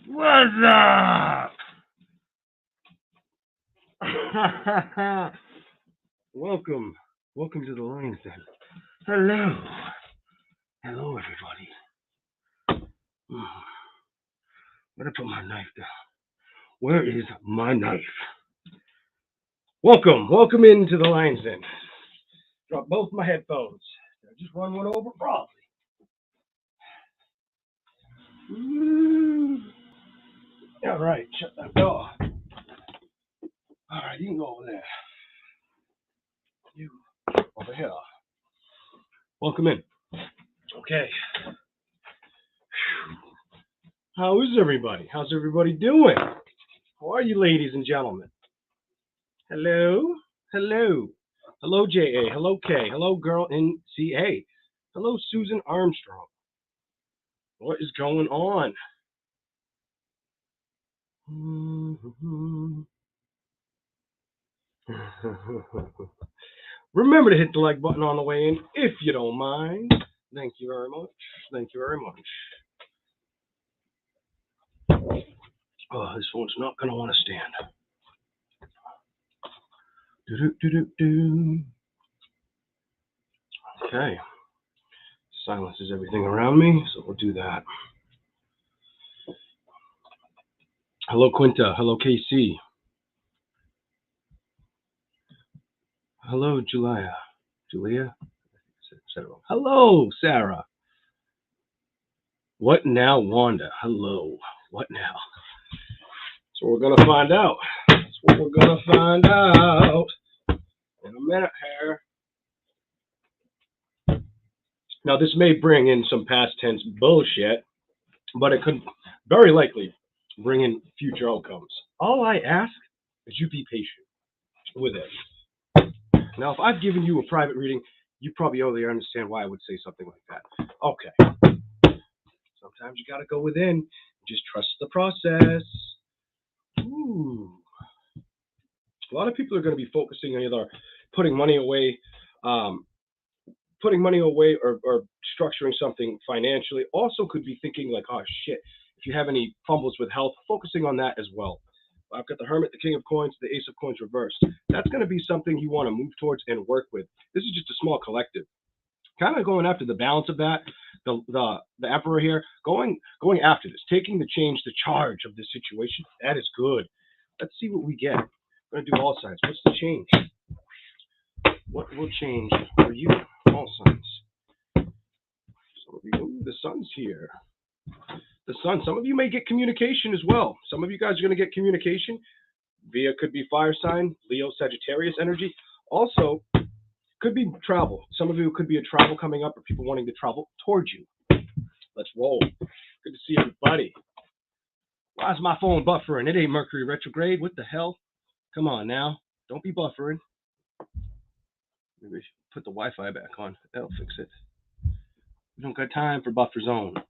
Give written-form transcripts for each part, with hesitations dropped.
What's up? Welcome. Welcome to the Lions Den. Hello. Hello, everybody. Where'd I put my knife down? Where is my knife? Welcome. Welcome into the Lions Den. Drop both my headphones. Did I just run one over? Probably. All right. Shut that door. All right. You can go over there. You over here. Welcome in. Okay. How is everybody? How's everybody doing? How are you, ladies and gentlemen? Hello? Hello. Hello, J.A. Hello, K. Hello, girl NCA. Hello, Susan Armstrong. What is going on? Remember to hit the like button on the way in, if you don't mind. Thank you very much. Thank you very much. Oh, this one's not going to want to stand. Do-do-do-do-do. Okay. Silences everything around me, so we'll do that. Hello, Quinta. Hello, KC. Hello, Julia. Hello, Sarah. What now, Wanda? Hello. What now? So we're going to find out. That's what we're going to find out in a minute here. Now, this may bring in some past tense bullshit, but it could very likely bring in future outcomes. All I ask is you be patient with it. Now, if I've given you a private reading, you probably already understand why I would say something like that. Okay. Sometimes you got to go within and just trust the process. Ooh. A lot of people are going to be focusing on either putting money away or structuring something financially. Also could be thinking like, oh shit, if you have any fumbles with health, focusing on that as well. I've got the Hermit, the King of Coins, the Ace of Coins reversed. That's going to be something you want to move towards and work with. This is just a small collective. Kind of going after the balance of that, the Emperor here, going after this, taking the charge of this situation. That is good. Let's see what we get. We're going to do all signs. What's the change? What will change for you, all signs? So the sun's here. The sun. Some of you may get communication as well. Some of you guys are going to get communication via, could be fire sign, Leo, Sagittarius energy. Also, could be travel. Some of you could be a travel coming up or people wanting to travel towards you. Let's roll. Good to see everybody. Why is my phone buffering? It ain't Mercury retrograde. What the hell? Come on now. Don't be buffering. Maybe we should put the Wi-Fi back on. That'll fix it. We don't got time for buffer zone.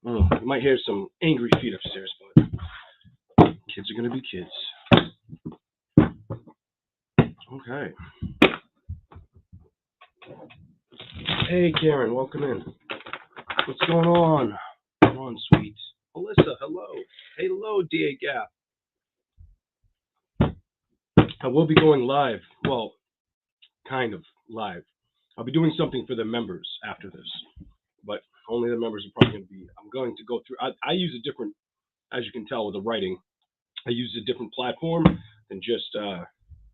You might hear some angry feet upstairs, but kids are going to be kids. Okay. Hey, Karen, welcome in. What's going on? Come on, sweet. Alyssa, hello. Hello, DA Gap. I will be going live. Well, kind of live. I'll be doing something for the members after this, but only the members are probably going to be. I'm going to go through. I use a different, as you can tell with the writing, I use a different platform than just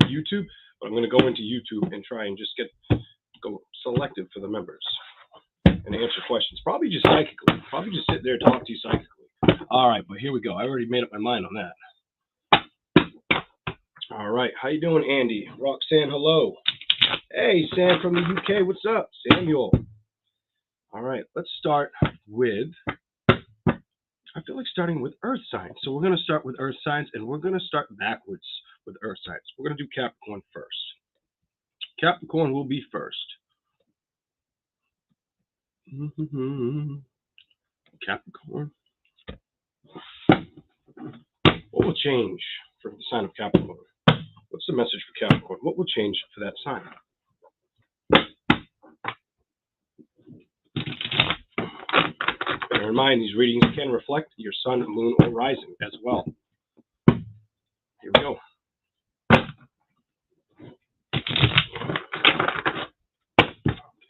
YouTube. But I'm going to go into YouTube and try and just go selective for the members and answer questions. Probably just psychically. Probably just sit there and talk to you psychically. All right, but here we go. I already made up my mind on that. All right, how you doing, Andy? Roxanne, hello. Hey, Sam from the UK. What's up, Samuel? All right, let's start with, I feel like starting with Earth signs. So we're going to start with Earth signs, and we're going to start backwards with Earth signs. We're going to do Capricorn first. Capricorn will be first. Capricorn. What will change for the sign of Capricorn? What's the message for Capricorn? What will change for that sign? Bear in mind, these readings can reflect your sun, moon, or rising as well. Here we go.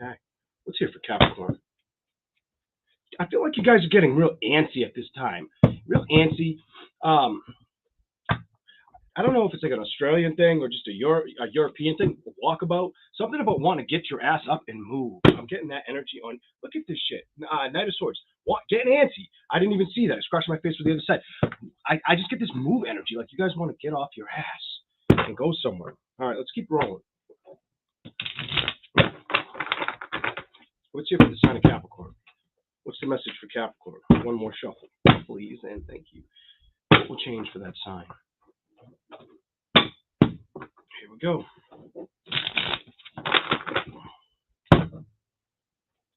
Okay. Let's hear for Capricorn. I feel like you guys are getting real antsy at this time. Real antsy. I don't know if it's like an Australian thing or just a European thing, walkabout. Something about wanting to get your ass up and move. I'm getting that energy on. Look at this shit. Knight of Swords. Getting antsy. I didn't even see that. I scratched my face with the other side. I just get this move energy. Like you guys want to get off your ass and go somewhere. All right, let's keep rolling. What's here for the sign of Capricorn? What's the message for Capricorn? One more shuffle, please, and thank you. What will change for that sign? Here we go.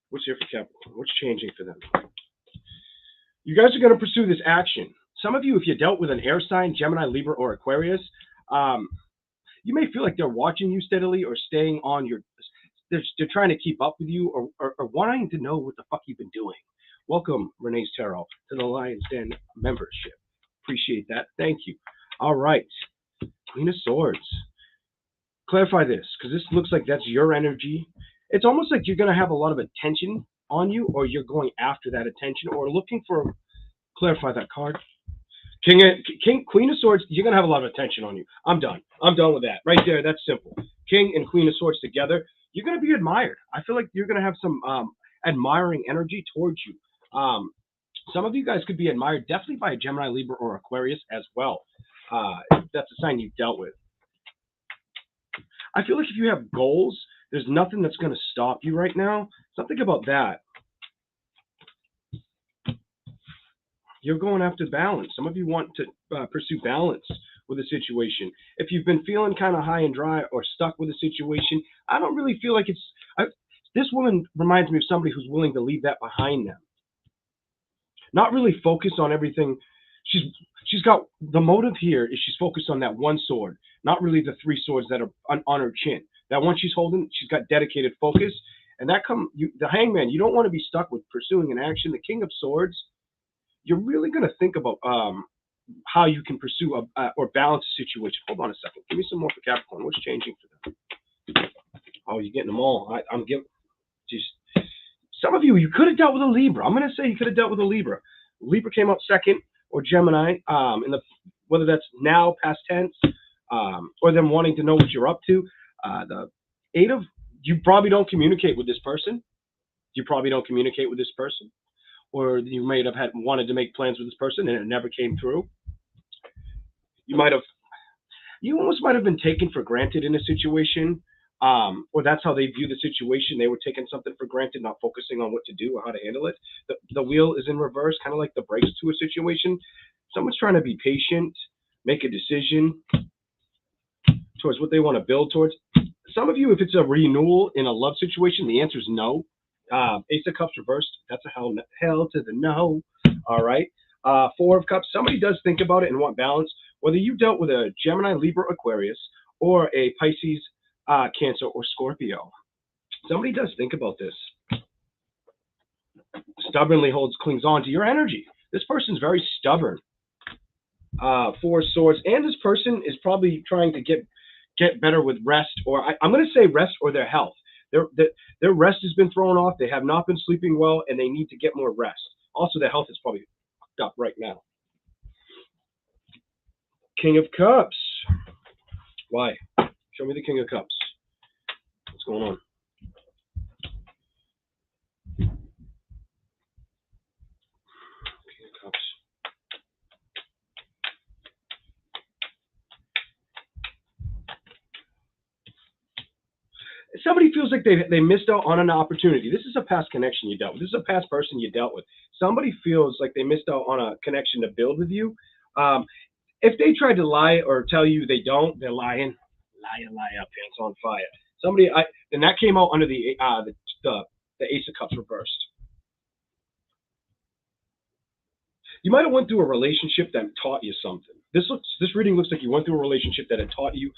What's here for Capricorn? What's changing for them? You guys are going to pursue this action. Some of you, if you dealt with an air sign, Gemini, Libra, or Aquarius, you may feel like they're watching you steadily or staying on your... They're trying to keep up with you or wanting to know what the fuck you've been doing. Welcome, Renee's Tarot, to the Lion's Den membership. Appreciate that. Thank you. All right. Queen of Swords. Clarify this, because this looks like that's your energy. It's almost like you're going to have a lot of attention on you, or you're going after that attention, or looking for... Clarify that card. Queen of Swords, you're going to have a lot of attention on you. I'm done. I'm done with that. Right there, that's simple. King and Queen of Swords together, you're going to be admired. I feel like you're going to have some admiring energy towards you. Some of you guys could be admired definitely by a Gemini, Libra, or Aquarius as well. That's a sign you've dealt with. I feel like if you have goals, there's nothing that's going to stop you right now. Something about that. You're going after balance. Some of you want to pursue balance with a situation. If you've been feeling kind of high and dry or stuck with a situation, I don't really feel like it's... this woman reminds me of somebody who's willing to leave that behind them. Not really focus on everything. She's got... The motive here is she's focused on that one sword, not really the three swords that are on her chin. That one she's holding, she's got dedicated focus. And that the Hangman, you don't want to be stuck with pursuing an action. The King of Swords, you're really going to think about how you can pursue or balance a situation. Hold on a second. Give me some more for Capricorn. What's changing for them? Oh, you're getting them all. I'm giving... Just, some of you could have dealt with a Libra. I'm going to say you could have dealt with a Libra. Libra came out second, or Gemini, whether that's now, past tense, or them wanting to know what you're up to. The Eight of... You probably don't communicate with this person. Or you might have wanted to make plans with this person and it never came through. You almost might have been taken for granted in a situation, or that's how they view the situation. They were taking something for granted, not focusing on what to do or how to handle it. The wheel is in reverse, kind of like the brakes to a situation. Someone's trying to be patient, make a decision towards what they want to build towards. Some of you, if it's a renewal in a love situation, the answer is no. Ace of Cups reversed. That's a hell to the no. All right. Four of Cups. Somebody does think about it and want balance. Whether you dealt with a Gemini, Libra, Aquarius, or a Pisces, Cancer, or Scorpio, somebody does think about this. Stubbornly clings on to your energy. This person's very stubborn. Four of Swords. And this person is probably trying to get better with rest, or I'm going to say rest or their health. Their rest has been thrown off. They have not been sleeping well, and they need to get more rest. Also, their health is probably fucked up right now. King of Cups. Why? Show me the King of Cups. What's going on? King of Cups. Somebody feels like they missed out on an opportunity. This is a past connection you dealt with. This is a past person you dealt with. Somebody feels like they missed out on a connection to build with you. If they tried to lie or tell you they don't, they're lying. Lie up, pants on fire. And that came out under the Ace of Cups reversed. You might have went through a relationship that taught you something. This reading looks like you went through a relationship that had taught you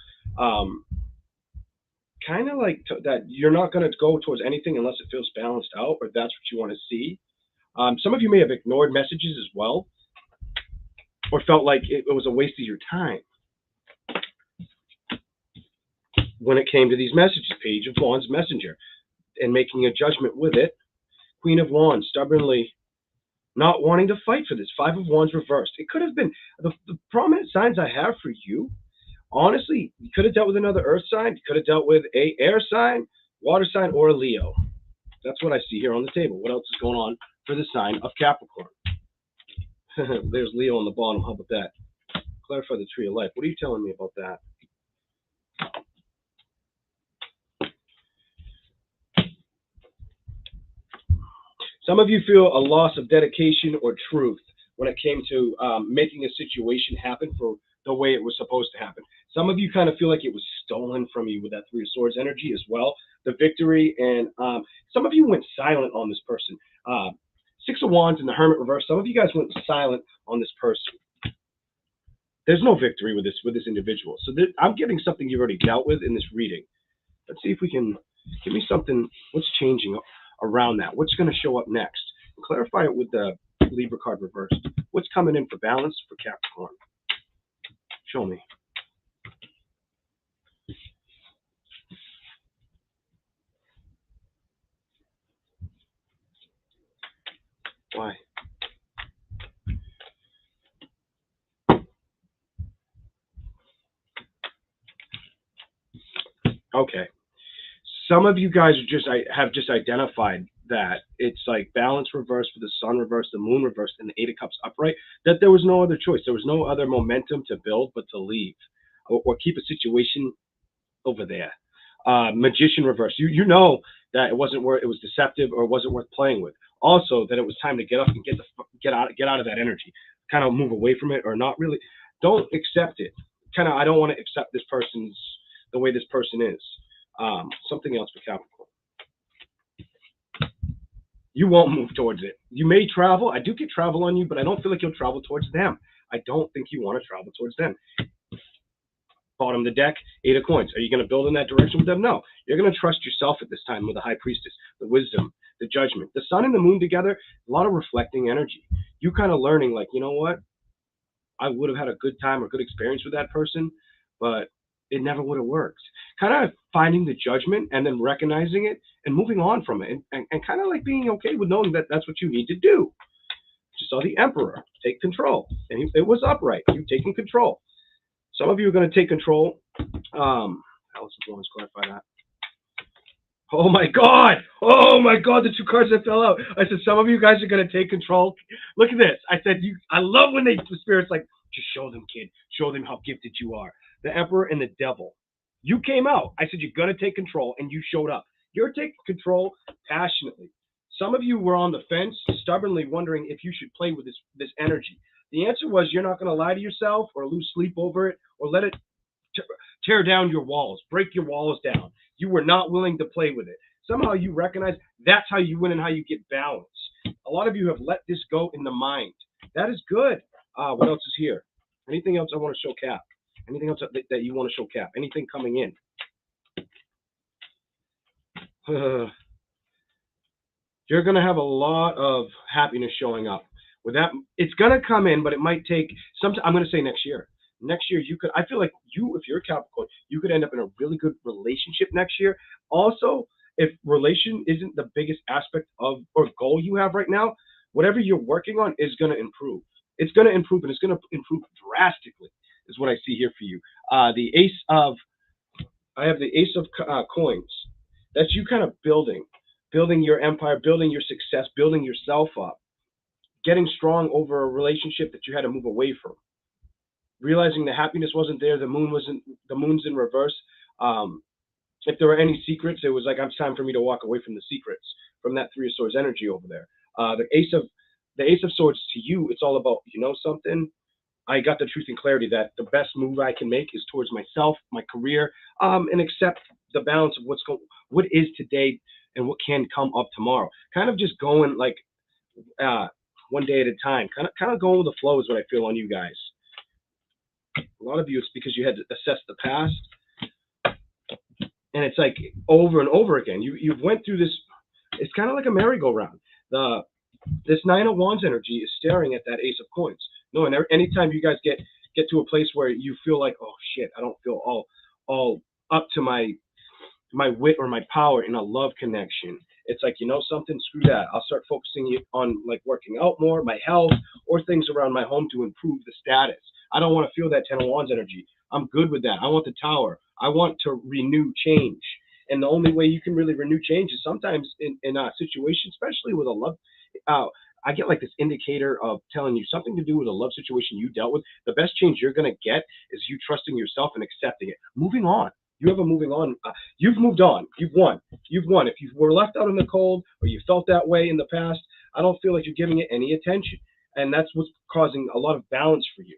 kind of like that you're not going to go towards anything unless it feels balanced out, or that's what you want to see. Some of you may have ignored messages as well, or felt like it was a waste of your time when it came to these messages. Page of Wands, Messenger, and making a judgment with it. Queen of Wands, stubbornly not wanting to fight for this. Five of Wands reversed. It could have been the prominent signs I have for you. Honestly, you could have dealt with another earth sign. You could have dealt with a air sign, water sign, or a Leo. That's what I see here on the table. What else is going on for the sign of Capricorn? There's Leo on the bottom. How about that? Clarify the tree of life. What are you telling me about that? Some of you feel a loss of dedication or truth when it came to making a situation happen for the way it was supposed to happen. Some of you kind of feel like it was stolen from you with that Three of Swords energy as well. The victory, and some of you went silent on this person. Six of Wands and the Hermit reverse. Some of you guys went silent on this person. There's no victory with this individual. So I'm getting something you've already dealt with in this reading. Let's see if we can give me something. What's changing around that? What's going to show up next? Clarify it with the Libra card reversed. What's coming in for balance for Capricorn? Show me. Why? Okay. Some of you guys have just identified that it's like balance reversed for the sun reversed, the moon reversed, and the Eight of Cups upright, that there was no other choice. There was no other momentum to build but to leave or keep a situation over there. Magician reversed. You know that it wasn't worth, it was deceptive or it wasn't worth playing with. Also, that it was time to get up and get out of that energy. Kind of move away from it, or not really. Don't accept it. I don't want to accept the way this person is. Something else for Capricorn. You won't move towards it. You may travel. I do get travel on you, but I don't feel like you'll travel towards them. I don't think you want to travel towards them. Bottom of the deck, Eight of Coins. Are you going to build in that direction with them? No. You're going to trust yourself at this time with the High Priestess, the wisdom, the judgment. The sun and the moon together, a lot of reflecting energy. You kind of learning like, you know what? I would have had a good time or good experience with that person, but it never would have worked. Kind of finding the judgment and then recognizing it and moving on from it, and kind of like being okay with knowing that that's what you need to do. You saw the Emperor take control, and it was upright. You taking control. Some of you are going to take control. Alice wants to clarify that. Oh my God! Oh my God! The two cards that fell out. I said some of you guys are going to take control. Look at this. I said I love when the spirit's like, just show them, kid. Show them how gifted you are. The Emperor and the Devil. You came out. I said you're going to take control, and you showed up. You're taking control passionately. Some of you were on the fence, stubbornly wondering if you should play with this energy. The answer was you're not going to lie to yourself or lose sleep over it or let it tear down your walls, break your walls down. You were not willing to play with it. Somehow you recognize that's how you win and how you get balance. A lot of you have let this go in the mind. That is good. What else is here? Anything else I want to show Cap? Anything else that you want to show Cap? Anything coming in? You're going to have a lot of happiness showing up. With that, it's going to come in, but it might take some. I'm going to say next year. Next year, you could. I feel like if you're a Capricorn, you could end up in a really good relationship next year. Also, if relation isn't the biggest aspect of or goal you have right now, whatever you're working on is going to improve. It's going to improve, and it's going to improve drastically. Is what I see here for you. I have the Ace of Coins. That's you kind of building your empire, building your success, building yourself up, getting strong over a relationship that you had to move away from. Realizing the happiness wasn't there, the moon's in reverse. If there were any secrets, it was like it's time for me to walk away from the secrets, from that Three of Swords energy over there. The Ace of Swords to you, it's all about, you know something? I got the truth and clarity that the best move I can make is towards myself, my career, and accept the balance of what is today and what can come up tomorrow. Kind of just going like one day at a time. Kind of going with the flow is what I feel on you guys. A lot of you, it's because you had to assess the past, and it's like over and over again. You've went through this. It's kind of like a merry-go-round. The This Nine of Wands energy is staring at that Ace of Coins. No, and anytime you guys get to a place where you feel like, oh shit, I don't feel all up to my wit or my power in a love connection. It's like, you know something, screw that. I'll start focusing on like working out more, my health, or things around my home to improve the status. I don't want to feel that Ten of Wands energy. I'm good with that. I want the Tower. I want to renew change. And the only way you can really renew change is sometimes in a situation, especially with a love, I get like this indicator of telling you something to do with a love situation you dealt with. The best change you're going to get is you trusting yourself and accepting it. Moving on. You have a moving on. You've moved on. You've won. You've won. If you were left out in the cold or you felt that way in the past, I don't feel like you're giving it any attention. And that's what's causing a lot of balance for you.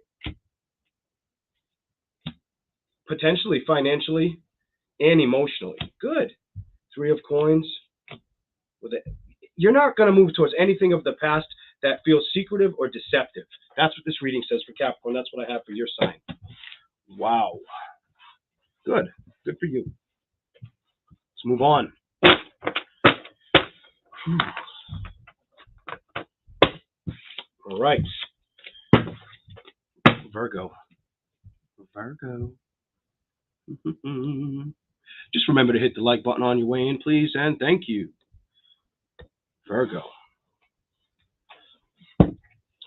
Potentially financially and emotionally. Good. Three of Coins. With it. You're not going to move towards anything of the past that feels secretive or deceptive. That's what this reading says for Capricorn. That's what I have for your sign. Wow. Good. Good for you. Let's move on. All right. Virgo. Just remember to hit the like button on your way in, please, and thank you. Virgo.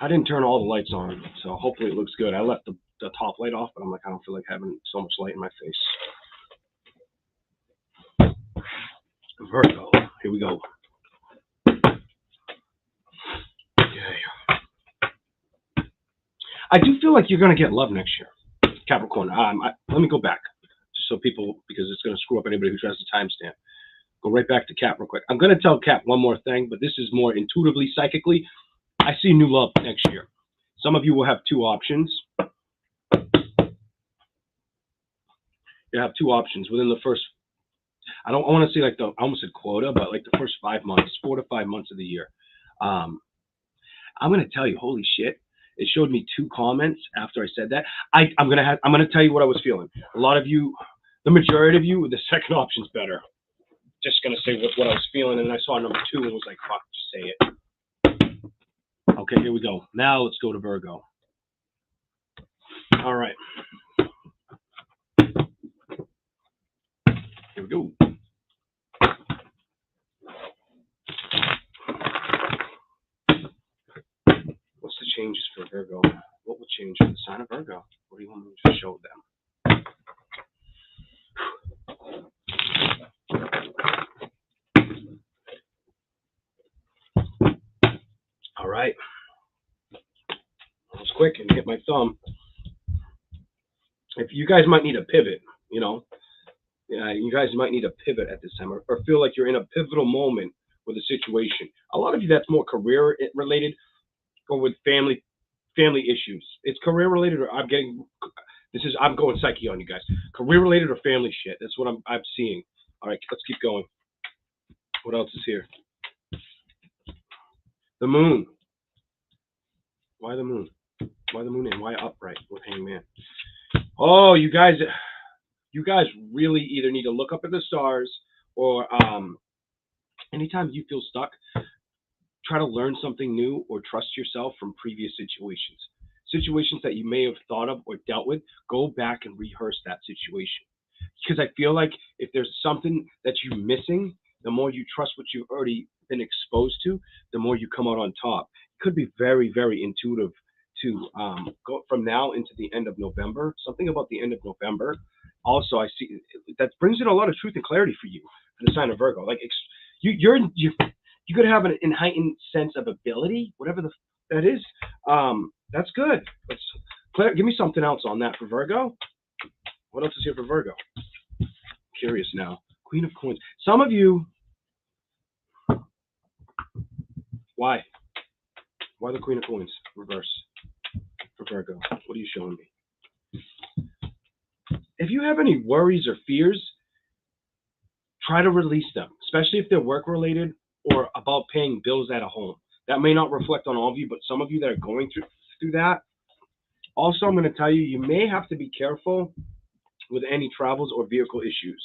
I didn't turn all the lights on, so hopefully it looks good. I left the top light off, but I'm like, I don't feel like having so much light in my face. Virgo. Here we go. Okay. I do feel like you're going to get love next year, Capricorn. Let me go back, just so people, because it's going to screw up anybody who tries to timestamp. Go right back to Cap real quick. I'm going to tell Cap one more thing, but this is more intuitively, psychically. I see new love next year. Some of you will have two options. You have two options within the first, I want to say like I almost said quota, but like the first 5 months, 4 to 5 months of the year. I'm going to tell you, holy shit. It showed me 2 comments after I said that. I'm going to tell you what I was feeling. A lot of you, the majority of you, the second option's better. Just going to say what I was feeling, and I saw number 2 and was like, fuck, just say it. Okay, here we go. Now let's go to Virgo. All right. Here we go. What's the changes for Virgo? What will change for the sign of Virgo? What do you want me to show them? All right. That was quick and hit my thumb. If you guys might need a pivot, you know, you guys might need a pivot at this time, or feel like you're in a pivotal moment with a situation. A lot of you, that's more career related, or with family issues. It's career related, or I'm going psyche on you guys. Career related or family shit. That's what I'm seeing. All right, let's keep going. What else is here? The moon. Why the moon? Why the moon and why upright with Hangman? Oh, you guys really either need to look up at the stars, or anytime you feel stuck, try to learn something new or trust yourself from previous situations. Situations that you may have thought of or dealt with, go back and rehearse that situation. Because I feel like if there's something that you're missing, the more you trust what you've already been exposed to, the more you come out on top. It could be very, very intuitive to go from now into the end of November. Something about the end of November. Also, I see that brings in a lot of truth and clarity for you, for the sign of Virgo. Like you're going to have an heightened sense of ability, whatever that is. That's good. Claire, give me something else on that for Virgo. What else is here for Virgo? I'm curious now. Queen of Coins. Some of you. Why? Why the Queen of Coins? Reverse. For Virgo. What are you showing me? If you have any worries or fears, try to release them, especially if they're work-related or about paying bills at a home. That may not reflect on all of you, but some of you that are going through that. Also, I'm going to tell you, you may have to be careful with any travels or vehicle issues.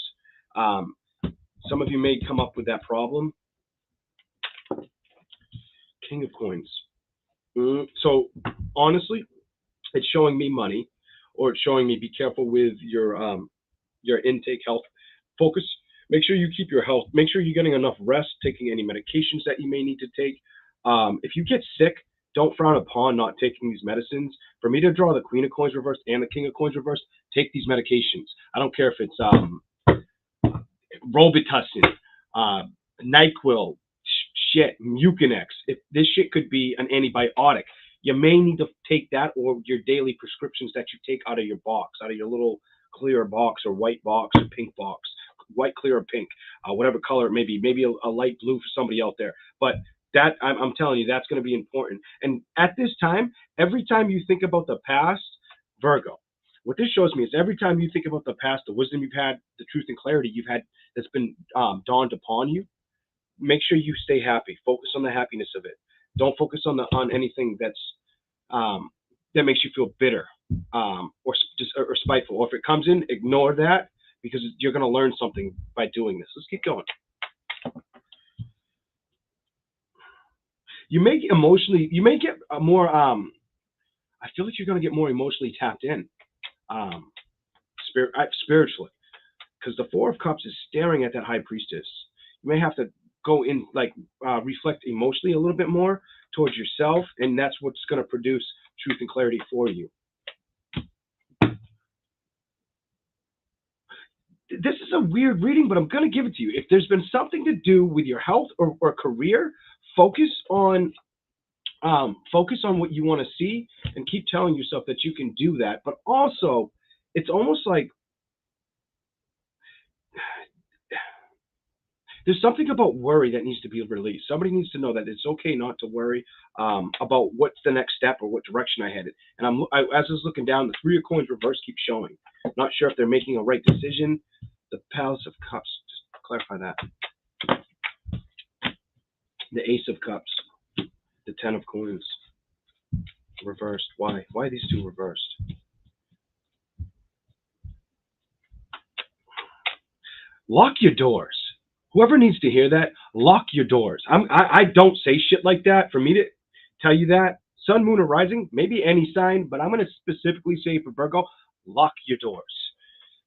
Some of you may come up with that problem. King of Coins. So honestly, it's showing me money, or it's showing me be careful with your intake, health. Focus. Make sure you keep your health. Make sure you're getting enough rest, taking any medications that you may need to take. If you get sick, don't frown upon not taking these medicines. For me to draw the Queen of Coins reversed and the King of Coins reversed, take these medications. I don't care if it's Robitussin, NyQuil, Mucinex. If this shit could be an antibiotic, you may need to take that, or your daily prescriptions that you take out of your box, out of your little clear box or white box or pink box, white, clear, or pink, whatever color it may be, maybe a light blue for somebody out there. But that, I'm telling you, that's going to be important. And at this time, every time you think about the past, Virgo, what this shows me is every time you think about the past, the wisdom you've had, the truth and clarity you've had that's been dawned upon you, make sure you stay happy. Focus on the happiness of it. Don't focus on anything that's that makes you feel bitter or spiteful. Or if it comes in, ignore that, because you're going to learn something by doing this. Let's keep going. You may get more. I feel like you're going to get more emotionally tapped in, spiritually, because the Four of Cups is staring at that High Priestess. You may have to go in, reflect emotionally a little bit more towards yourself, and that's what's going to produce truth and clarity for you. This is a weird reading, but I'm going to give it to you. If there's been something to do with your health or career, focus on what you want to see, and keep telling yourself that you can do that. But also, it's almost like there's something about worry that needs to be released. Somebody needs to know that it's okay not to worry about what's the next step or what direction I headed. And as I was looking down, the Three of Coins reverse keeps showing. Not sure if they're making a right decision. The Palace of Cups, just clarify that. The Ace of Cups, the Ten of Coins, reversed. Why? Why are these two reversed? Lock your doors. Whoever needs to hear that, lock your doors. I don't say shit like that. For me to tell you that, Sun, Moon, or Rising, maybe any sign, but I'm going to specifically say for Virgo, lock your doors.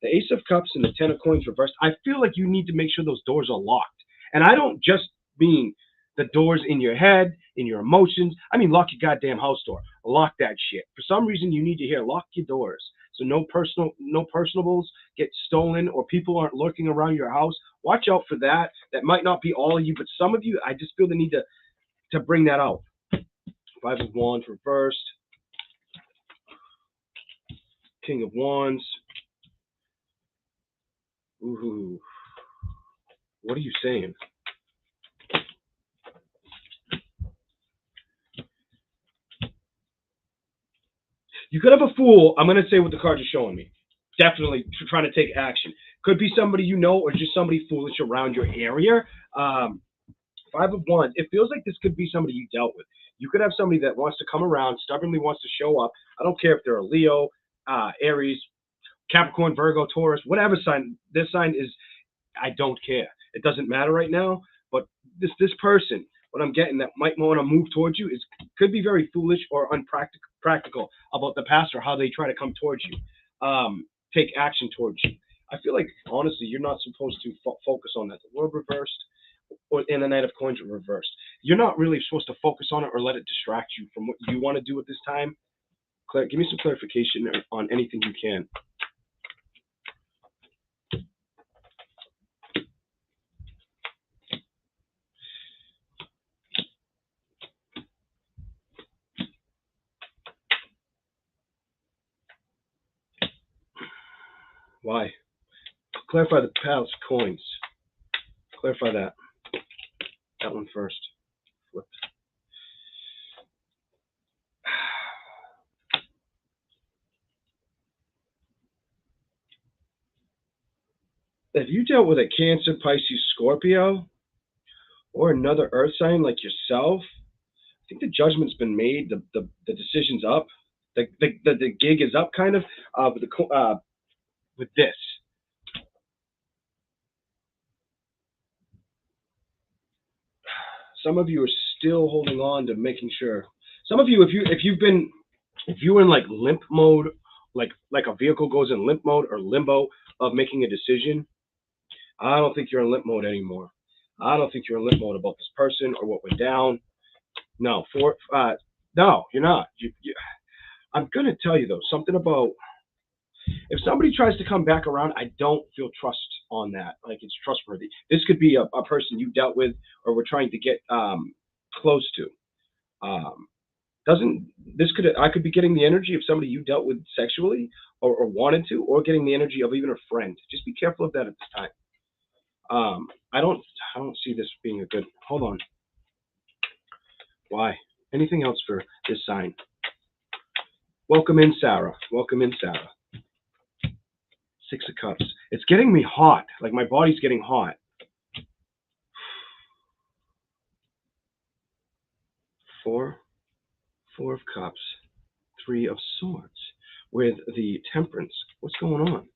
The Ace of Cups and the Ten of Coins reversed, I feel like you need to make sure those doors are locked. And I don't just mean the doors in your head, in your emotions. I mean, lock your goddamn house door. Lock that shit. For some reason, you need to hear lock your doors. So no personables get stolen, or people aren't lurking around your house. Watch out for that. That might not be all of you, but some of you, I just feel the need to bring that out. Five of Wands reversed. King of Wands. Ooh. What are you saying? You could have a Fool. I'm going to say what the cards are showing me. Definitely trying to take action. Could be somebody you know, or just somebody foolish around your area. Five of Wands. It feels like this could be somebody you dealt with. You could have somebody that wants to come around, stubbornly wants to show up. I don't care if they're a Leo, Aries, Capricorn, Virgo, Taurus, whatever sign. This sign is, I don't care. It doesn't matter right now. But this person, what I'm getting, that might want to move towards you, could be very foolish or unpractical about the past, or how they try to come towards you, take action towards you. I feel like, honestly, you're not supposed to focus on that. The World reversed, or in the Knight of Coins reversed. You're not really supposed to focus on it or let it distract you from what you want to do at this time. Claire, give me some clarification on anything you can. Why? Clarify the Palace of Coins. Clarify that. That one first. Flip. If you dealt with a Cancer, Pisces, Scorpio, or another Earth sign like yourself, I think the judgment's been made. The decision's up. The gig is up, kind of. With this. Some of you are still holding on to making sure. Some of you, if you're in like limp mode, like a vehicle goes in limp mode or limbo of making a decision, I don't think you're in limp mode anymore. I don't think you're in limp mode about this person or what went down. No, no, you're not. I'm gonna tell you though something about if somebody tries to come back around, I don't feel trust on that. Like it's trustworthy. This could be a person you dealt with or were trying to get close to. I could be getting the energy of somebody you dealt with sexually or wanted to, or getting the energy of even a friend. Just be careful of that at this time. I don't see this being a good. Hold on. Why? Anything else for this sign? Welcome in, Sarah. Welcome in, Sarah. Six of Cups. It's getting me hot. Like my body's getting hot. Four of Cups. Three of Swords. With the Temperance. What's going on?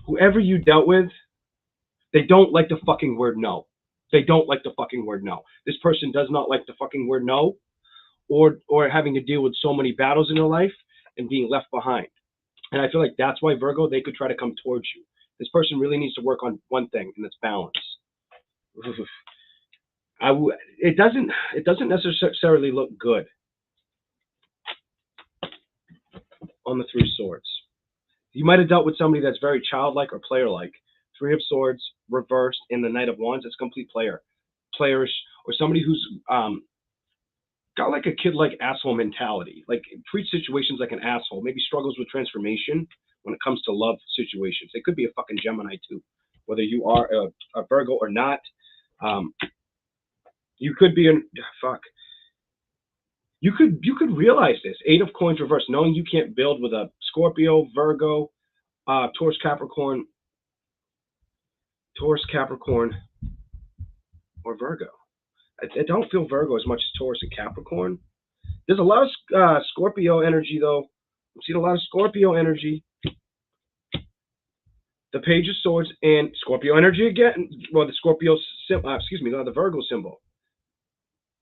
Whoever you dealt with, they don't like the fucking word no. They don't like the fucking word no. This person does not like the fucking word no, or having to deal with so many battles in their life and being left behind. And I feel like that's why, Virgo, they could try to come towards you. This person really needs to work on one thing, and that's balance. It doesn't necessarily look good on the Three of Swords. You might have dealt with somebody that's very childlike or player-like. Three of Swords reversed in the Knight of Wands. It's complete playerish, or somebody who's got like a kid-like asshole mentality. Like treats situations like an asshole. Maybe struggles with transformation when it comes to love situations. It could be a fucking Gemini too, whether you are a Virgo or not. You could be You could realize this. Eight of Coins reversed, knowing you can't build with a Scorpio, Virgo, Taurus, Capricorn, or Virgo. I don't feel Virgo as much as Taurus and Capricorn. There's a lot of Scorpio energy, though. I'm seeing a lot of Scorpio energy. The Page of Swords and Scorpio energy again. Well, the Scorpio symbol, the Virgo symbol.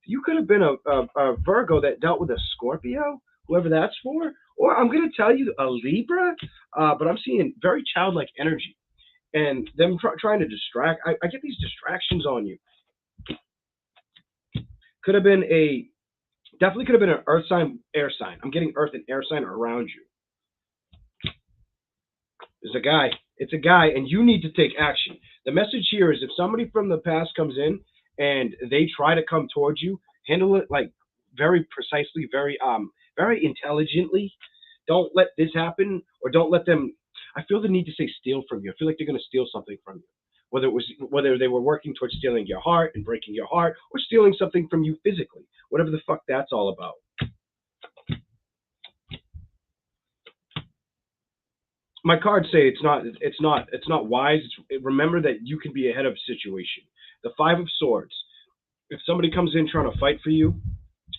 You could have been a Virgo that dealt with a Scorpio, whoever that's for. Or I'm going to tell you a Libra, but I'm seeing very childlike energy. And them trying to distract. I get these distractions on you. Definitely could have been an earth sign, air sign. I'm getting earth and air sign around you. There's a guy. It's a guy, and you need to take action. The message here is if somebody from the past comes in and they try to come towards you, handle it like very precisely, very intelligently. Don't let this happen, or don't let them. I feel the need to say steal from you. I feel like they're going to steal something from you. Whether they were working towards stealing your heart and breaking your heart, or stealing something from you physically, whatever the fuck that's all about. My cards say it's not wise. Remember that you can be ahead of a situation. The Five of Swords. If somebody comes in trying to fight for you,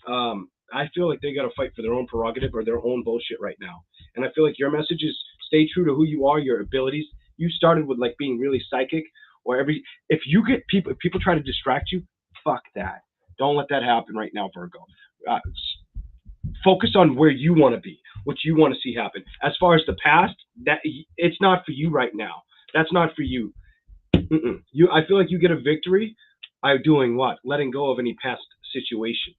I feel like they got to fight for their own prerogative or their own bullshit right now. And I feel like your message is stay true to who you are, your abilities. You started with like being really psychic, or if you get people try to distract you, fuck that. Don't let that happen right now, Virgo. Focus on where you want to be, what you want to see happen. As far as the past, that it's not for you right now. That's not for you. I feel like you get a victory by doing what? Letting go of any past situations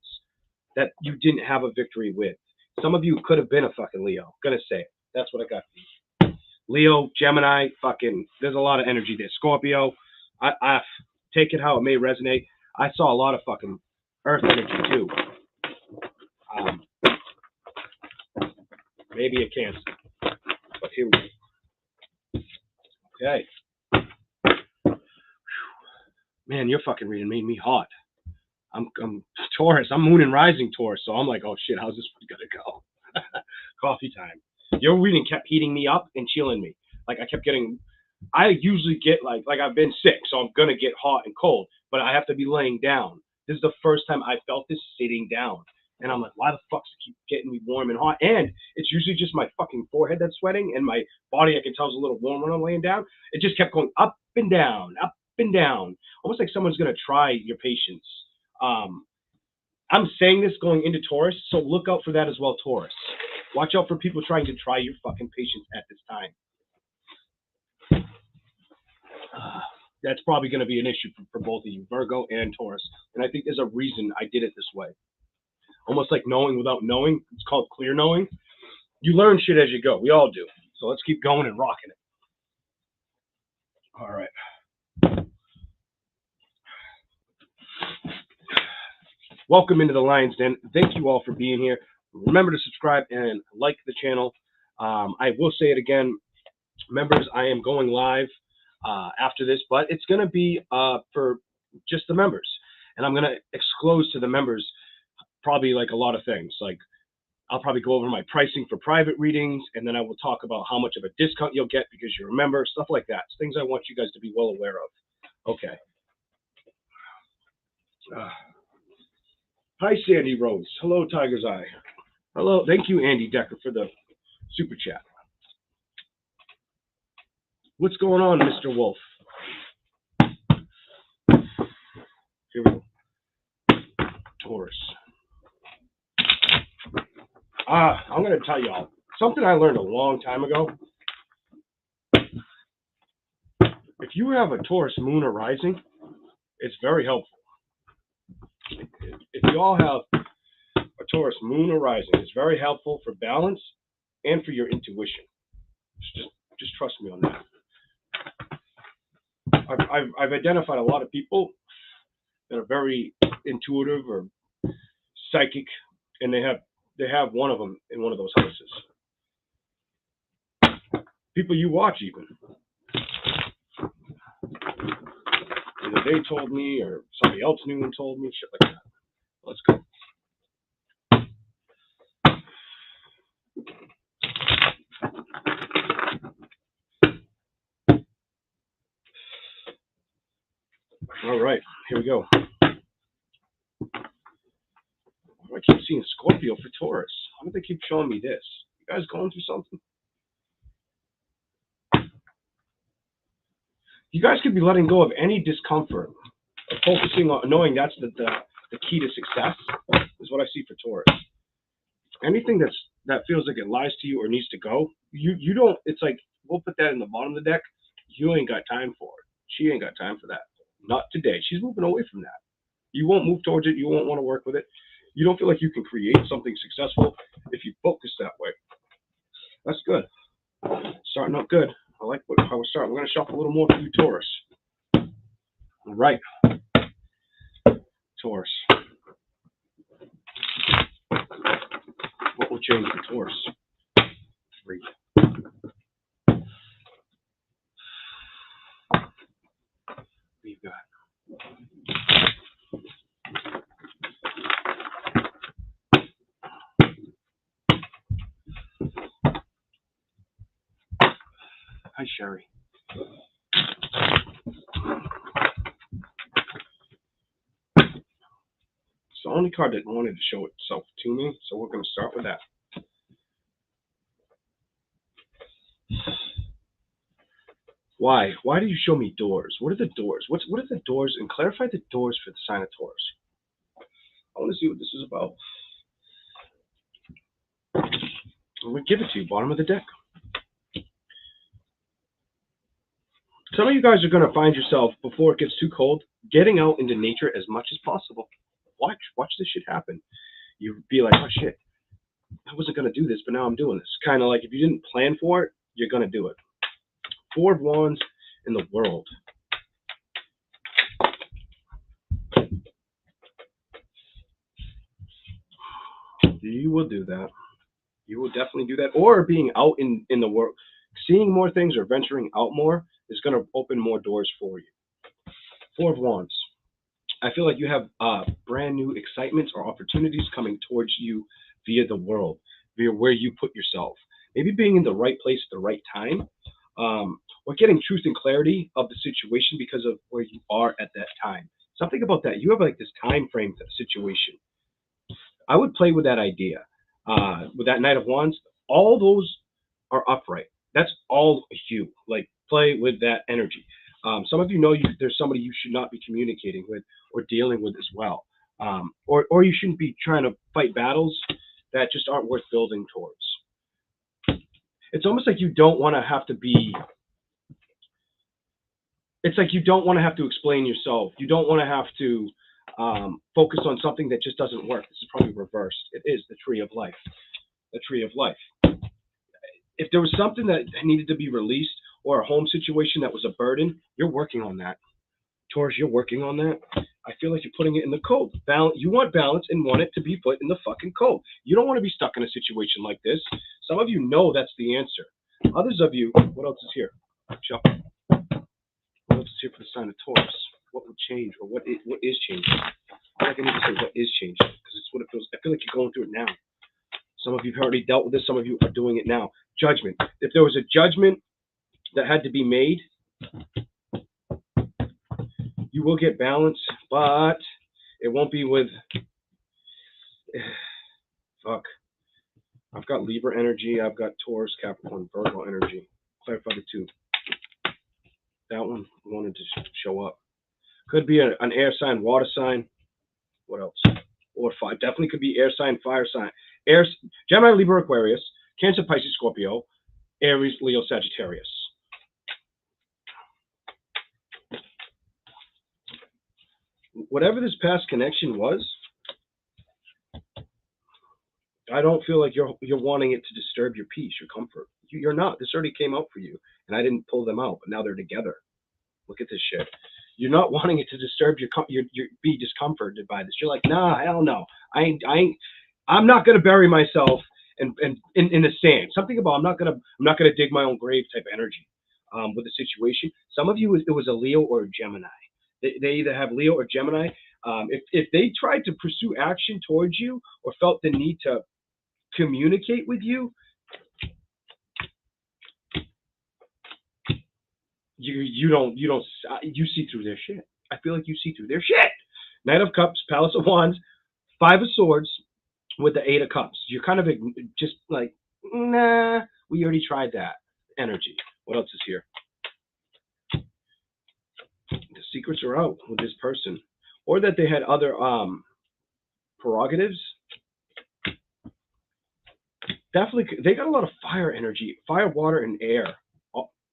that you didn't have a victory with. Some of you could have been a fucking Leo. Gonna say it. That's what I got for you. Leo, Gemini, there's a lot of energy there. Scorpio, I take it how it may resonate. I saw a lot of fucking earth energy too. Maybe a Cancer. But here we go. Okay. Man, your fucking reading made me hot. I'm Taurus. I'm Moon and Rising Taurus, so I'm like, oh shit, how's this one gonna go? Coffee time. Your reading kept heating me up and chilling me. Like I usually get like I've been sick, so I'm gonna get hot and cold, but I have to be laying down. This is the first time I felt this sitting down, And I'm like, why the fuck does it keep getting me warm and hot? And it's usually just my fucking forehead that's sweating, and my body I can tell is a little warm when I'm laying down. It just kept going up and down, almost like someone's gonna try your patience. I'm saying this going into Taurus, so look out for that as well, Taurus. Watch out for people trying to try your fucking patience at this time. That's probably going to be an issue for both of you, Virgo and Taurus. And I think there's a reason I did it this way. Almost like knowing without knowing. It's called clear knowing. You learn shit as you go. We all do. So let's keep going and rocking it. All right. Welcome into the Lion's Den. Thank you all for being here. Remember to subscribe and like the channel. I will say it again. Members, I am going live after this, but it's going to be for just the members. And I'm going to disclose to the members probably like a lot of things. Like I'll probably go over my pricing for private readings, and then I will talk about how much of a discount you'll get because you're a member, stuff like that. It's things I want you guys to be well aware of. Okay. Hi, Sandy Rose. Hello, Tiger's Eye. Hello. Thank you, Andy Decker, for the super chat. What's going on, Mr. Wolf? Here we go. Taurus. I'm going to tell y'all something I learned a long time ago. If you have a Taurus moon or rising, it's very helpful. If you all have a Taurus moon or rising, it's very helpful for balance and for your intuition. Just trust me on that. I've identified a lot of people that are very intuitive or psychic, and they have one of them in one of those houses. People you watch even. Either they told me or somebody else knew and told me, shit like that. Let's go. All right, here we go. I keep seeing Scorpio for Taurus. Why do they keep showing me this? You guys going through something? You guys could be letting go of any discomfort, focusing on knowing that's the key to success is what I see for Taurus. Anything that feels like it lies to you or needs to go, you don't. It's like we'll put that in the bottom of the deck. You ain't got time for it. She ain't got time for that. Not today. She's moving away from that. You won't move towards it. You won't want to work with it. You don't feel like you can create something successful if you focus that way. That's good. Starting up good. I like how we're starting. We're going to shuffle a little more for you, Taurus. All right. Taurus. What will change for Taurus? 3. We've got hi, Sherry. It's the only card that wanted to show itself to me, so we're going to start with that. Why? Why do you show me doors? What are the doors? What are the doors? And clarify the doors for the sign of Taurus. I want to see what this is about. I'm going to give it to you, bottom of the deck. Some of you guys are going to find yourself, before it gets too cold, getting out into nature as much as possible. Watch this shit happen. You'd be like, oh shit, I wasn't going to do this, but now I'm doing this. Kind of like if you didn't plan for it, you're going to do it. 4 of Wands in the world. You will do that. You will definitely do that. Or being out in the world, seeing more things or venturing out more is going to open more doors for you. 4 of Wands. I feel like you have brand new excitements or opportunities coming towards you via the world, via where you put yourself. Maybe being in the right place at the right time, or getting truth and clarity of the situation because of where you are at that time. Something about that. You have like this time frame for the situation. I would play with that idea. With that Knight of Wands, all those are upright. That's all you. Like, play with that energy. Some of you know there's somebody you should not be communicating with or dealing with as well. Or you shouldn't be trying to fight battles that just aren't worth building towards. It's almost like you don't want to have to be. It's like you don't want to have to explain yourself. You don't want to have to focus on something that just doesn't work. This is probably reversed. It is the tree of life. The tree of life. If there was something that needed to be released or a home situation that was a burden, you're working on that. Taurus, you're working on that. I feel like you're putting it in the code. You want balance and want it to be put in the fucking code. You don't want to be stuck in a situation like this. Some of you know that's the answer. Others of you, what else is here? Chuck. What else is here for the sign of Taurus? What would change, or what is changing? I feel like I need to say what is changing, because it's what it feels. I feel like you're going through it now. Some of you have already dealt with this. Some of you are doing it now. Judgment. If there was a judgment that had to be made, you will get balance, but it won't be with. Fuck. I've got Libra energy. I've got Taurus, Capricorn, Virgo energy. Clarify the two. That one wanted to show up. Could be an air sign, water sign. What else? Or fire. Definitely could be air sign, fire sign. Gemini, Libra, Aquarius, Cancer, Pisces, Scorpio, Aries, Leo, Sagittarius. Whatever this past connection was, I don't feel like you're wanting it to disturb your peace, your comfort. You're not. This already came out for you, and I didn't pull them out, but now they're together. Look at this shit. You're not wanting it to disturb your be discomforted by this. You're like, nah, hell no. I'm not gonna bury myself in the sand. Something about I'm not gonna dig my own grave type of energy with the situation. Some of you it was a Leo or a Gemini. They either have Leo or Gemini. If they tried to pursue action towards you or felt the need to communicate with you, you see through their shit. I feel like you see through their shit. Knight of Cups, Palace of Wands, Five of Swords with the Eight of Cups. You're kind of just like, nah, we already tried that energy. What else is here? The secrets are out with this person, or that they had other prerogatives. Definitely, they got a lot of fire energy, fire, water, and air.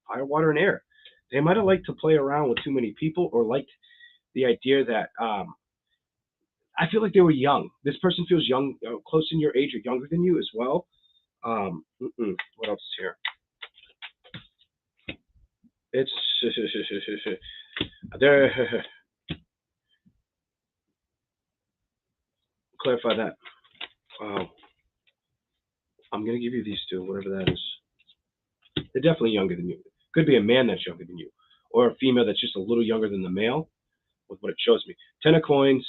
Fire, water, and air. They might have liked to play around with too many people, or liked the idea that I feel like they were young. This person feels young, close in your age or younger than you as well. What else is here? It's there. Clarify that. Wow. I'm gonna give you these two, whatever that is. They're definitely younger than you. Could be a man that's younger than you, or a female that's just a little younger than the male. With what it shows me, Ten of Coins,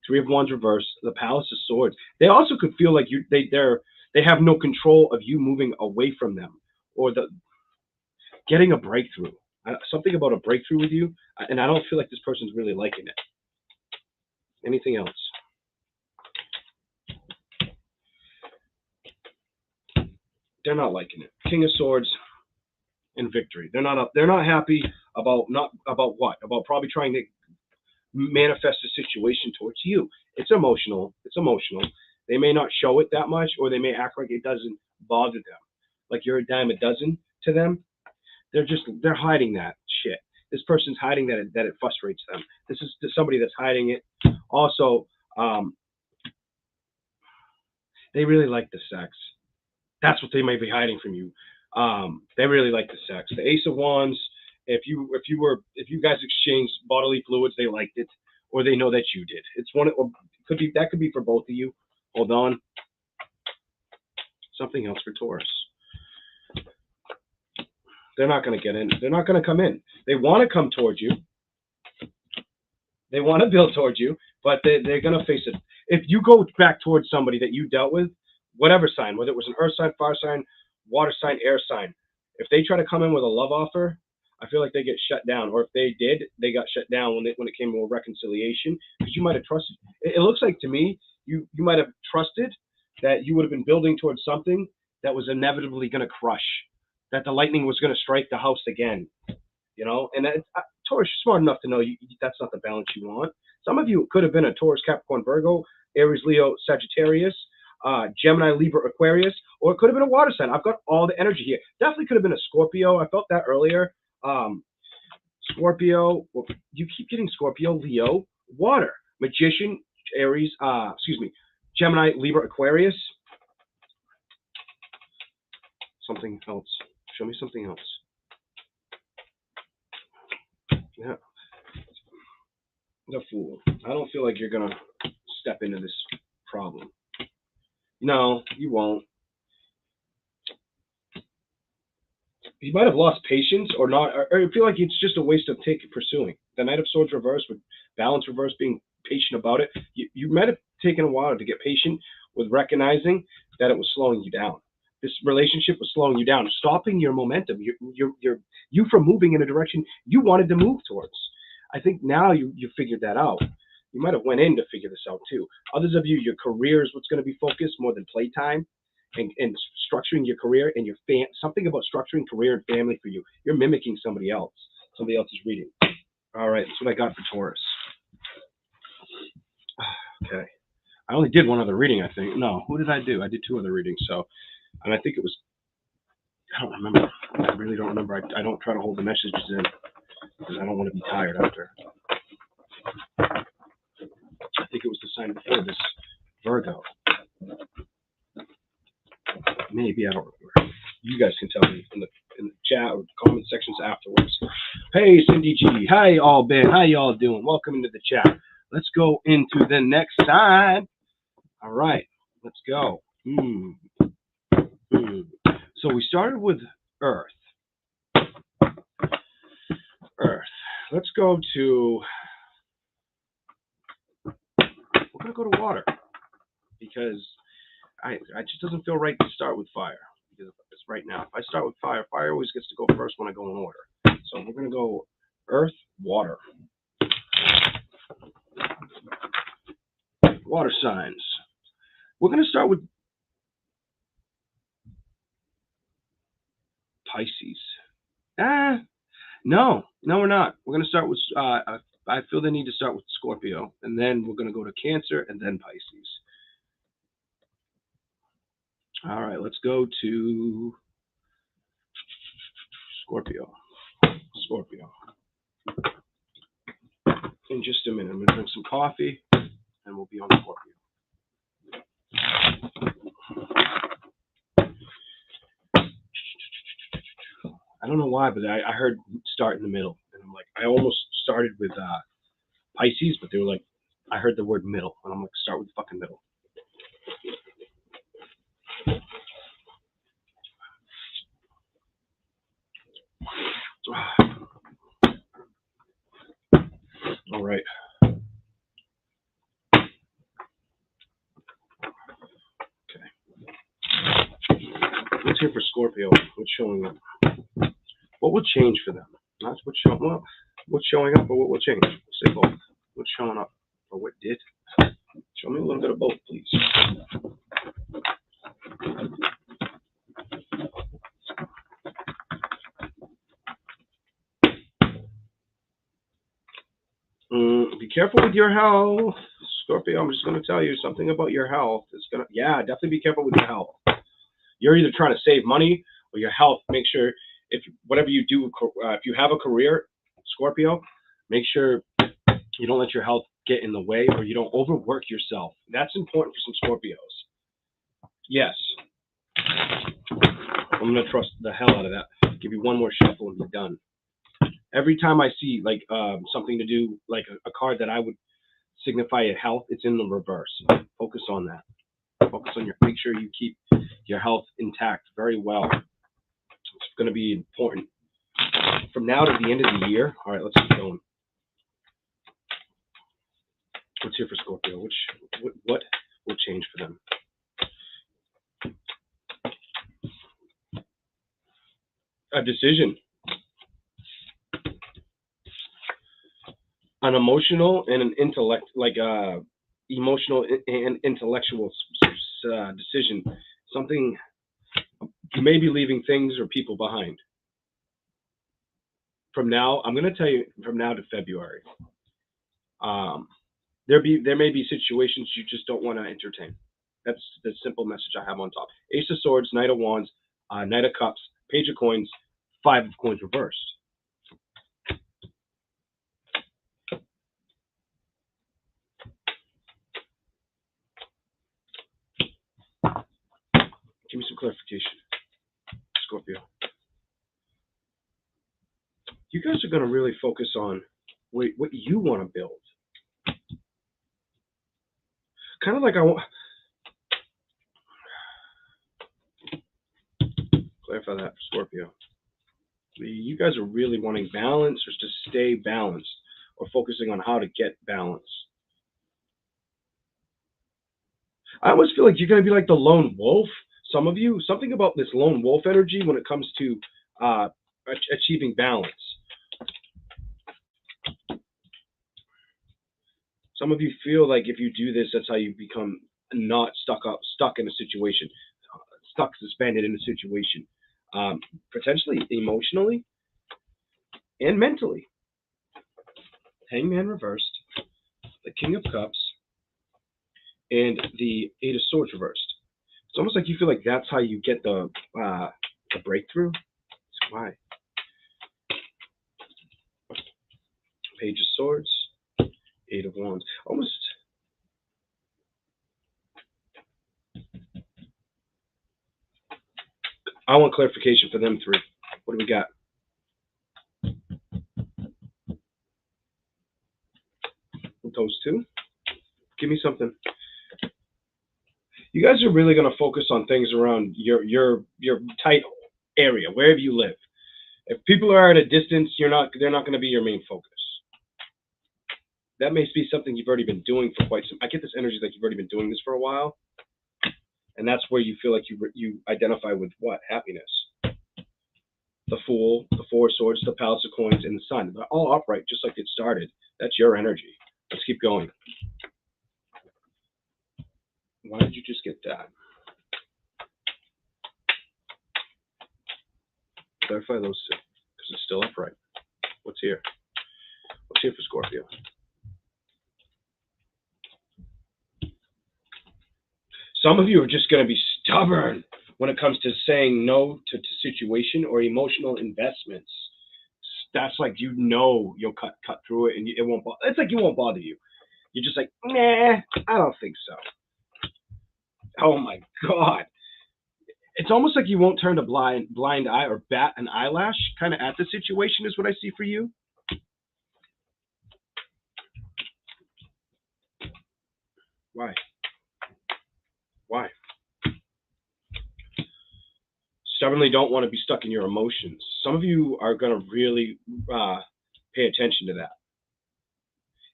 Three of Wands reversed, the Palace of Swords. They also could feel like they have no control of you moving away from them, or getting a breakthrough. Something about a breakthrough with you, and I don't feel like this person's really liking it. Anything else? They're not liking it. King of Swords and victory. They're not happy about what? About probably trying to manifest a situation towards you. It's emotional. They may not show it that much, or they may act like it doesn't bother them. Like you're a dime a dozen to them. They're hiding that shit. This person's hiding that it frustrates them. This is somebody that's hiding it. Also, they really like the sex. That's what they may be hiding from you. They really like the sex. The Ace of Wands. If you guys exchanged bodily fluids, they liked it, or they know that you did. It's one. Or that could be for both of you. Hold on. Something else for Taurus. They're not going to get in. They're not going to come in. They want to come towards you. They want to build towards you, but they're going to face it. If you go back towards somebody that you dealt with, whatever sign, whether it was an earth sign, fire sign, water sign, air sign, if they try to come in with a love offer, I feel like they get shut down. Or if they did, they got shut down when it came to a reconciliation, because you might have trusted. It looks like to me You might have trusted that you would have been building towards something that was inevitably going to crush, that the lightning was going to strike the house again. You know, and Taurus, you're smart enough to know that's not the balance you want. Some of you could have been a Taurus, Capricorn, Virgo, Aries, Leo, Sagittarius, Gemini, Libra, Aquarius, or it could have been a water sign. I've got all the energy here. Definitely could have been a Scorpio. I felt that earlier. Scorpio, well, you keep getting Scorpio, Leo, water, Magician, Aries, Gemini, Libra, Aquarius. Something else. Show me something else. Yeah. The Fool. I don't feel like you're going to step into this problem. No, you won't. You might have lost patience or not, or I feel like it's just a waste of pursuing. The Knight of Swords reverse with balance reverse, being patient about it. You might have taken a while to get patient with recognizing that it was slowing you down. This relationship was slowing you down, stopping your momentum. You from moving in a direction you wanted to move towards. I think now you figured that out. You might have went in to figure this out too. Others of you, your career is what's going to be focused more than playtime. And structuring your career and your something about structuring career and family for you. You're mimicking somebody else. Somebody else is reading. All right, that's what I got for Taurus. Okay. I only did one other reading, I think. No, who did I do? I did 2 other readings. So, and I think it was, I don't remember. I really don't remember. I don't try to hold the messages in because I don't want to be tired after. I think it was the sign before this, Virgo. Maybe, I don't remember. You guys can tell me in the chat or comment sections afterwards. Hey, Cindy G. How y'all been? How y'all doing? Welcome into the chat. Let's go into the next sign. All right, let's go. So we started with Earth. Let's go to, we're going to go to water because I just doesn't feel right to start with fire because it's right now. If I start with fire always gets to go first when I go in order. So we're going to go Earth, water. Water signs. We're going to start with Pisces. No, we're not. We're going to start with, I feel the need to start with Scorpio, and then we're going to go to Cancer, and then Pisces. All right, let's go to Scorpio. In just a minute, I'm going to drink some coffee, and we'll be on Scorpio. I don't know why, but I heard start in the middle, and I'm like, I almost started with Pisces, but they were like, I heard the word middle, and I'm like, start with the fucking middle. All right. Okay. Let's hear for Scorpio. What's showing up? What will change for them? Not what's showing up. What's showing up, or what will change? We'll say both. What's showing up, or what did? Show me a little bit of both, please. Be careful with your health, Scorpio. I'm just going to tell you something about your health. Definitely be careful with your health. You're either trying to save money or your health. Make sure whatever you do, if you have a career, Scorpio, make sure you don't let your health get in the way or you don't overwork yourself. That's important for some Scorpios. Yes. I'm going to trust the hell out of that. Give you one more shuffle and you're done. Every time I see like something to do, like a card that I would signify a health, it's in the reverse. Focus on that. Focus on make sure you keep your health intact very well. It's going to be important. From now to the end of the year, all right, let's keep going. Let's hear for Scorpio. What will change for them? A decision. An emotional and an intellect, like emotional and intellectual decision. Something, you may be leaving things or people behind. From now, I'm going to tell you, from now to February, there may be situations you just don't want to entertain. That's the simple message I have on top. Ace of Swords, Knight of Wands, Knight of Cups, Page of Coins, Five of Coins reversed. Give me some clarification, Scorpio. You guys are going to really focus on what you want to build. Kind of like I want. Clarify that for Scorpio. You guys are really wanting balance, or to stay balanced, or focusing on how to get balance. I always feel like you're going to be like the lone wolf. Some of you, something about this lone wolf energy when it comes to achieving balance. Some of you feel like if you do this, that's how you become not stuck in a situation, suspended in a situation, potentially emotionally and mentally. Hangman reversed, the King of Cups, and the Eight of Swords reversed. It's almost like you feel like that's how you get the breakthrough. That's why. Page of Swords, Eight of Wands. Almost. I want clarification for them three. What do we got? Those two? Give me something. You guys are really going to focus on things around your tight area, wherever you live. If people are at a distance, they're not going to be your main focus. That may be something you've already been doing for quite some. I get this energy like you've already been doing this for a while, and that's where you feel like you identify with what? Happiness. The Fool, the Four of Swords, the Palace of Coins, and the Sun. They're all upright, just like it started. That's your energy. Let's keep going. Why did you just get that? Clarify those two, because it's still upright. What's here? What's here for Scorpio? Some of you are just going to be stubborn when it comes to saying no to situation or emotional investments. That's like, you'll cut through it, and it won't. It's like it won't bother you. You're just like, nah, I don't think so. Oh my God. It's almost like you won't turn a blind eye or bat an eyelash kind of at the situation is what I see for you. Why? Why? Stubbornly don't want to be stuck in your emotions. Some of you are going to really pay attention to that.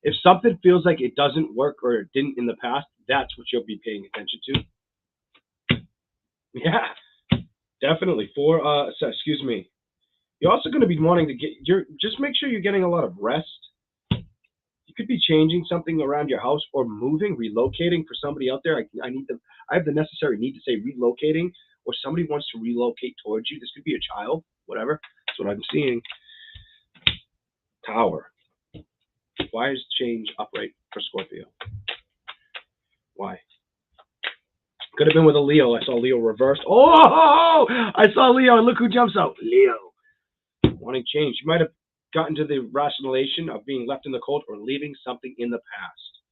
If something feels like it doesn't work or it didn't in the past, that's what you'll be paying attention to. Yeah, definitely. Excuse me. You're also going to be wanting to just make sure you're getting a lot of rest. You could be changing something around your house or moving, relocating for somebody out there. I have the necessary need to say relocating, or somebody wants to relocate towards you. This could be a child, whatever. That's what I'm seeing. Tower. Why is change upright for Scorpio? Why? Could have been with a Leo. I saw Leo reversed. Oh, I saw Leo, and look who jumps out. Leo. Wanting change. You might have gotten to the rationalization of being left in the cold or leaving something in the past.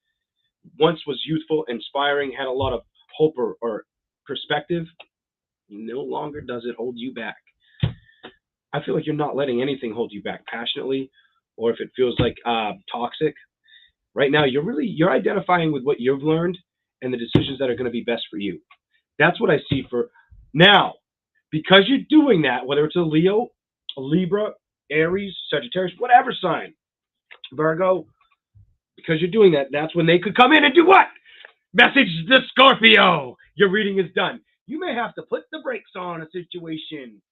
Once was youthful, inspiring, had a lot of hope or perspective. No longer does it hold you back. I feel like you're not letting anything hold you back passionately, or if it feels like toxic. Right now, you're identifying with what you've learned and the decisions that are going to be best for you. That's what I see for now. Because you're doing that, whether it's a Leo, a Libra, Aries, Sagittarius, whatever sign, Virgo, because you're doing that, that's when they could come in and do what? Message the Scorpio. Your reading is done. You may have to put the brakes on a situation.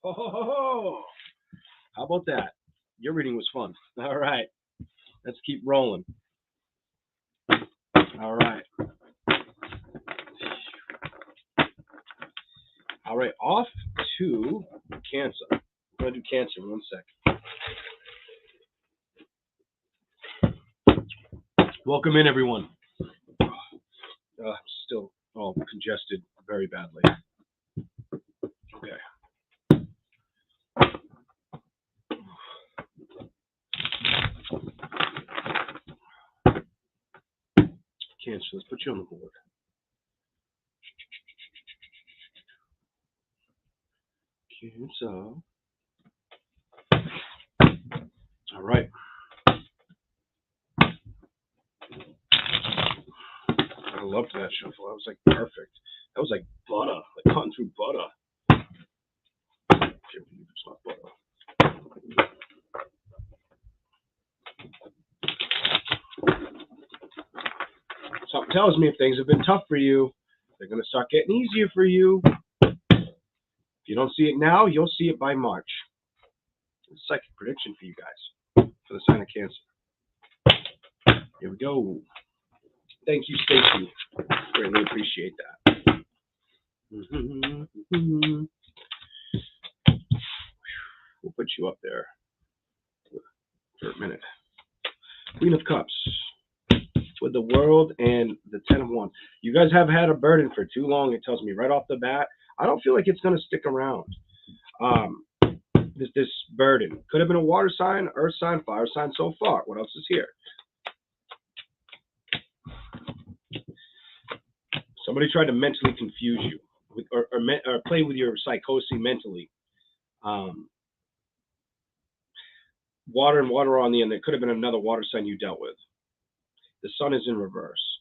Ho, ho, ho, ho. How about that? Your reading was fun. All right. Let's keep rolling. All right. All right, off to Cancer. I'm going to do Cancer in 1 second. Welcome in, everyone. Still all congested very badly. Okay. Cancer, let's put you on the board. Cancer. All right. I loved that shuffle. That was like perfect. That was like butter, like cutting through butter. Can't believe it's not butter. Something tells me if things have been tough for you, they're going to start getting easier for you. If you don't see it now, you'll see it by March. It's a psychic prediction for you guys, for the sign of Cancer. Here we go. Thank you, Stacy. Greatly appreciate that. We'll put you up there for a minute. Queen of Cups with the World and the Ten of Wands. You guys have had a burden for too long. It tells me right off the bat. I don't feel like it's going to stick around. This burden could have been a water sign, earth sign, fire sign so far. What else is here? Somebody tried to mentally confuse you, or play with your psychosis mentally. Water and water on the end. There could have been another water sign you dealt with. The sun is in reverse.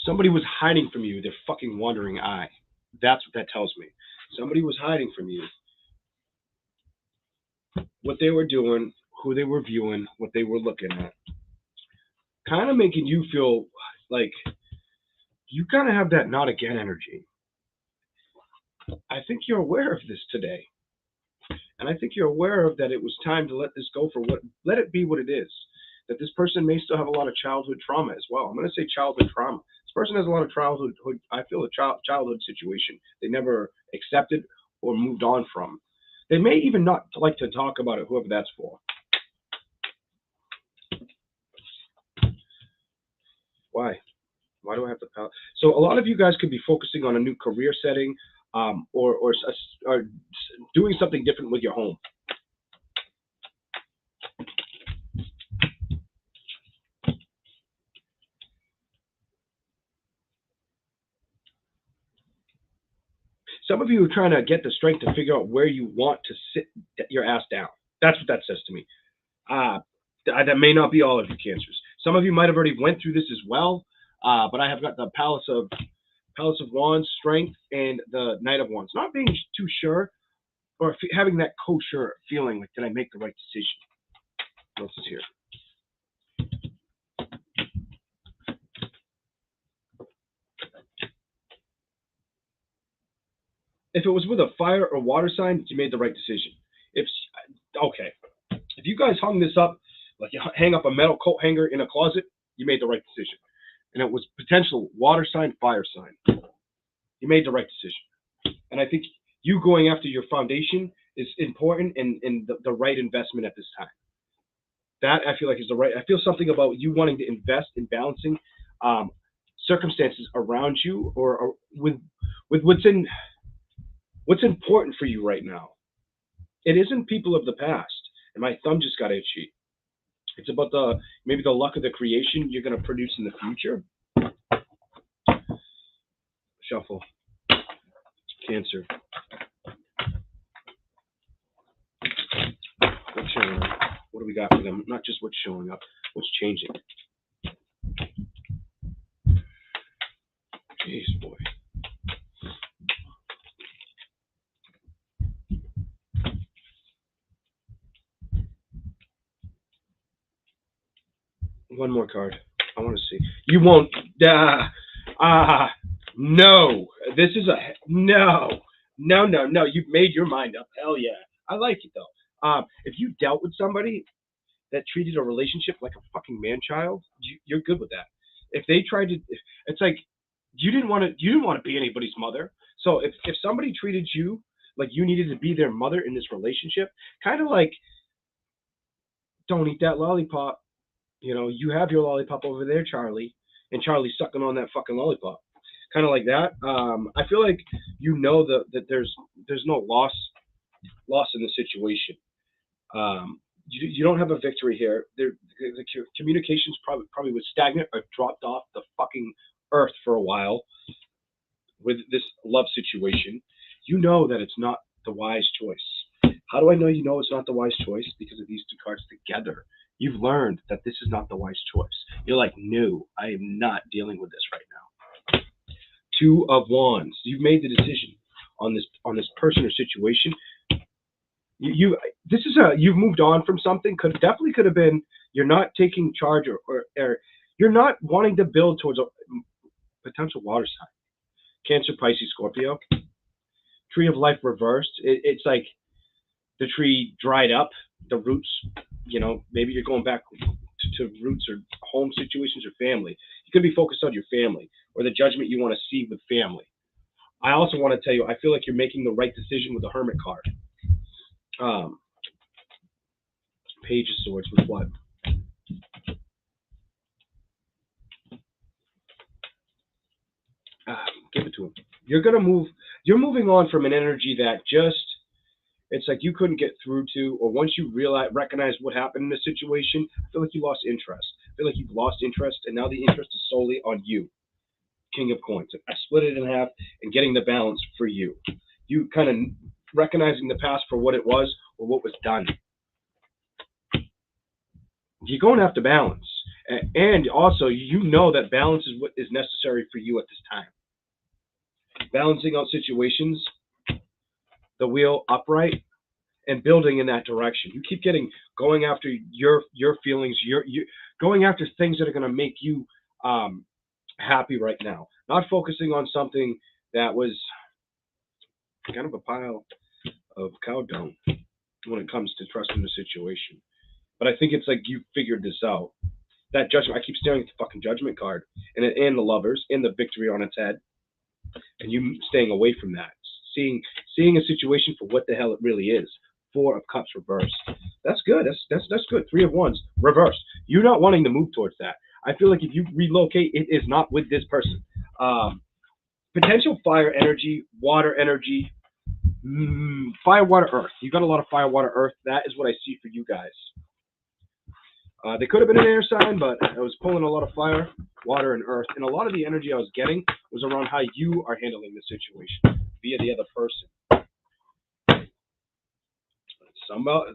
Somebody was hiding from you, their fucking wandering eye. That's what that tells me. Somebody was hiding from you. What they were doing, who they were viewing, what they were looking at. Kind of making you feel like you kind of have that not again energy. I think you're aware of this today. And I think you're aware of that it was time to let this go for what, let it be what it is. That this person may still have a lot of childhood trauma as well. I'm going to say childhood trauma. This person has a lot of childhood, I feel a childhood situation they never accepted or moved on from. They may even not like to talk about it, whoever that's for. Why? Why do I have to power? So a lot of you guys could be focusing on a new career setting, or doing something different with your home. Some of you are trying to get the strength to figure out where you want to sit your ass down. That's what that says to me. That may not be all of you Cancers. Some of you might have already went through this as well, but I have got the Palace of Wands, Strength, and the Knight of Wands. Not being too sure, or having that kosher feeling, like, did I make the right decision? What else is here? If it was with a fire or water sign, you made the right decision. If you guys hung this up, like you hang up a metal coat hanger in a closet, you made the right decision. And it was potential water sign, fire sign. You made the right decision. And I think you going after your foundation is important and the right investment at this time. That I feel like is the right. I feel something about you wanting to invest in balancing circumstances around you, or with what's important for you right now. It isn't people of the past. And my thumb just got itchy. It's about maybe the luck of the creation you're going to produce in the future. Shuffle. Cancer. What's showing up? What do we got for them? Not just what's showing up, what's changing. Jeez, boy. One more card. I want to see. You won't. No. This is no. You've made your mind up. Hell yeah. I like it though. If you dealt with somebody that treated a relationship like a fucking man-child, you're good with that. If they tried to, it's like you didn't want to be anybody's mother. So if somebody treated you like you needed to be their mother in this relationship, kind of like, don't eat that lollipop. You know, you have your lollipop over there, Charlie, and Charlie's sucking on that fucking lollipop. Kind of like that. I feel like you know that there's no loss in the situation. You don't have a victory here. The communications probably was stagnant or dropped off the fucking earth for a while with this love situation. You know that it's not the wise choice. How do I know you know it's not the wise choice? Because of these two cards together. You've learned that this is not the wise choice. You're like, no, I am not dealing with this right now. Two of Wands. You've made the decision on this person or situation. You've moved on from something. Could have been you're not taking charge or you're not wanting to build towards a potential water sign. Cancer, Pisces, Scorpio. Tree of Life reversed. It's like the tree dried up, the roots. You know, maybe you're going back to roots or home situations or family. You could be focused on your family or the judgment you want to see with family. I also want to tell you, I feel like you're making the right decision with the Hermit card. Page of Swords with what? Give it to him. You're moving on from an energy that just, it's like you couldn't get through to, or once you recognize what happened in the situation, I feel like you lost interest. I feel like you've lost interest, and now the interest is solely on you. King of Coins. I split it in half and getting the balance for you. You kind of recognizing the past for what it was or what was done. You're going to have to balance. And also, you know that balance is what is necessary for you at this time. Balancing out situations, the wheel upright, and building in that direction. You keep going after your feelings, you're going after things that are going to make you happy right now. Not focusing on something that was kind of a pile of cow dung when it comes to trusting the situation. But I think it's like you figured this out. That judgment, I keep staring at the fucking Judgment card and the Lovers and the victory on its head. And you staying away from that. Seeing a situation for what the hell it really is. Four of Cups reversed. That's good. That's good. Three of Wands reversed. You're not wanting to move towards that. I feel like if you relocate, it is not with this person. Potential fire energy, water energy, fire, water, earth. You got a lot of fire, water, earth. That is what I see for you guys. They could have been an air sign, but I was pulling a lot of fire, water, and earth. And a lot of the energy I was getting was around how you are handling the situation via the other person.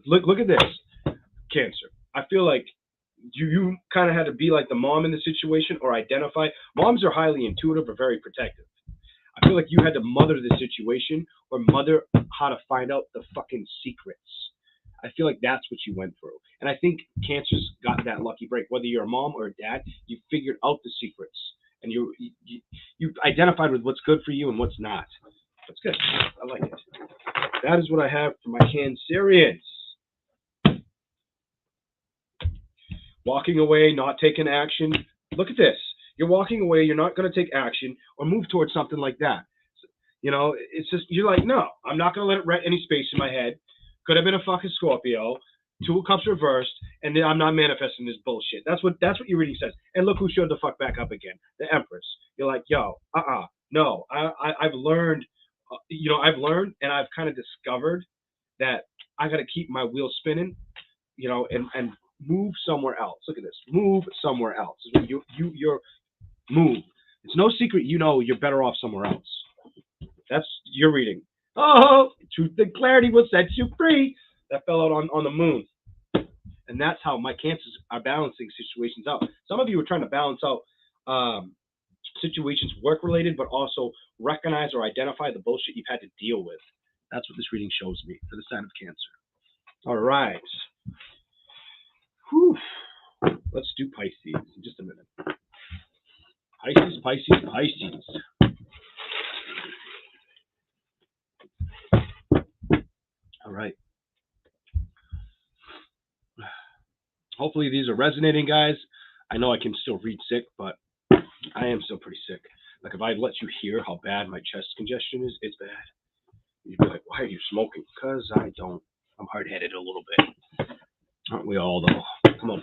Look at this, Cancer. I feel like you kind of had to be like the mom in the situation or identify. Moms are highly intuitive or very protective. I feel like you had to mother the situation or mother how to find out the fucking secrets. I feel like that's what you went through. And I think Cancer's got that lucky break. Whether you're a mom or a dad, you figured out the secrets. And you identified with what's good for you and what's not. That's good. I like it. That is what I have for my Cancerians. Walking away, not taking action. Look at this. You're walking away. You're not going to take action or move towards something like that. You know, it's just, you're like, no, I'm not going to let it rent any space in my head. Could have been a fucking Scorpio. Two of Cups reversed, and I'm not manifesting this bullshit. That's what your reading says. And look who showed the fuck back up again. The Empress. You're like, yo, no. I've learned, and I've kind of discovered that I got to keep my wheel spinning, and move somewhere else. Look at this. Move somewhere else. You're move. It's no secret, you're better off somewhere else. That's your reading. Oh, truth and clarity will set you free. That fell out on the moon. And that's how my Cancers are balancing situations out. Some of you are trying to balance out situations work-related, but also recognize or identify the bullshit you've had to deal with. That's what this reading shows me for the sign of Cancer. All right. Whew. Let's do Pisces in just a minute. Pisces. All right. Hopefully these are resonating, guys. I know I can still read sick, but I am still pretty sick. Like, if I let you hear how bad my chest congestion is, it's bad. You'd be like, why are you smoking? Because I don't. I'm hard-headed a little bit. Aren't we all, though? Come on.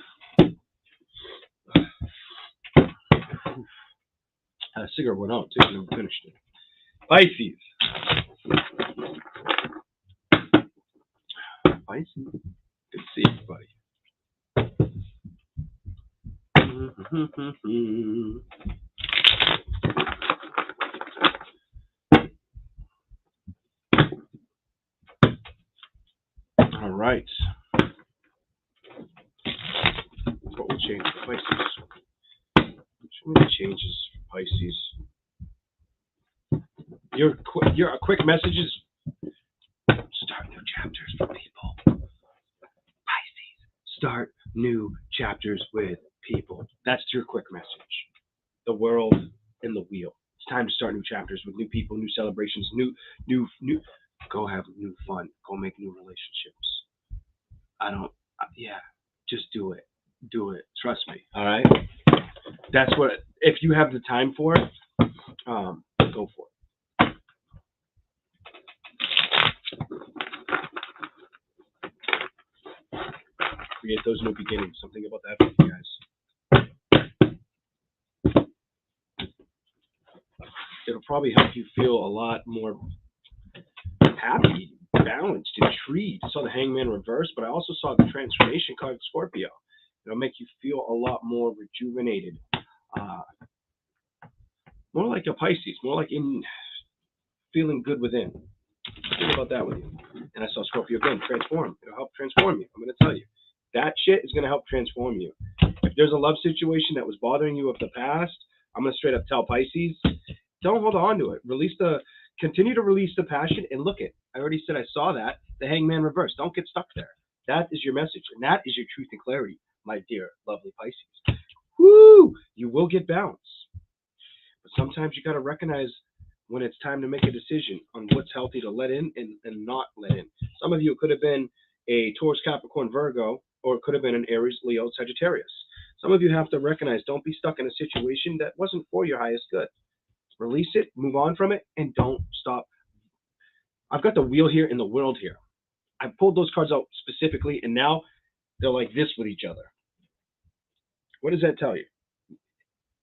A cigarette went out, too. Never finished it. Pisces. Pisces. Good to see everybody. All right. What will change for Pisces? What changes for Pisces? Your quick message is start new chapters for people. Pisces. Start new chapters with people. That's your quick message. The world and the wheel. It's time to start new chapters with new people, new celebrations, new. Go have new fun. Go make new relationships. Just do it. Do it. Trust me. All right. That's what. If you have the time for it, go for it. Create those new beginnings. Something about that for you guys. It'll probably help you feel a lot more happy, balanced, intrigued. I saw the Hangman reverse, but I also saw the transformation card of Scorpio. It'll make you feel a lot more rejuvenated. More like a Pisces, more like in feeling good within. Think about that with you. And I saw Scorpio again, transform. It'll help transform you. I'm going to tell you. That shit is going to help transform you. If there's a love situation that was bothering you of the past, I'm going to straight up tell Pisces, don't hold on to it. Continue to release the passion and look it. I already said I saw that. The Hangman reverse. Don't get stuck there. That is your message. And that is your truth and clarity, my dear, lovely Pisces. Woo! You will get balance. But sometimes you got to recognize when it's time to make a decision on what's healthy to let in and not let in. Some of you, it could have been a Taurus, Capricorn, Virgo, or it could have been an Aries, Leo, Sagittarius. Some of you have to recognize, don't be stuck in a situation that wasn't for your highest good. Release it, move on from it, and don't stop. I've got the wheel here and the world here. I pulled those cards out specifically, and now they're like this with each other. What does that tell you?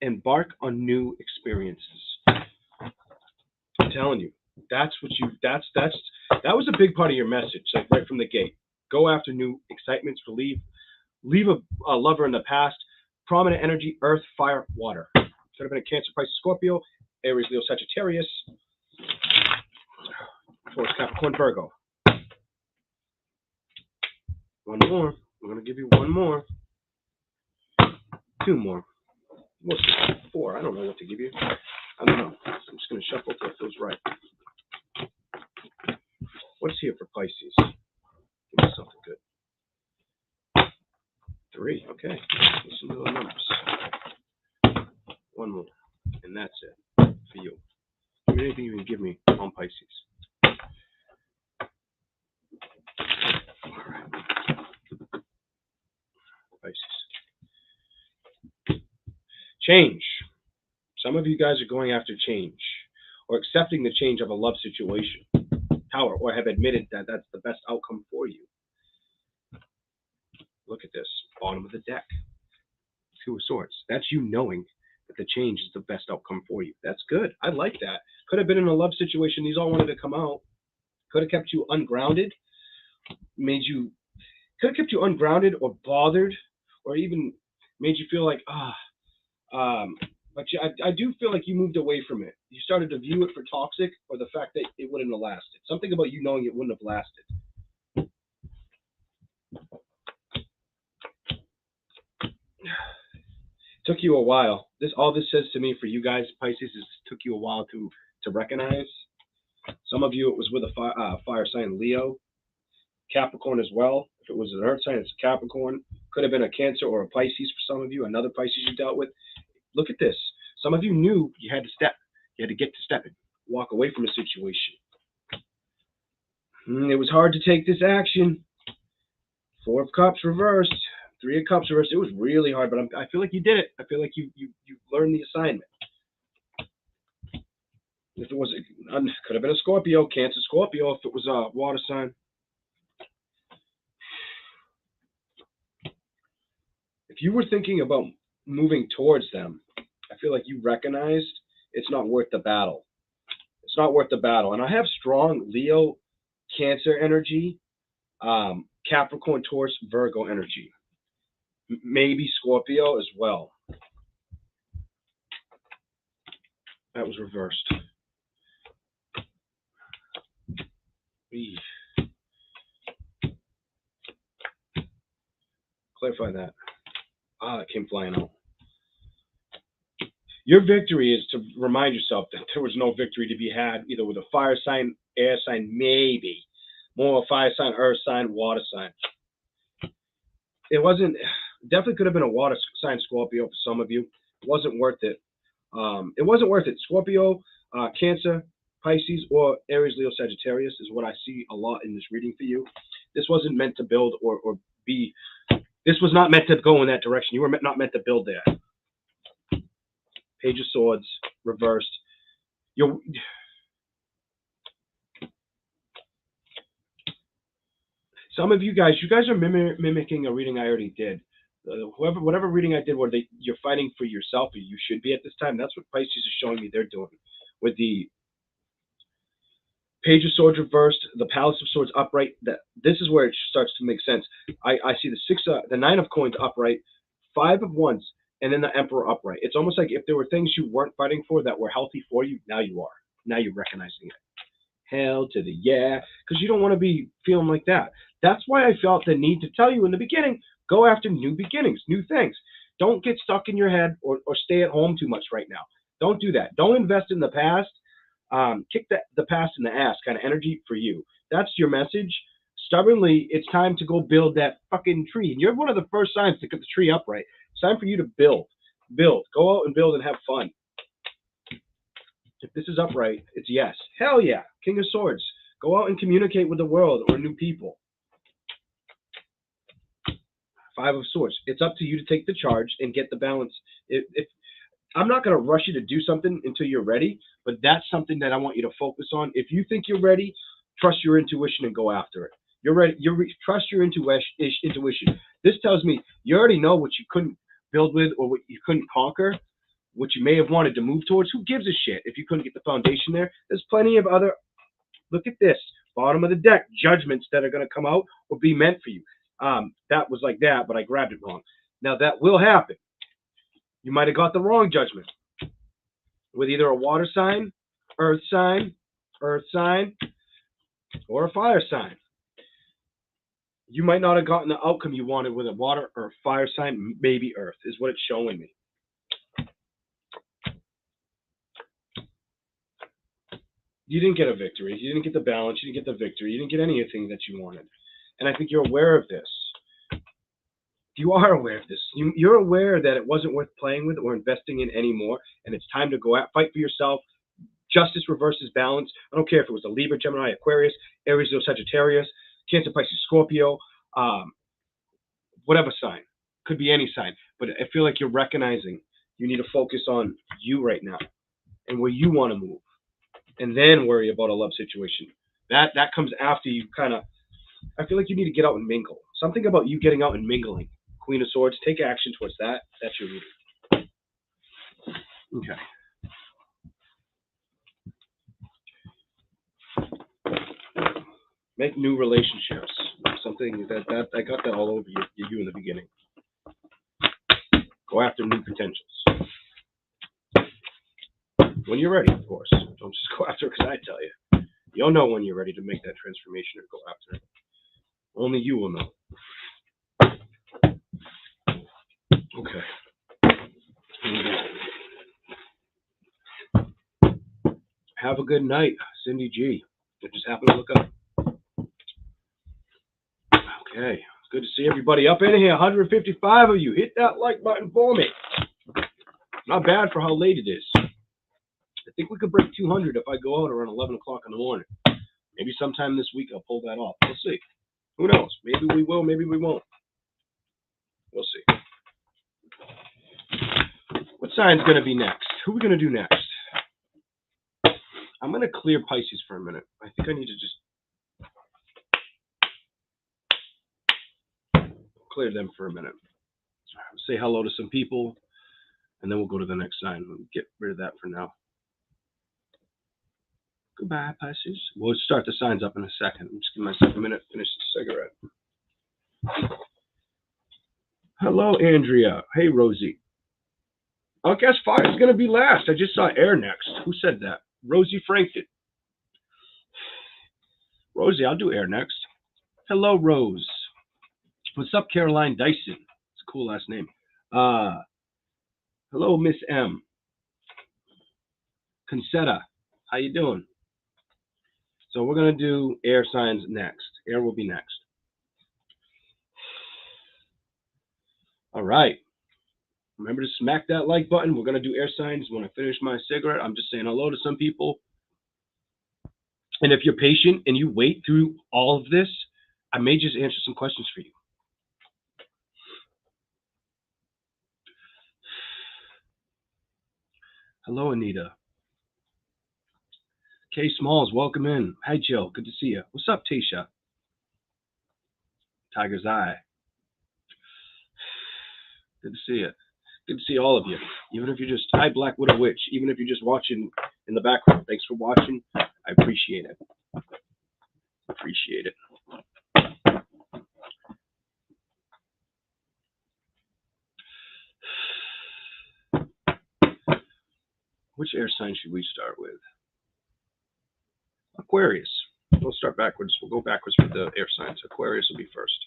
Embark on new experiences. I'm telling you, that was a big part of your message, like right from the gate. Go after new excitements, leave a lover in the past. Prominent energy, earth, fire, water. Could have been a Cancer, Pisces, Scorpio, Aries, Leo, Sagittarius, Taurus, Capricorn, Virgo. One more. I'm going to give you one more. Two more. Most 4. I don't know what to give you. I don't know. I'm just going to shuffle till it feels right. What's here for Pisces? Give me something good. 3. Okay. Listen to the numbers. One more. And that's it for you. Give me anything you can give me on Pisces. All right. Pisces. Change. Some of you guys are going after change or accepting the change of a love situation. Tower, or have admitted that that's the best outcome for you. Look at this. Bottom of the deck. 2 of Swords. That's you knowing that the change is the best outcome for you. That's good. I like that. Could have been in a love situation. These all wanted to come out. Could have kept you ungrounded. Could have kept you ungrounded or bothered, or even made you feel like, but I do feel like you moved away from it. You started to view it for toxic, or the fact that it wouldn't have lasted. Something about you knowing it wouldn't have lasted. Took you a while. All this says to me for you guys, Pisces, is it took you a while to recognize. Some of you, it was with a fire sign, Leo, Capricorn as well. If it was an earth sign, it's Capricorn. Could have been a Cancer or a Pisces for some of you. Another Pisces you dealt with. Look at this. Some of you knew you had to step. You had to get to stepping. Walk away from a situation. It was hard to take this action. 4 of Cups reversed. Three of Cups reversed. It was really hard, but I feel like you did it. I feel like you learned the assignment. If it was, could have been a Scorpio, Cancer, Scorpio. If it was a water sign. If you were thinking about moving towards them, I feel like you recognized it's not worth the battle. It's not worth the battle. And I have strong Leo, Cancer energy, Capricorn, Taurus, Virgo energy. Maybe Scorpio as well. That was reversed. Clarify that. It came flying out. Your victory is to remind yourself that there was no victory to be had either with a fire sign, air sign, maybe. More a fire sign, earth sign, water sign. It wasn't, definitely could have been a water sign Scorpio for some of you. It wasn't worth it. It wasn't worth it. Scorpio, Cancer, Pisces, or Aries, Leo, Sagittarius is what I see a lot in this reading for you. This wasn't meant to build or be, this was not meant to go in that direction. You were not meant to build there. Page of Swords, reversed. Some of you guys are mimicking a reading I already did. Whatever reading I did where you're fighting for yourself, or you should be at this time, that's what Pisces is showing me they're doing. With the Page of Swords reversed, the Palace of Swords upright, this is where it starts to make sense. I see the Nine of Coins upright, Five of Wands, and then the Emperor upright. It's almost like if there were things you weren't fighting for that were healthy for you, now you are. Now you're recognizing it. Hell to the yeah, because you don't want to be feeling like that. That's why I felt the need to tell you in the beginning, go after new beginnings, new things. Don't get stuck in your head or stay at home too much right now. Don't do that. Don't invest in the past. Kick the past in the ass kind of energy for you. That's your message. Stubbornly, it's time to go build that fucking tree. And you're one of the first signs to get the tree upright. It's time for you to build. Build. Go out and build and have fun. If this is upright, it's yes. Hell yeah. King of Swords. Go out and communicate with the world or new people. Five of Swords. It's up to you to take the charge and get the balance. I'm not going to rush you to do something until you're ready, but that's something that I want you to focus on. If you think you're ready, trust your intuition and go after it. You're ready. Trust your intuition. This tells me you already know what you couldn't build with or what you couldn't conquer, what you may have wanted to move towards. Who gives a shit if you couldn't get the foundation there? There's plenty of other, look at this, bottom of the deck, judgments that are going to come out or be meant for you. That was like that, but I grabbed it wrong. Now that will happen. You might have got the wrong judgment with either a water sign, earth sign, or a fire sign. You might not have gotten the outcome you wanted with a water or fire sign, maybe earth, is what it's showing me. You didn't get a victory. You didn't get the balance. You didn't get the victory. You didn't get anything that you wanted. And I think you're aware of this. You are aware of this. You're aware that it wasn't worth playing with or investing in anymore, and it's time to go out, fight for yourself. Justice reverses balance. I don't care if it was a Libra, Gemini, Aquarius, Aries, Leo, Sagittarius, Cancer, Pisces, Scorpio, whatever sign. Could be any sign. But I feel like you're recognizing you need to focus on you right now and where you want to move, and then worry about a love situation. That comes after you kind of, I feel like you need to get out and mingle. Something about you getting out and mingling. Queen of Swords, take action towards that. That's your reading. Okay. Make new relationships. Something that I got that all over you in the beginning. Go after new potentials. When you're ready, of course. Don't just go after it because I tell you. You'll know when you're ready to make that transformation or go after it. Only you will know. Okay. Have a good night, Cindy G. I just happened to look up. Okay. It's good to see everybody up in here. 155 of you. Hit that like button for me. Not bad for how late it is. I think we could break 200 if I go out around 11 o'clock in the morning. Maybe sometime this week I'll pull that off. We'll see. Who knows? Maybe we will, maybe we won't. We'll see. What sign's going to be next? Who are we going to do next? I'm going to clear Pisces for a minute. I think I need to just clear them for a minute. Say hello to some people, and then we'll go to the next sign. We'll get rid of that for now. Goodbye, Pisces. We'll start the signs up in a second. I'm just giving myself a minute to finish the cigarette. Hello, Andrea. Hey, Rosie. I guess fire is going to be last. I just saw air next. Who said that? Rosie Frank did. Rosie, I'll do air next. Hello, Rose. What's up, Caroline Dyson? It's a cool last name. Hello, Miss M. Concetta, how you doing? So we're going to do air signs next. Air will be next. All right. Remember to smack that like button. We're going to do air signs. When I finish my cigarette, I'm just saying hello to some people. And if you're patient and you wait through all of this, I may just answer some questions for you. Hello, Anita. Kay Smalls, welcome in. Hi, Jill. Good to see you. What's up, Tasha? Tiger's Eye. Good to see you. Good to see all of you. Even if you're just, hi, Black Widow Witch. Even if you're just watching in the background. Thanks for watching. I appreciate it. Appreciate it. Which air sign should we start with? Aquarius. We'll start backwards. We'll go backwards with the air signs. Aquarius will be first.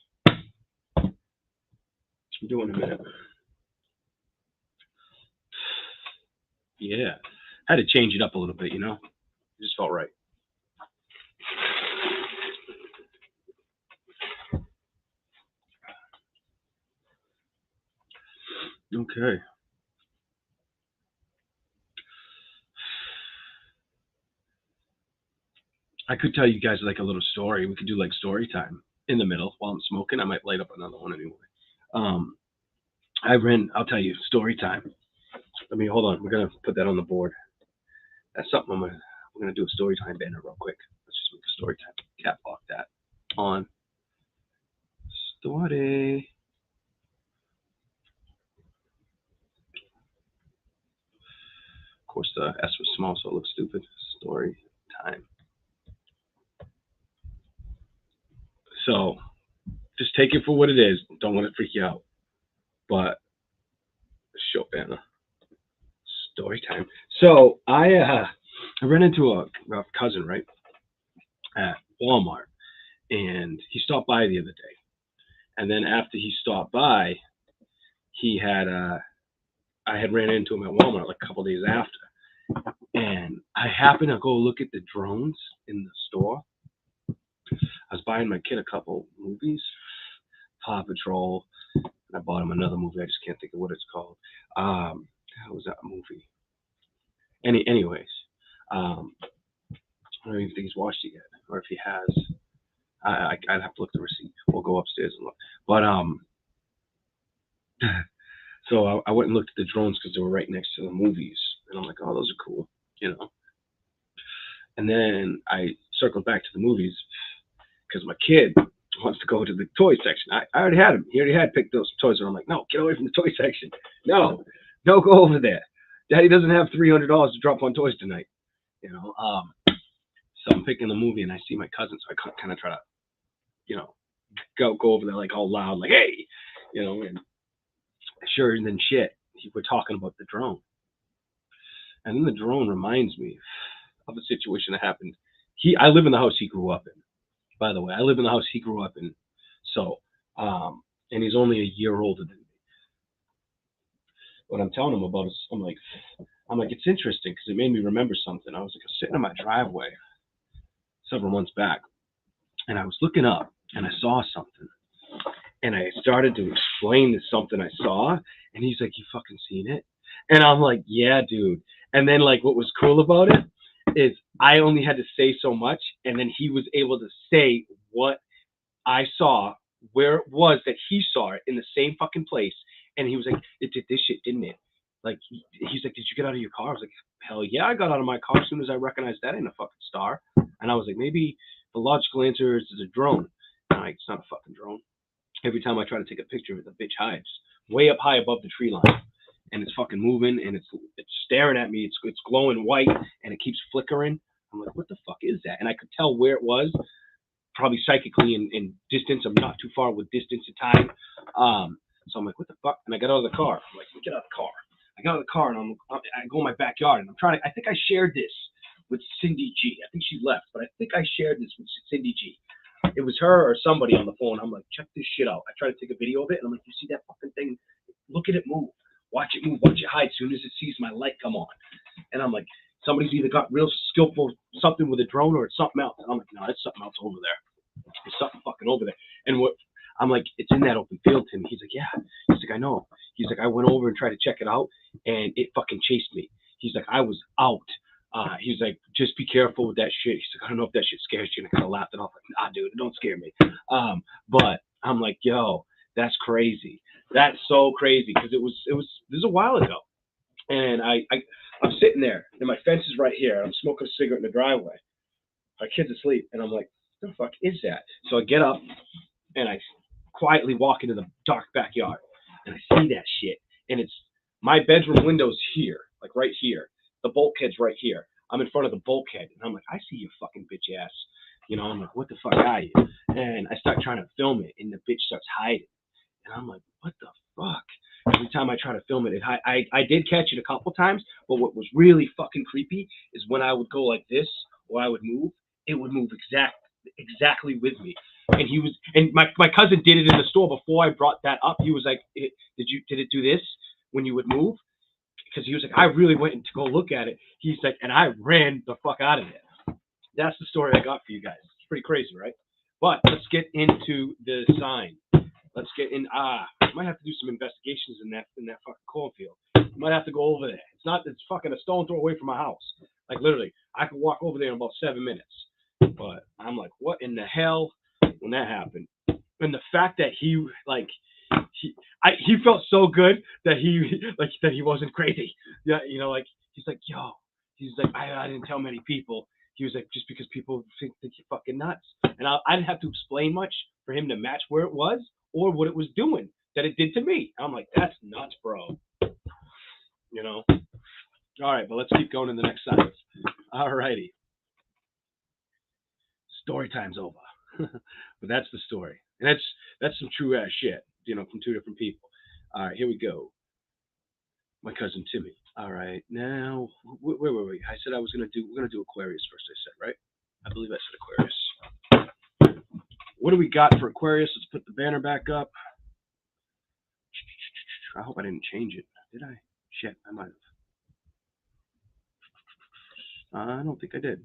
I'm doing a minute. Yeah. Had to change it up a little bit, you know? It just felt right. Okay. I could tell you guys like a little story. We could do like story time in the middle while I'm smoking. I might light up another one anyway. I'll tell you, story time. Hold on. We're going to put that on the board. That's something we're going to do a story time banner real quick. Let's just make a story time. Cat lock that on. Story. Of course, the S was small, so it looks stupid. Story time. So just take it for what it is. Don't let it freak you out. But show banner. Story time. So I ran into a cousin, right, at Walmart, and he stopped by the other day. And then after he stopped by, I had ran into him at Walmart like a couple days after, and I happened to go look at the drones in the store. I was buying my kid a couple movies, Paw Patrol, and I bought him another movie. I just can't think of what it's called. How was that movie? Anyways, I don't even think he's watched it yet, or if he has, I'd have to look at the receipt. We'll go upstairs and look. But so I went and looked at the drones because they were right next to the movies, and I'm like, oh, those are cool, you know. And then I circled back to the movies because my kid wants to go to the toy section. I already had him. He already had picked those toys, and I'm like, no, get away from the toy section. No, don't go over there. Daddy doesn't have $300 to drop on toys tonight, you know. So I'm picking the movie, and I see my cousin, so I kind of try to, you know, go over there like all loud, like, hey, you know, and sure than shit, we're talking about the drone. And then the drone reminds me of a situation that happened. I live in the house he grew up in. By the way, I live in the house he grew up in. So, and he's only a year older than me. What I'm telling him about is, I'm like, it's interesting because it made me remember something. I was like sitting in my driveway several months back, and I was looking up, and I saw something. And I started to explain this something I saw, and he's like, you fucking seen it? And I'm like, yeah, dude. And then like what was cool about it is I only had to say so much, and then he was able to say what I saw where it was that he saw it in the same fucking place. And he was like, it did this shit, didn't it? Like, he's like, did you get out of your car? I was like, hell yeah, I got out of my car as soon as I recognized that ain't a fucking star. And I was like, maybe the logical answer is a drone. And I'm like, it's not a fucking drone. Every time I try to take a picture of it, the bitch hides way up high above the tree line. And it's fucking moving, and it's staring at me. It's glowing white, and it keeps flickering. I'm like, what the fuck is that? And I could tell where it was, probably psychically in distance. I'm not too far with distance and time. So I'm like, what the fuck? And I got out of the car. I'm like, get out of the car. I got out of the car, and I go in my backyard, and I think I shared this with Cindy G. I think she left, but I think I shared this with Cindy G. It was her or somebody on the phone. I'm like, check this shit out. I try to take a video of it, and I'm like, you see that fucking thing? Look at it move. Watch it move. Watch it hide as soon as it sees my light come on. And I'm like, somebody's either got real skillful something with a drone or it's something else. And I'm like, no, it's something else over there. There's something fucking over there. And what I'm like, it's in that open field, Tim. He's like, yeah. He's like, I know. He's like, I went over and tried to check it out, and it fucking chased me. He's like, I was out. He's like, just be careful with that shit. He's like, I don't know if that shit scares you. And I kind of laughed it off. Like, nah, dude, it don't scare me. But I'm like, yo, that's crazy. That's so crazy, because this was a while ago, and I'm sitting there, and my fence is right here. I'm smoking a cigarette in the driveway. My kid's asleep, and I'm like, what the fuck is that? So I get up, and I quietly walk into the dark backyard, and I see that shit, and it's my bedroom window's here, like right here. The bulkhead's right here. I'm in front of the bulkhead, and I'm like, I see you fucking bitch ass. You know, I'm like, what the fuck are you? And I start trying to film it, and the bitch starts hiding. And I'm like, what the fuck? Every time I try to film it, I did catch it a couple times, but what was really fucking creepy is when I would go like this, or I would move, it would move exactly with me. And my cousin did it in the store before I brought that up. He was like, did it do this when you would move? Because he was like, I really went to go look at it. He's like, and I ran the fuck out of it. That's the story I got for you guys. It's pretty crazy, right? But let's get into the sign. Let's get in. I might have to do some investigations in that fucking cornfield. Might have to go over there. It's fucking a stone throw away from my house. Like literally, I could walk over there in about 7 minutes. But I'm like, what in the hell when that happened? And the fact that he felt so good that he wasn't crazy. Yeah, you know, like he's like, yo, he's like, I didn't tell many people. He was like, just because people think you're fucking nuts. And I didn't have to explain much for him to match where it was or what it was doing that it did to me. I'm like, that's nuts, bro. You know? All right, but let's keep going to the next sentence. All righty. Story time's over. But that's the story. And that's some true ass shit, you know, from two different people. All right, here we go. My cousin Timmy. All right, now, wait. I said we're going to do Aquarius first, I said, right? I believe I said Aquarius. What do we got for Aquarius? Let's put the banner back up. I hope I didn't change it. Did I? Shit, I might have. I don't think I did.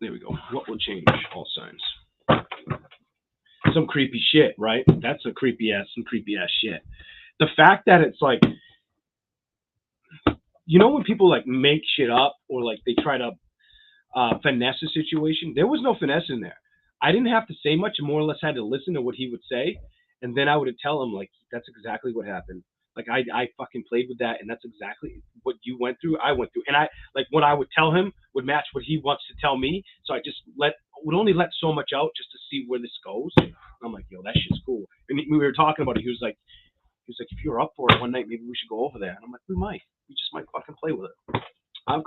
There we go. What will change? All signs. Some creepy shit, right? That's some creepy ass shit. The fact that it's like, you know, when people like make shit up or like they try to finesse a situation, there was no finesse in there. I didn't have to say much, more or less had to listen to what he would say, and then I would tell him like, that's exactly what happened. Like I fucking played with that, and that's exactly what you went through. I went through, and I like what I would tell him would match what he wants to tell me. So I just would only let so much out just to see where this goes. I'm like, yo, that shit's cool. And we were talking about it. He was like, if you're up for it one night, maybe we should go over there. And I'm like, we just might fucking play with it. I've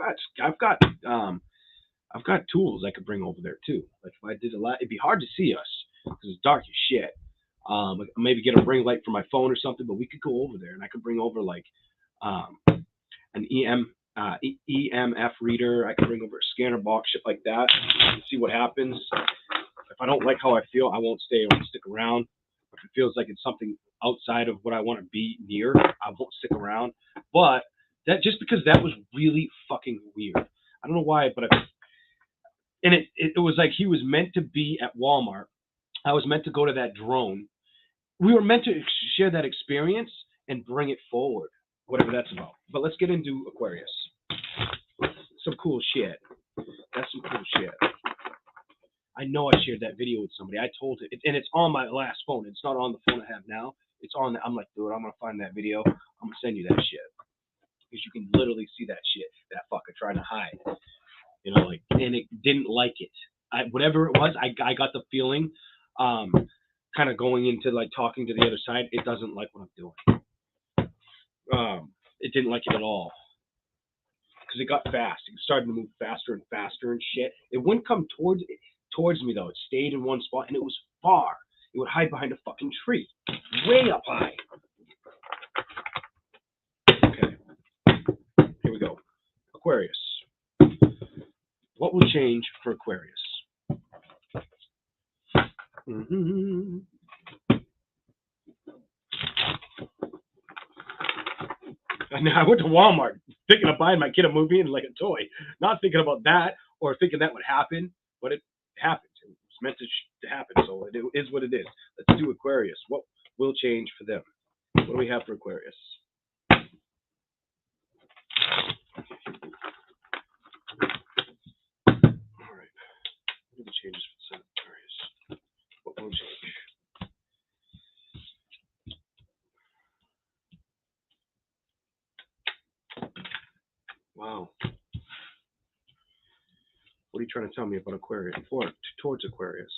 got tools I could bring over there too. Like if I did a lot, it'd be hard to see us because it's dark as shit. Maybe get a ring light for my phone or something, but we could go over there and I could bring over like an EMF reader. I could bring over a scanner box, shit like that, and see what happens. If I don't like how I feel, I won't stay. I won't stick around. If it feels like it's something outside of what I want to be near, I won't stick around. But that just because that was really fucking weird. I don't know why, but it was like he was meant to be at Walmart. I was meant to go to that drone. We were meant to share that experience and bring it forward, whatever that's about. But let's get into Aquarius. Some cool shit. That's some cool shit. I know I shared that video with somebody. I told it, and it's on my last phone. It's not on the phone I have now. It's on. I'm like, dude, I'm gonna find that video. I'm gonna send you that shit because you can literally see that shit that fucker trying to hide. You know, like, and it didn't like it. Whatever it was, I got the feeling, kind of going into like talking to the other side. It doesn't like what I'm doing. It didn't like it at all because it got fast. It started to move faster and faster and shit. It wouldn't come towards me though. It stayed in one spot and it was far. It would hide behind a fucking tree, way up high. Okay, here we go. Aquarius. What will change for Aquarius? Mm-hmm. I went to Walmart thinking of buying my kid a movie and like a toy, not thinking about that or thinking that would happen, but it happened. It was meant to happen, so it is what it is. Let's do Aquarius. What will change for them? What do we have for Aquarius? All right. What are the changes for the Aquarius? What will change? Wow. What are you trying to tell me about Aquarius? Towards Aquarius.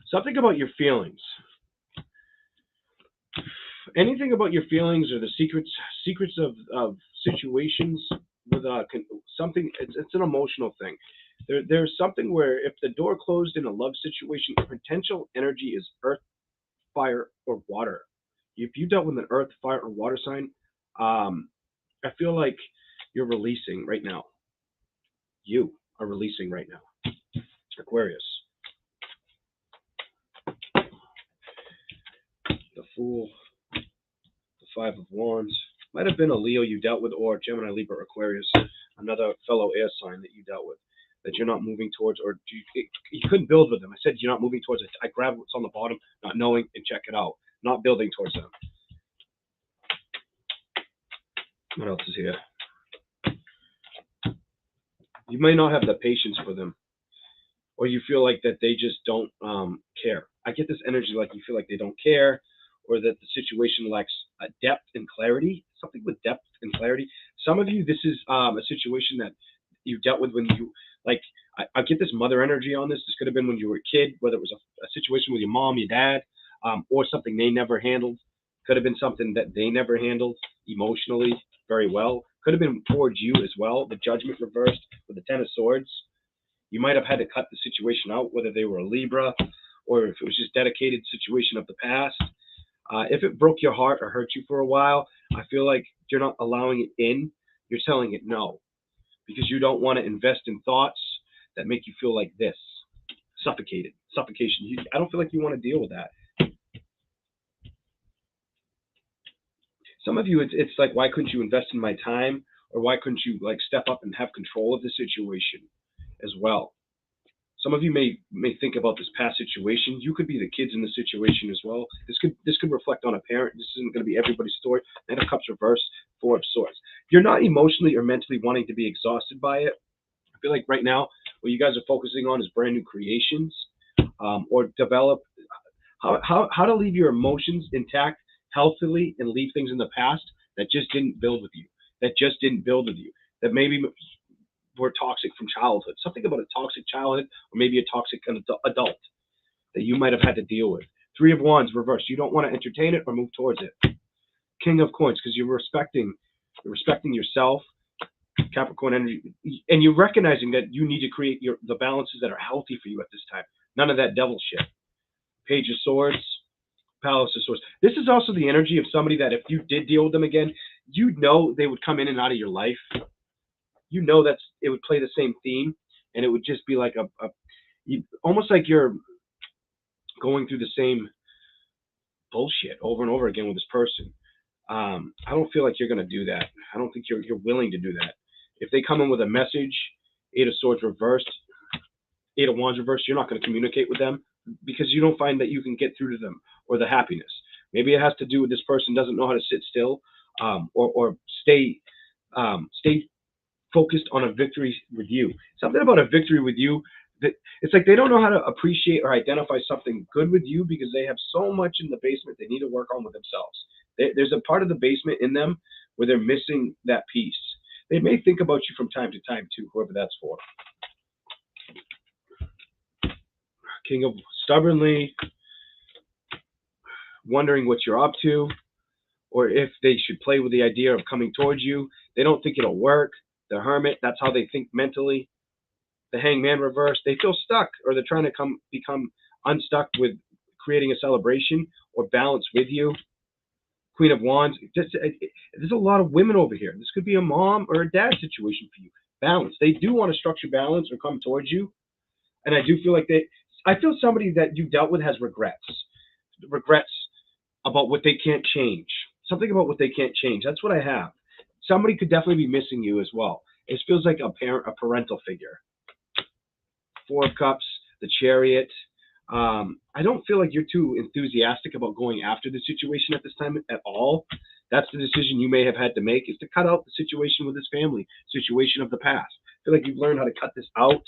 Something about your feelings. Anything about your feelings or the secrets of situations with something. It's an emotional thing. There's something where if the door closed in a love situation, potential energy is earth, fire, or water. If you dealt with an earth, fire, or water sign, I feel like you're releasing right now. You are releasing right now. Aquarius. The Fool. The Five of Wands. Might have been a Leo you dealt with, or Gemini, Libra, Aquarius. Another fellow air sign that you dealt with. That you're not moving towards, or you couldn't build with them. I said you're not moving towards it. I grabbed what's on the bottom, not knowing, and check it out. Not building towards them. What else is here? You may not have the patience for them, or you feel like that they just don't care. I get this energy like you feel like they don't care, or that the situation lacks depth and clarity. Something with depth and clarity. Some of you, this is a situation that you dealt with when you, like, I get this mother energy on this. This could have been when you were a kid, whether it was a situation with your mom, your dad, or something they never handled. Could have been something that they never handled emotionally very well. Could have been towards you as well. The Judgment reversed with the Ten of Swords. You might have had to cut the situation out, whether they were a Libra or if it was just dedicated situation of the past. If it broke your heart or hurt you for a while, I feel like you're not allowing it in. You're telling it no, because you don't want to invest in thoughts that make you feel like this, suffocation. I don't feel like you want to deal with that. Some of you, it's like, why couldn't you invest in my time, or why couldn't you like step up and have control of the situation as well? Some of you may think about this past situation. You could be the kids in the situation as well. This could reflect on a parent. This isn't going to be everybody's story. Knight of Cups reversed, Four of Swords. You're not emotionally or mentally wanting to be exhausted by it. I feel like right now what you guys are focusing on is brand new creations, or develop how to leave your emotions intact healthily and leave things in the past that just didn't build with you. That maybe were toxic from childhood. Something about a toxic childhood, or maybe a toxic adult that you might have had to deal with. Three of Wands reversed. You don't want to entertain it or move towards it. King of Coins, because you're respecting yourself, Capricorn energy, and you're recognizing that you need to create the balances that are healthy for you at this time. None of that devil shit. Page of Swords, Palace of Swords. This is also the energy of somebody that if you did deal with them again, you'd know they would come in and out of your life. You know that it would play the same theme, and it would just be like almost like you're going through the same bullshit over and over again with this person. I don't feel like you're going to do that. I don't think you're willing to do that. If they come in with a message, Eight of Swords reversed, Eight of Wands reversed, you're not going to communicate with them because you don't find that you can get through to them or the happiness. Maybe it has to do with this person doesn't know how to sit still, or stay Stay focused on a victory with you. Something about a victory with you that it's like they don't know how to appreciate or identify something good with you because they have so much in the basement they need to work on with themselves. There's a part of the basement in them where they're missing that piece. They may think about you from time to time too, whoever that's for. King of stubbornly wondering what you're up to, or if they should play with the idea of coming towards you. They don't think it'll work. The Hermit, that's how they think mentally. The Hangman reverse, they feel stuck, or they're trying to become unstuck with creating a celebration or balance with you. Queen of Wands, there's a lot of women over here. This could be a mom or a dad situation for you. Balance. They do want to structure balance or come towards you. And I do feel like I feel somebody that you dealt with has regrets about what they can't change. Something about what they can't change. That's what I have. Somebody could definitely be missing you as well. It feels like a parental figure. Four of Cups, the Chariot. I don't feel like you're too enthusiastic about going after the situation at this time at all. That's the decision you may have had to make, is to cut out the situation with this family, situation of the past. I feel like you've learned how to cut this out.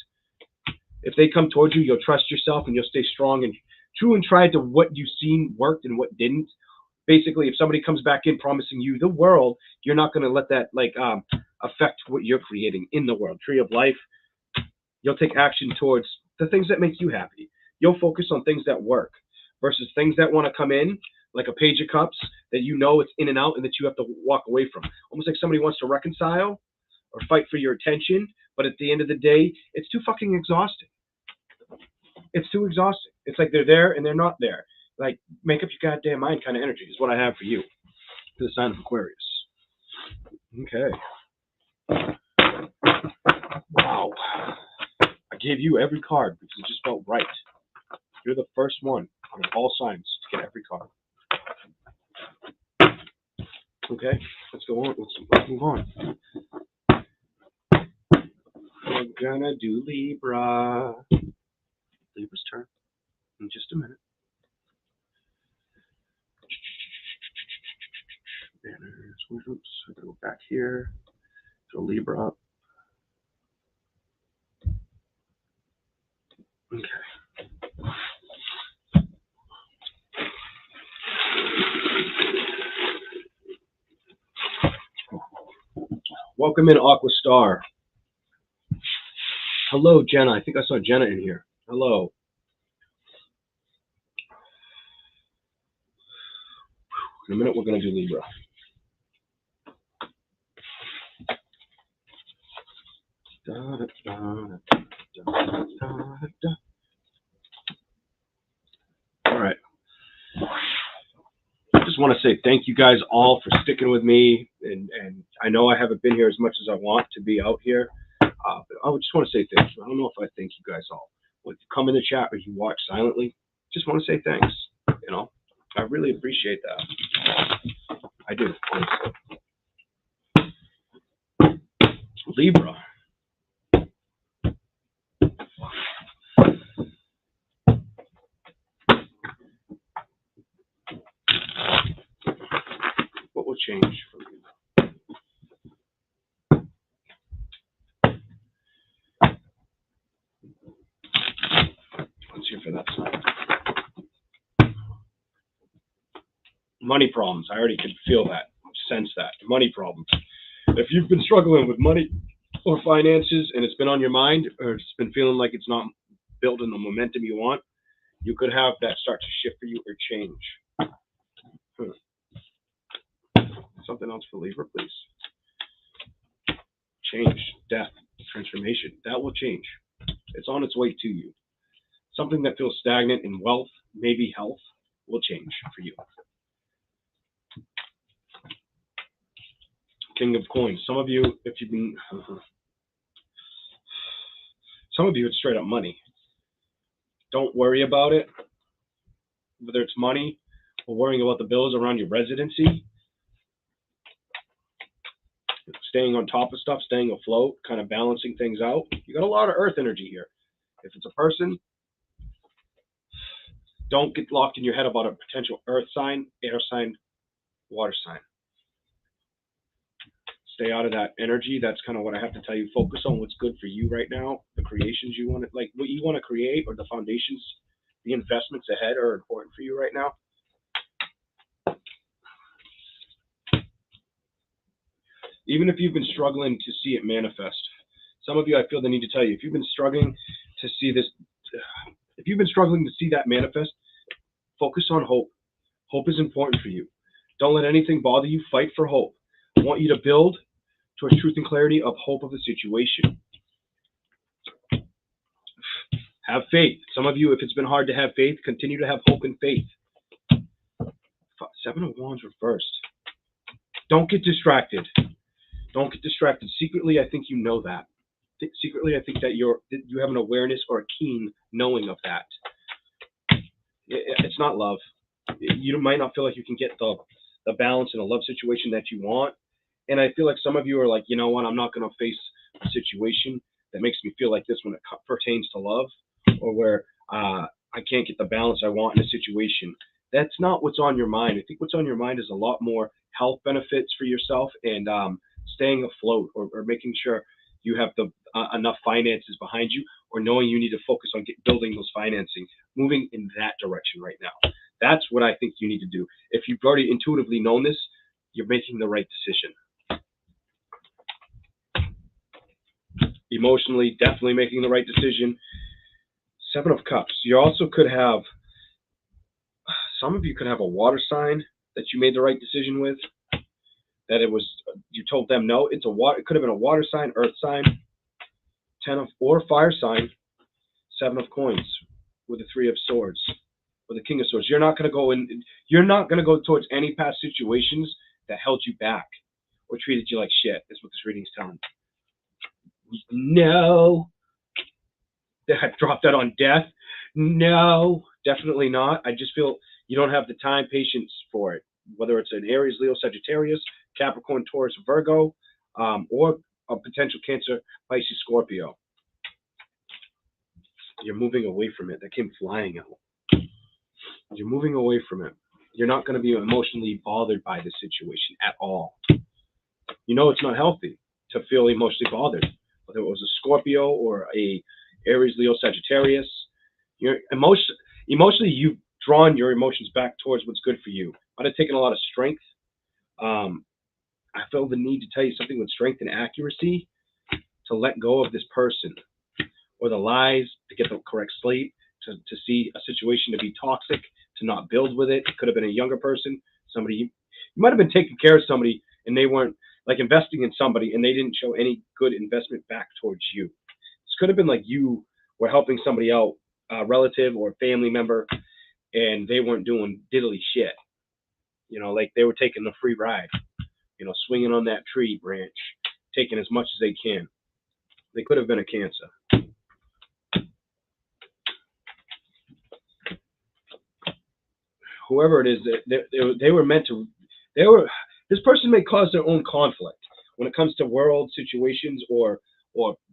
If they come towards you, you'll trust yourself and you'll stay strong and true and tried to what you've seen worked and what didn't. Basically, if somebody comes back in promising you the world, you're not going to let that affect what you're creating in the world. Tree of Life, you'll take action towards the things that make you happy. You'll focus on things that work versus things that want to come in, like a Page of Cups, that you know it's in and out and that you have to walk away from. Almost like somebody wants to reconcile or fight for your attention, but at the end of the day, it's too fucking exhausting. It's too exhausting. It's like they're there and they're not there. Like, make up your goddamn mind kind of energy is what I have for you, for the sign of Aquarius. Okay. Wow. I gave you every card because it just felt right. You're the first one out of all signs to get every card. Okay, let's go on. Let's move on. We're gonna do Libra. Libra's turn in just a minute. Banners. Oops, I gotta go back here. Throw Libra up. Okay. Welcome in, Aqua Star. Hello, Jenna. I think I saw Jenna in here. Hello. In a minute, we're going to do Libra. All right. I just want to say thank you guys all for sticking with me. And I know I haven't been here as much as I want to be out here. But I just want to say thank you. I don't know if I thank you guys all. When you come in the chat or you watch silently, just want to say thanks. You know, I really appreciate that. I do, honestly. Libra. What will change for Libra? Let's hear for that side. Money problems. I already can feel that, sense that. Money problems. If you've been struggling with money or finances and it's been on your mind, or it's been feeling like it's not building the momentum you want, you could have that start to shift for you or change. Something else for Libra, please. Change, death, transformation. That will change. It's on its way to you. Something that feels stagnant in wealth, maybe health, will change for you. King of Coins. Some of you, if you've been, some of you, it's straight up money. Don't worry about it. Whether it's money or worrying about the bills around your residency, staying on top of stuff, staying afloat, kind of balancing things out. You got a lot of earth energy here. If it's a person, don't get locked in your head about a potential earth sign, air sign, water sign. Stay out of that energy. That's kind of what I have to tell you. Focus on what's good for you right now. The creations you want to, like what you want to create, or the foundations, the investments ahead are important for you right now. Even if you've been struggling to see it manifest, some of you, I feel the need to tell you, if you've been struggling to see this, if you've been struggling to see that manifest, focus on hope. Hope is important for you. Don't let anything bother you. Fight for hope. I want you to build towards truth and clarity of hope of the situation. Have faith. Some of you, if it's been hard to have faith, continue to have hope and faith. 7 of Wands reversed. Don't get distracted. Don't get distracted. Secretly, I think you know that. Secretly, I think that you have an awareness or a keen knowing of that. It's not love. You might not feel like you can get the balance in a love situation that you want. And I feel like some of you are like, you know what, I'm not going to face a situation that makes me feel like this when it pertains to love, or where I can't get the balance I want in a situation. That's not what's on your mind. I think what's on your mind is a lot more health benefits for yourself, and staying afloat, or making sure you have enough finances behind you, or knowing you need to focus on building those financing, moving in that direction right now. That's what I think you need to do. If you've already intuitively known this, you're making the right decision. Emotionally, definitely making the right decision. 7 of Cups. You also could have, some of you could have a water sign that you made the right decision with. That it was, you told them no. It could have been a water sign, earth sign, or fire sign. 7 of Coins with the 3 of Swords, or the King of Swords. You're not going to go in. You're not going to go towards any past situations that held you back or treated you like shit. Is what this reading is telling. No. I dropped that on death. No, definitely not. I just feel you don't have the time, patience for it. Whether it's an Aries, Leo, Sagittarius, Capricorn, Taurus, Virgo, or a potential Cancer, Pisces, Scorpio. You're moving away from it. That came flying out. You're moving away from it. You're not going to be emotionally bothered by this situation at all. You know it's not healthy to feel emotionally bothered. Whether it was a Scorpio or a Aries, Leo, Sagittarius, you're emotionally you've drawn your emotions back towards what's good for you. Might have taken a lot of strength. I feel the need to tell you something with strength and accuracy, to let go of this person, or the lies, to get the correct slate, to see a situation to be toxic, to not build with it. It could have been a younger person, somebody you might have been taking care of somebody, and they weren't, like, investing in somebody, and they didn't show any good investment back towards you. This could have been like you were helping somebody out, a relative or a family member, and they weren't doing diddly shit. You know, like they were taking the free ride, you know, swinging on that tree branch, taking as much as they can. They could have been a Cancer. Whoever it is, they were meant to, this person may cause their own conflict when it comes to world situations, or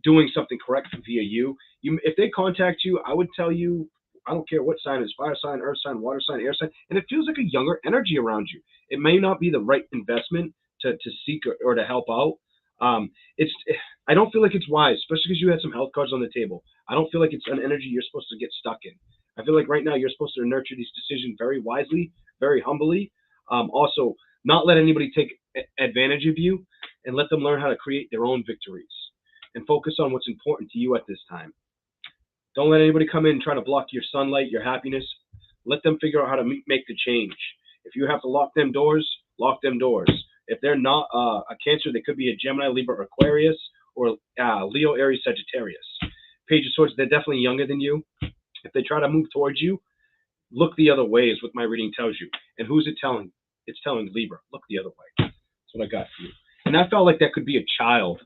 doing something correct via you. If they contact you, I would tell you, I don't care what sign it is, fire sign, earth sign, water sign, air sign, and it feels like a younger energy around you. It may not be the right investment to seek or to help out. I don't feel like it's wise, especially because you had some health cards on the table. I don't feel like it's an energy you're supposed to get stuck in. I feel like right now you're supposed to nurture these decisions very wisely, very humbly. Also, not let anybody take advantage of you, and let them learn how to create their own victories, and focus on what's important to you at this time. Don't let anybody come in and try to block your sunlight, your happiness. Let them figure out how to make the change. If you have to lock them doors, lock them doors. If they're not a Cancer, they could be a Gemini, Libra, or Aquarius, or Leo, Aries, Sagittarius. Page of Swords, they're definitely younger than you. If they try to move towards you, look the other way is what my reading tells you. And who's it telling? It's telling Libra. Look the other way. That's what I got for you. And I felt like that could be a child,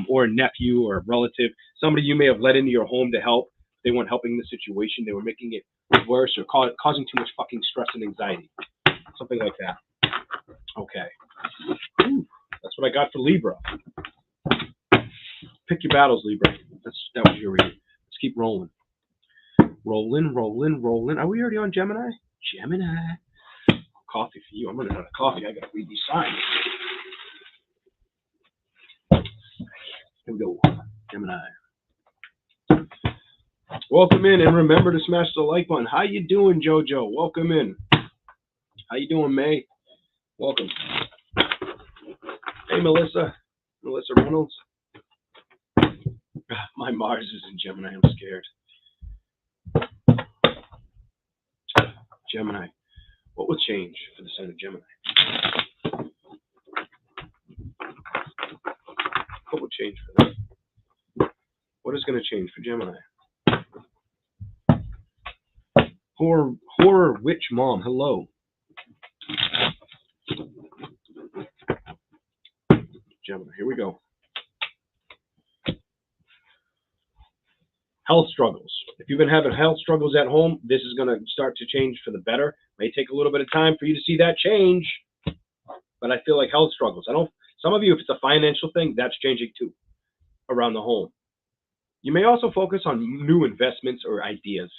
or a nephew, or a relative, somebody you may have let into your home to help. They weren't helping the situation. They were making it worse, or causing too much fucking stress and anxiety. Something like that. Okay. Ooh, that's what I got for Libra. Pick your battles, Libra. That was your reading. Let's keep rolling. Rolling, rolling, rolling. Are we already on Gemini? Gemini. Coffee for you. I'm running out of coffee. I gotta read these signs. Here we go. Gemini. Welcome in, and remember to smash the like button. How you doing, JoJo? Welcome in. How you doing, May? Welcome. Hey, Melissa. Melissa Reynolds. My Mars is in Gemini. I'm scared. Gemini. What will change for the sign of Gemini? What will change for them? What is going to change for Gemini? Horror witch mom. Hello. Gemini. Here we go. Health struggles. If you've been having health struggles at home, this is going to start to change for the better. May take a little bit of time for you to see that change, but I feel like health struggles. Some of you, if it's a financial thing, that's changing too around the home. You may also focus on new investments or ideas.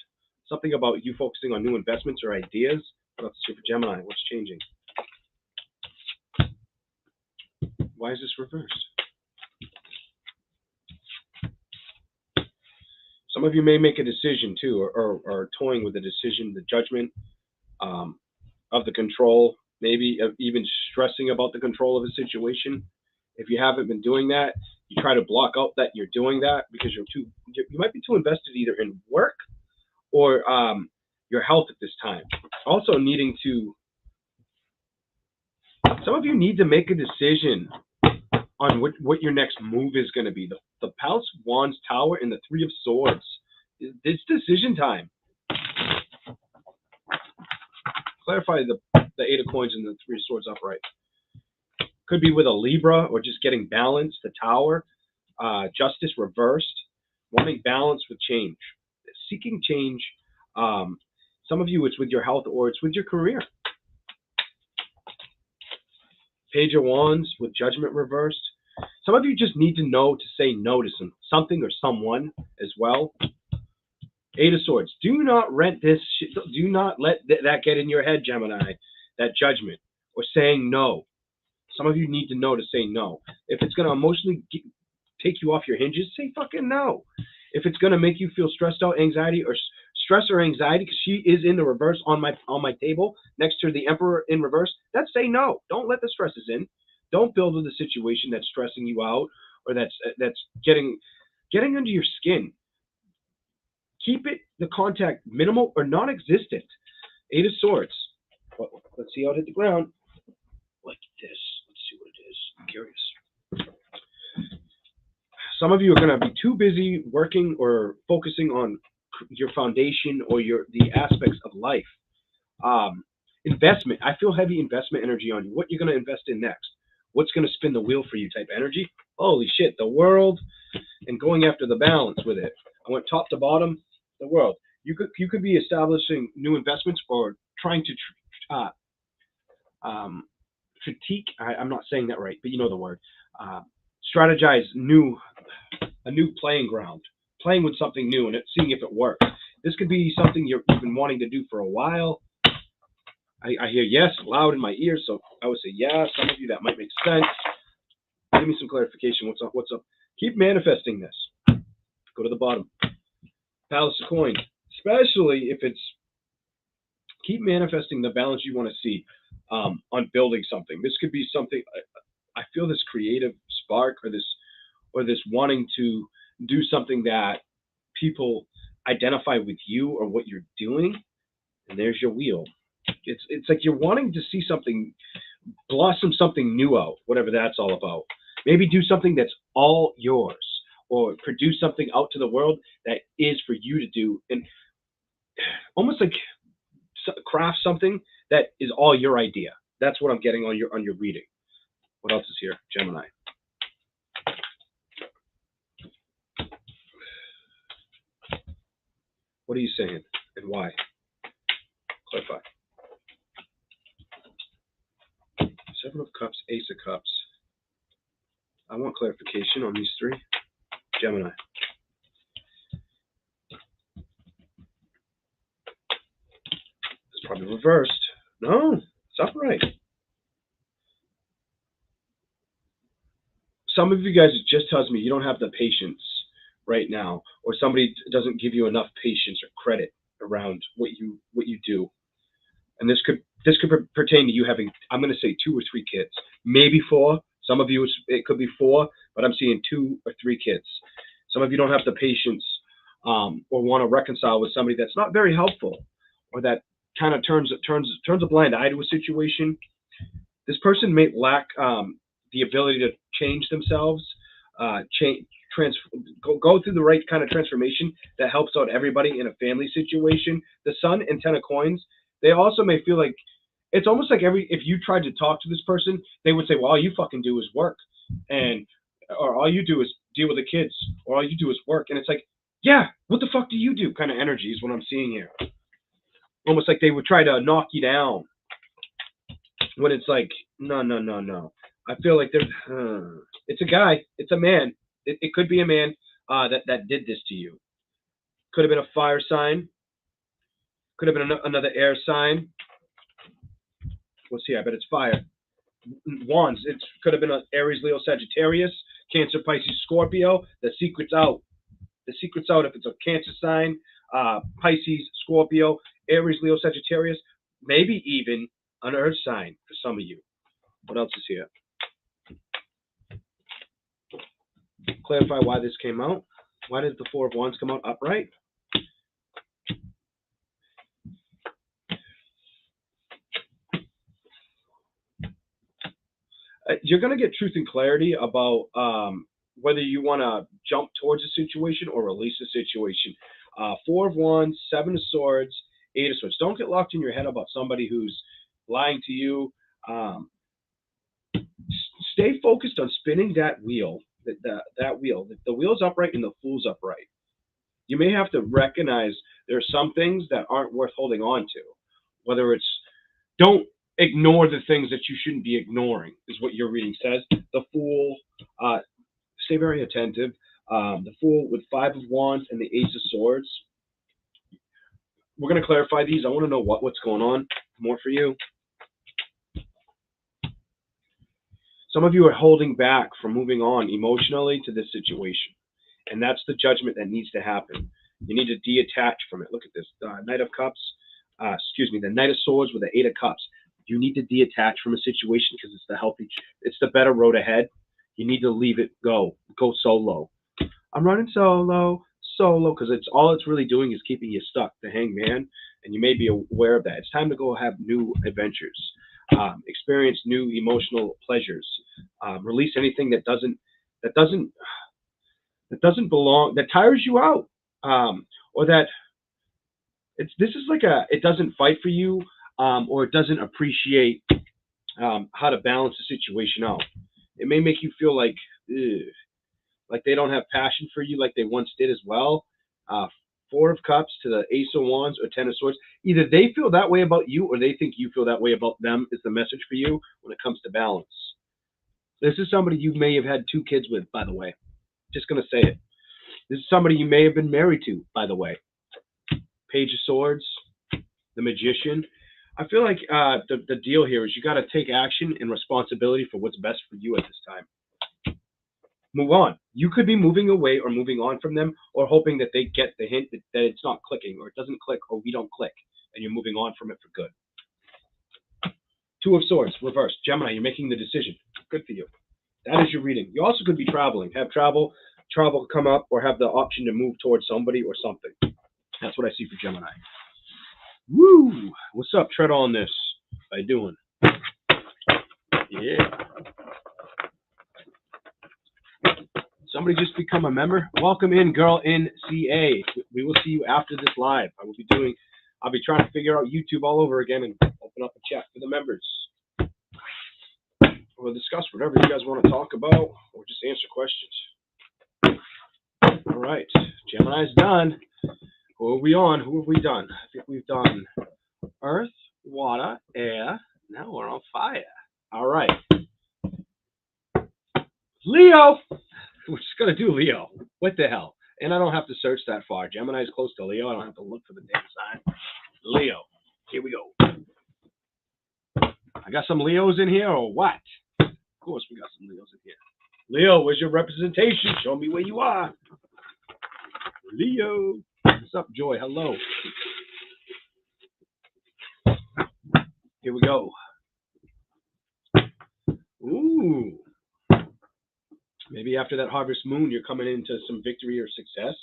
Something about you focusing on new investments or ideas. Let's see for Gemini. What's changing? Why is this reversed? Some of you may make a decision too, or toying with a decision, the judgment of the control, maybe even stressing about the control of a situation. If you haven't been doing that, you try to block out that you're doing that because you might be too invested either in work or your health at this time. Also needing to, some of you need to make a decision on what your next move is going to be. The Palace of Wands Tower and the Three of Swords. It's decision time. Clarify the Eight of Coins and the Three of Swords upright. Could be with a Libra or just getting balance. The Tower. Justice reversed. Wanting balance with change. Seeking change. Some of you, it's with your health or it's with your career. Page of Wands with Judgment reversed. Some of you just need to know to say no to something or someone as well. Eight of Swords. Do not rent this shit. Do not let that get in your head, Gemini. That judgment or saying no. Some of you need to know to say no. If it's going to emotionally take you off your hinges, say fucking no. If it's going to make you feel stressed out, anxiety, or stress or anxiety, because she is in the reverse on my table next to the Emperor in reverse, that's say no. Don't let the stresses in. Don't build with a situation that's stressing you out or that's getting under your skin. Keep the contact minimal or non-existent. Eight of Swords. Let's see how it hit the ground. Like this. Let's see what it is. I'm curious. Some of you are going to be too busy working or focusing on your foundation or the aspects of life. Investment. I feel heavy investment energy on you. What you're going to invest in next. What's going to spin the wheel for you type energy. Holy shit. The world and going after the balance with it. I went top to bottom. The world. You could be establishing new investments or trying to critique. I'm not saying that right, but you know the word. Strategize a new playing ground, playing with something new and seeing if it works. This could be something you've been wanting to do for a while. I hear yes loud in my ears, so I would say yeah. Some of you that might make sense. Give me some clarification. What's up? What's up? Keep manifesting this. Go to the bottom. Palace of Coins, especially if it's keep manifesting the balance you want to see on building something. This could be something. I feel this creative spark or this wanting to do something that people identify with you or what you're doing. And there's your wheel. It's like you're wanting to see something blossom, something new out, whatever that's all about. Maybe do something that's all yours. Or produce something out to the world that is for you to do, and almost like craft something that is all your idea. That's what I'm getting on your reading. What else is here, Gemini? What are you saying and why? Clarify. Seven of Cups, Ace of Cups. I want clarification on these three. Gemini. It's probably reversed. No, it's upright. some of you guys, it just tells me you don't have the patience right now, or somebody doesn't give you enough patience or credit around what you do. And this could pertain to you having, I'm going to say 2 or 3 kids, maybe 4. Some of you it could be 4, but I'm seeing 2 or 3 kids. Some of you don't have the patience or want to reconcile with somebody that's not very helpful, or that kind of turns a blind eye to a situation. This person may lack the ability to change themselves, go through the right kind of transformation that helps out everybody in a family situation. The Sun and 10 of Coins, they also may feel like it's almost like if you tried to talk to this person, they would say, well, all you fucking do is work, or all you do is deal with the kids, or all you do is work. And it's like, yeah, what the fuck do you do? Kind of energy is what I'm seeing here. Almost like they would try to knock you down, when it's like, no. I feel like it's a guy, it's a man. It could be a man that did this to you. Could have been a fire sign. Could have been another air sign. Let's see, I bet it's fire. Wands, it could have been an Aries, Leo, Sagittarius, Cancer, Pisces, Scorpio. The secret's out. The secret's out if it's a Cancer sign, Pisces, Scorpio, Aries, Leo, Sagittarius, maybe even an Earth sign for some of you. What else is here? Clarify why this came out. Why did the 4 of Wands come out upright? You're going to get truth and clarity about whether you want to jump towards a situation or release a situation. 4 of Wands, 7 of Swords, 8 of Swords. Don't get locked in your head about somebody who's lying to you. Stay focused on spinning that wheel. That wheel. The wheel's upright and the Fool's upright. You may have to recognize there are some things that aren't worth holding on to. Whether it's, don't ignore the things that you shouldn't be ignoring, is what your reading says. The Fool, stay very attentive. The Fool with 5 of Wands and the Ace of Swords. We're going to clarify these. I want to know what's going on more for you. Some of you are holding back from moving on emotionally to this situation. And that's the judgment that needs to happen. You need to detach from it. Look at this. Knight of Cups. The Knight of Swords with the 8 of Cups. You need to detach from a situation because it's the better road ahead. You need to leave it go. Go solo. I'm running solo, because it's really doing is keeping you stuck, the Hangman, and you may be aware of that. It's time to go have new adventures. Experience new emotional pleasures. Release anything that doesn't belong, that tires you out, or that this is like it doesn't fight for you, or it doesn't appreciate how to balance the situation out. It may make you feel like they don't have passion for you like they once did as well. 4 of Cups to the Ace of Wands or 10 of Swords. Either they feel that way about you or they think you feel that way about them is the message for you when it comes to balance. This is somebody you may have had 2 kids with, by the way. Just going to say it. This is somebody you may have been married to, by the way. Page of Swords, the Magician. I feel like the deal here is you got to take action and responsibility for what's best for you at this time. Move on. You could be moving away or moving on from them, or hoping that they get the hint that it's not clicking, or it doesn't click, or we don't click, and you're moving on from it for good. 2 of Swords, reversed. Gemini, you're making the decision. Good for you. That is your reading. You also could be traveling. Have travel come up, or have the option to move towards somebody or something. That's what I see for Gemini. Woo! What's up? Tread on this. How you doing? Yeah. Somebody just become a member. Welcome in, girl in CA. We will see you after this live. I'll be trying to figure out YouTube all over again and open up a chat for the members. We'll discuss whatever you guys want to talk about, or just answer questions. All right, Gemini's done. Who are we on? Who have we done? I think we've done Earth, Water, Air. Now we're on Fire. All right. Leo! We're just going to do Leo. What the hell? And I don't have to search that far. Gemini is close to Leo. I don't have to look for the damn sign. Leo. Here we go. I got some Leos in here, or what? Of course we got some Leos in here. Leo, where's your representation? Show me where you are. Leo. What's up, Joy? Hello. Here we go. Ooh. Maybe after that harvest moon, you're coming into some victory or success,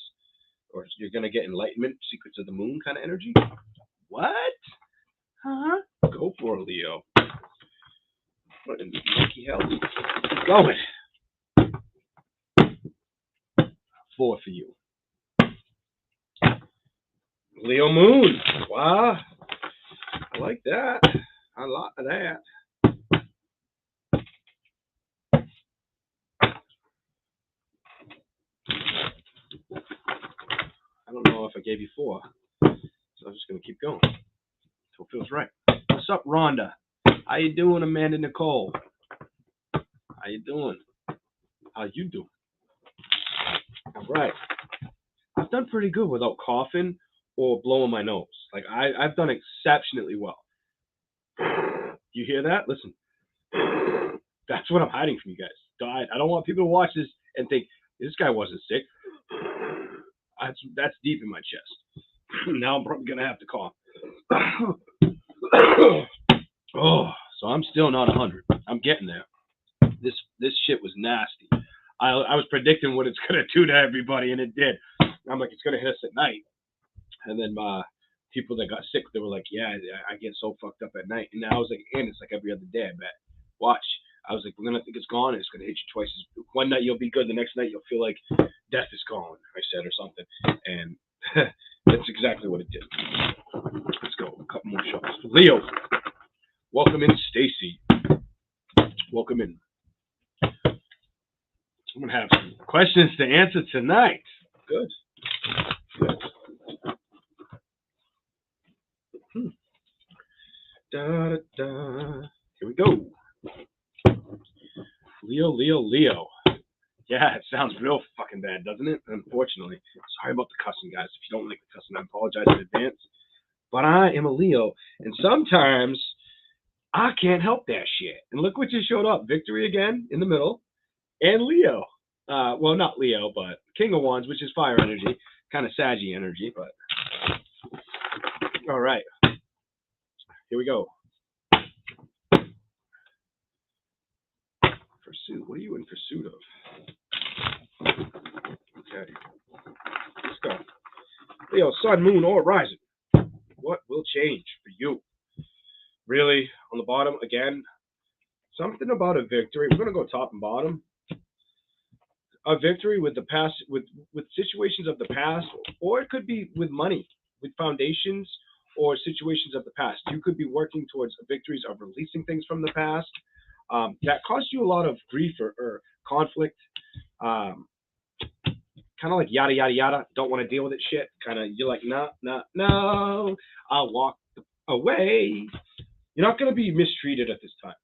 or you're going to get enlightenment, secrets of the moon kind of energy. What? Huh? Go for it, Leo. What in the monkey hell? Going. 4 for you. Leo moon. Wow. I like that. A lot of that. I don't know if I gave you 4, so I'm just going to keep going until it feels right. What's up, Rhonda? How you doing, Amanda Nicole? How you doing? How you doing? All right. I've done pretty good without coughing or blowing my nose. Like, I've done exceptionally well. You hear that? Listen. That's what I'm hiding from you guys. I don't want people to watch this and think, this guy wasn't sick. That's deep in my chest. Now I'm probably going to have to cough. Oh, so I'm still not 100. I'm getting there. This shit was nasty. I was predicting what it's going to do to everybody, and it did. I'm like, it's going to hit us at night. And then people that got sick, they were like, yeah, I get so fucked up at night. And I was like, and it's like every other day, I bet. Watch. I was like, we're going to think it's gone, and it's going to hit you twice. One night you'll be good, the next night you'll feel like death is gone, I said, or something. And that's exactly what it did. Let's go. A couple more shots. Leo. Welcome in, Stacy. Welcome in. I'm going to have some questions to answer tonight. Good. Da, da, da. Here we go. Leo. Yeah, it sounds real fucking bad, doesn't it? Unfortunately. Sorry about the cussing, guys. If you don't like the cussing, I apologize in advance. But I am a Leo, and sometimes I can't help that shit. And look what just showed up. Victory again in the middle. And Leo. Well, not Leo, but King of Wands, which is fire energy. Kind of saggy energy, but... All right. Here we go. Pursuit. What are you in pursuit of? Okay. Let's go. Leo, sun, moon, or rising. What will change for you? Really, on the bottom, again, something about a victory. We're going to go top and bottom. A victory with the past, with situations of the past, or it could be with money, with foundations, or situations of the past. You could be working towards victories of releasing things from the past that cost you a lot of grief or conflict. Kind of like yada, yada, yada. Don't want to deal with it shit. Kind of, you're like, no. I'll walk away. You're not going to be mistreated at this time.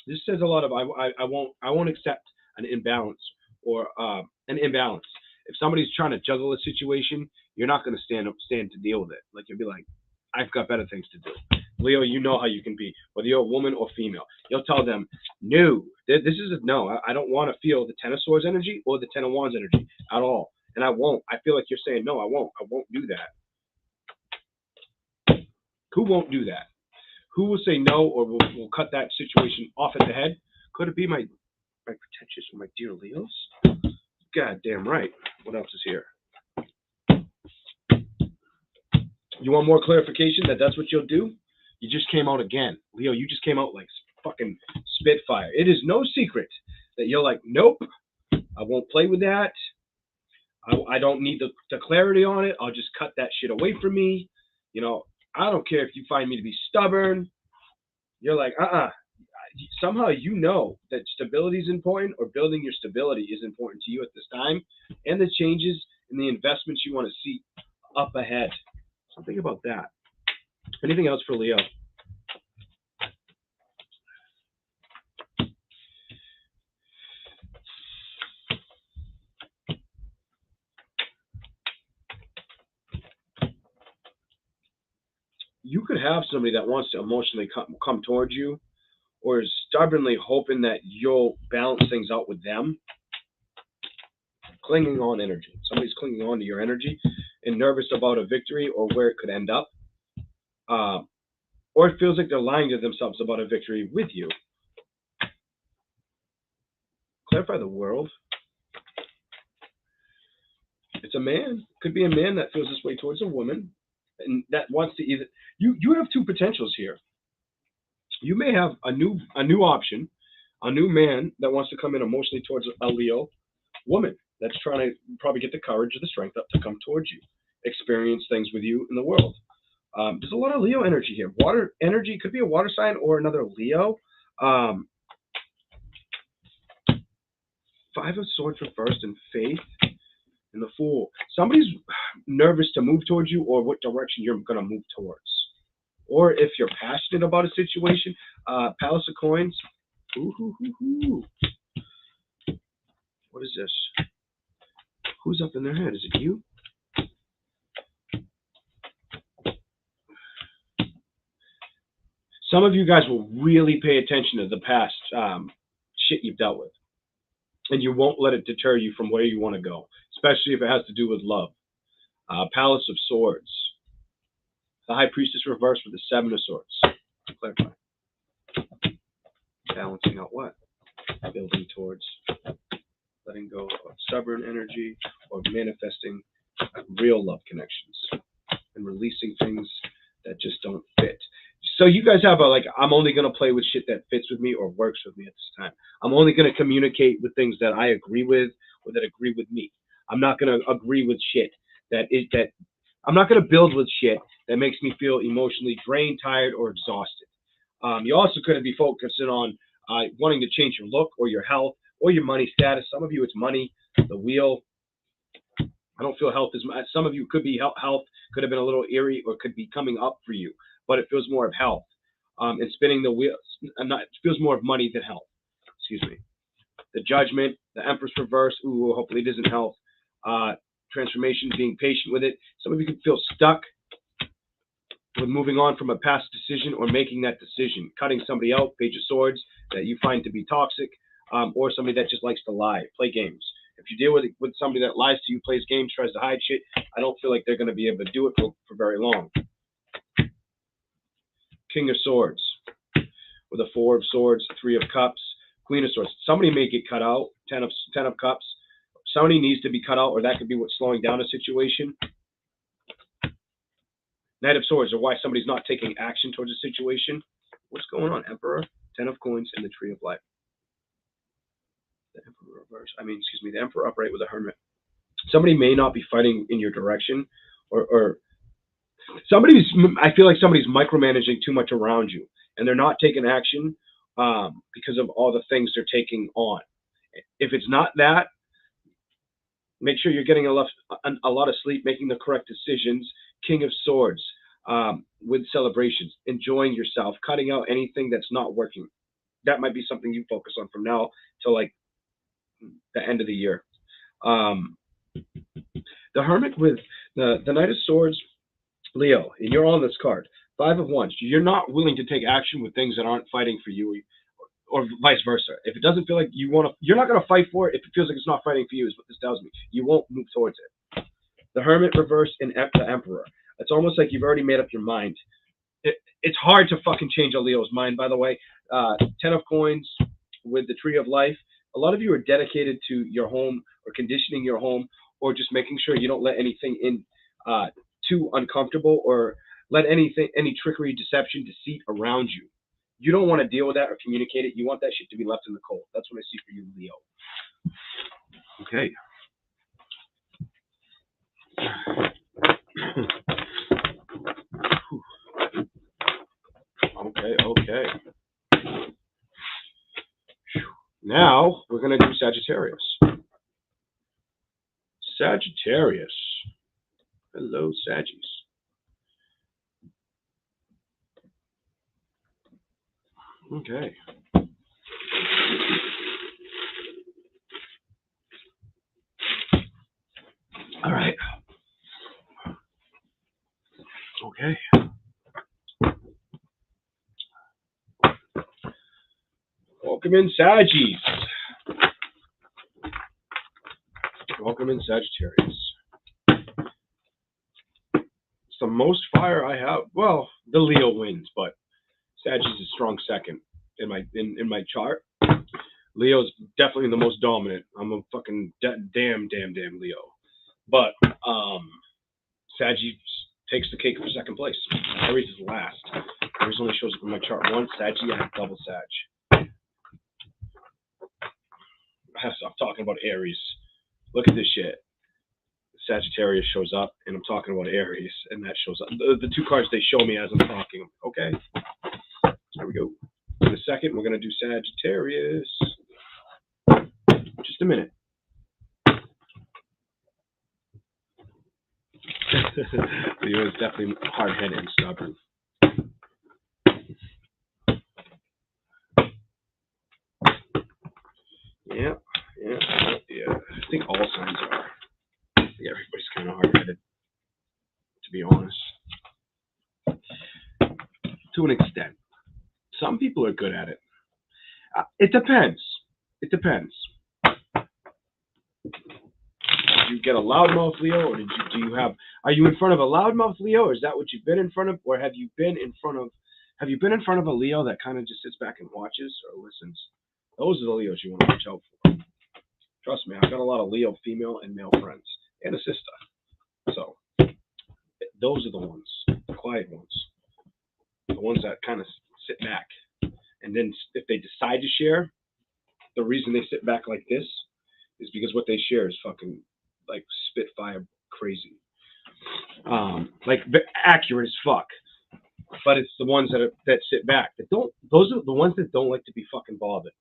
This says a lot of, I won't accept an imbalance or an imbalance. If somebody's trying to juggle a situation, you're not going to stand to deal with it. Like, you'll be like, I've got better things to do. Leo, you know how you can be, whether you're a woman or female. You'll tell them, no, this is a no. I don't want to feel the Ten of Swords energy or the Ten of Wands energy at all. And I won't. I feel like you're saying, no, I won't. I won't do that. Who won't do that? Who will say no or will cut that situation off at the head? Could it be my pretentious or my dear Leos? God damn right. What else is here? You want more clarification that that's what you'll do? You just came out again. Leo, you just came out like fucking Spitfire. It is no secret that you're like, nope, I won't play with that. I don't need the clarity on it. I'll just cut that shit away from me. You know, I don't care if you find me to be stubborn. You're like, somehow you know that stability is important, or building your stability is important to you at this time, and the changes and the investments you want to see up ahead. So think about that. Anything else for Leo? You could have somebody that wants to emotionally come towards you, or is stubbornly hoping that you'll balance things out with them. Clinging on energy. Somebody's clinging on to your energy and nervous about a victory or where it could end up. Or it feels like they're lying to themselves about a victory with you. Clarify the world. It's a man. Could be a man that feels this way towards a woman, and that wants to either. You have two potentials here. You may have a new option, a new man that wants to come in emotionally towards a Leo woman that's trying to probably get the courage or the strength up to come towards you, experience things with you in the world. There's a lot of Leo energy here. Water energy could be a water sign or another Leo. Five of Swords reversed in faith and the Fool. Somebody's nervous to move towards you or what direction you're going to move towards. Or if you're passionate about a situation, Palace of Coins. Ooh. What is this? Who's up in their head? Is it you? Some of you guys will really pay attention to the past shit you've dealt with. And you won't let it deter you from where you want to go, especially if it has to do with love. Palace of Swords. The High Priestess reversed with the Seven of Swords. Clarify. Balancing out what? Building towards letting go of stubborn energy or manifesting real love connections and releasing things that just don't fit. So you guys have I'm only going to play with shit that fits with me or works with me at this time. I'm only going to communicate with things that I agree with or that agree with me. I'm not going to agree with shit I'm not going to build with shit that makes me feel emotionally drained, tired, or exhausted. You also could be focusing on wanting to change your look or your health or your money status. Some of you, it's money, the wheel. I don't feel health as much. Some of you could be health, could have been a little eerie or could be coming up for you, but it feels more of health. And spinning the wheel, it feels more of money than health. Excuse me. The Judgment, the Empress reverse. Ooh, hopefully it isn't health. Transformation, being patient with it. Some of you could feel stuck with moving on from a past decision or making that decision, cutting somebody out, Page of Swords, that you find to be toxic, or somebody that just likes to lie, play games. If you deal with somebody that lies to you, plays games, tries to hide shit, I don't feel like they're going to be able to do it for very long. King of Swords with a Four of Swords, Three of Cups, Queen of Swords. Somebody may get cut out, Ten of Cups. Somebody needs to be cut out, or that could be what's slowing down a situation. Knight of Swords, or why somebody's not taking action towards a situation. What's going on? Emperor, Ten of Coins, and the Tree of Life. The Emperor reverse. The Emperor upright with a Hermit. Somebody may not be fighting in your direction, or I feel like somebody's micromanaging too much around you, and they're not taking action because of all the things they're taking on. If it's not that, make sure you're getting a lot of sleep, making the correct decisions. King of Swords with celebrations, enjoying yourself, cutting out anything that's not working. That might be something you focus on from now till the end of the year. The Hermit with the Knight of Swords, Leo, and you're on this card. Five of Wands. You're not willing to take action with things that aren't fighting for you, or vice versa. If it doesn't feel like you want to, you're not going to fight for it. If it feels like it's not fighting for you, is what this tells me. You won't move towards it. The Hermit reversed and the Emperor. It's almost like you've already made up your mind. It's hard to fucking change a Leo's mind, by the way. Ten of Coins with the Tree of Life. A lot of you are dedicated to your home or conditioning your home or just making sure you don't let anything in too uncomfortable or let any trickery, deception, deceit around you. You don't want to deal with that or communicate it. You want that shit to be left in the cold. That's what I see for you, Leo. Okay. Okay. Now we're going to do Sagittarius. Sagittarius. Hello, Saggies. Okay. All right. Okay. Welcome in, Saggies. Welcome in, Sagittarius. It's the most fire I have. Well, the Leo wins, but Sagittarius is a strong second in my chart. Leo's definitely the most dominant. I'm a fucking damn Leo. But Sagittarius takes the cake for second place. Aries is last. Aries only shows up in my chart once. Sagittarius, I have double Sag. I'm talking about Aries. Look at this shit. Sagittarius shows up, and I'm talking about Aries, and that shows up. The two cards they show me as I'm talking. Okay. There we go. In a second, we're going to do Sagittarius. Just a minute. Leo is definitely hard-headed and stubborn. Yeah. I think all signs are. I think everybody's kind of hard-headed, to be honest. To an extent. Some people are good at it. It depends. It depends. Did you get a loudmouth Leo, or are you in front of a loudmouth Leo, or is that what you've been in front of, or have you been in front of a Leo that kind of just sits back and watches or listens? Those are the Leos you want to watch out for. Trust me, I've got a lot of Leo female and male friends, and a sister. So those are the ones, the quiet ones, the ones that kind of sit back, and then if they decide to share, the reason they sit back like this is because what they share is fucking like spitfire crazy, like accurate as fuck. But it's the ones that sit back that don't. Those are the ones that don't like to be fucking bothered.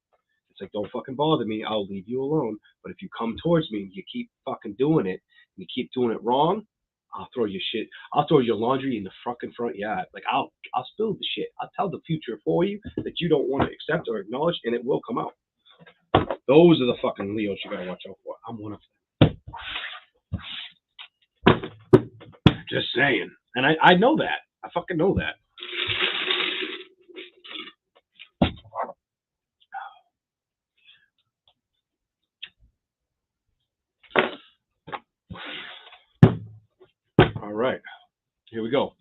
It's like, don't fucking bother me. I'll leave you alone. But if you come towards me and you keep fucking doing it, and you keep doing it wrong, I'll throw your shit. I'll throw your laundry in the fucking front yard. Like I'll spill the shit. I'll tell the future for you that you don't want to accept or acknowledge, and it will come out. Those are the fucking Leos you gotta watch out for. I'm one of them. Just saying. And I know that. I fucking know that. All right. Here we go.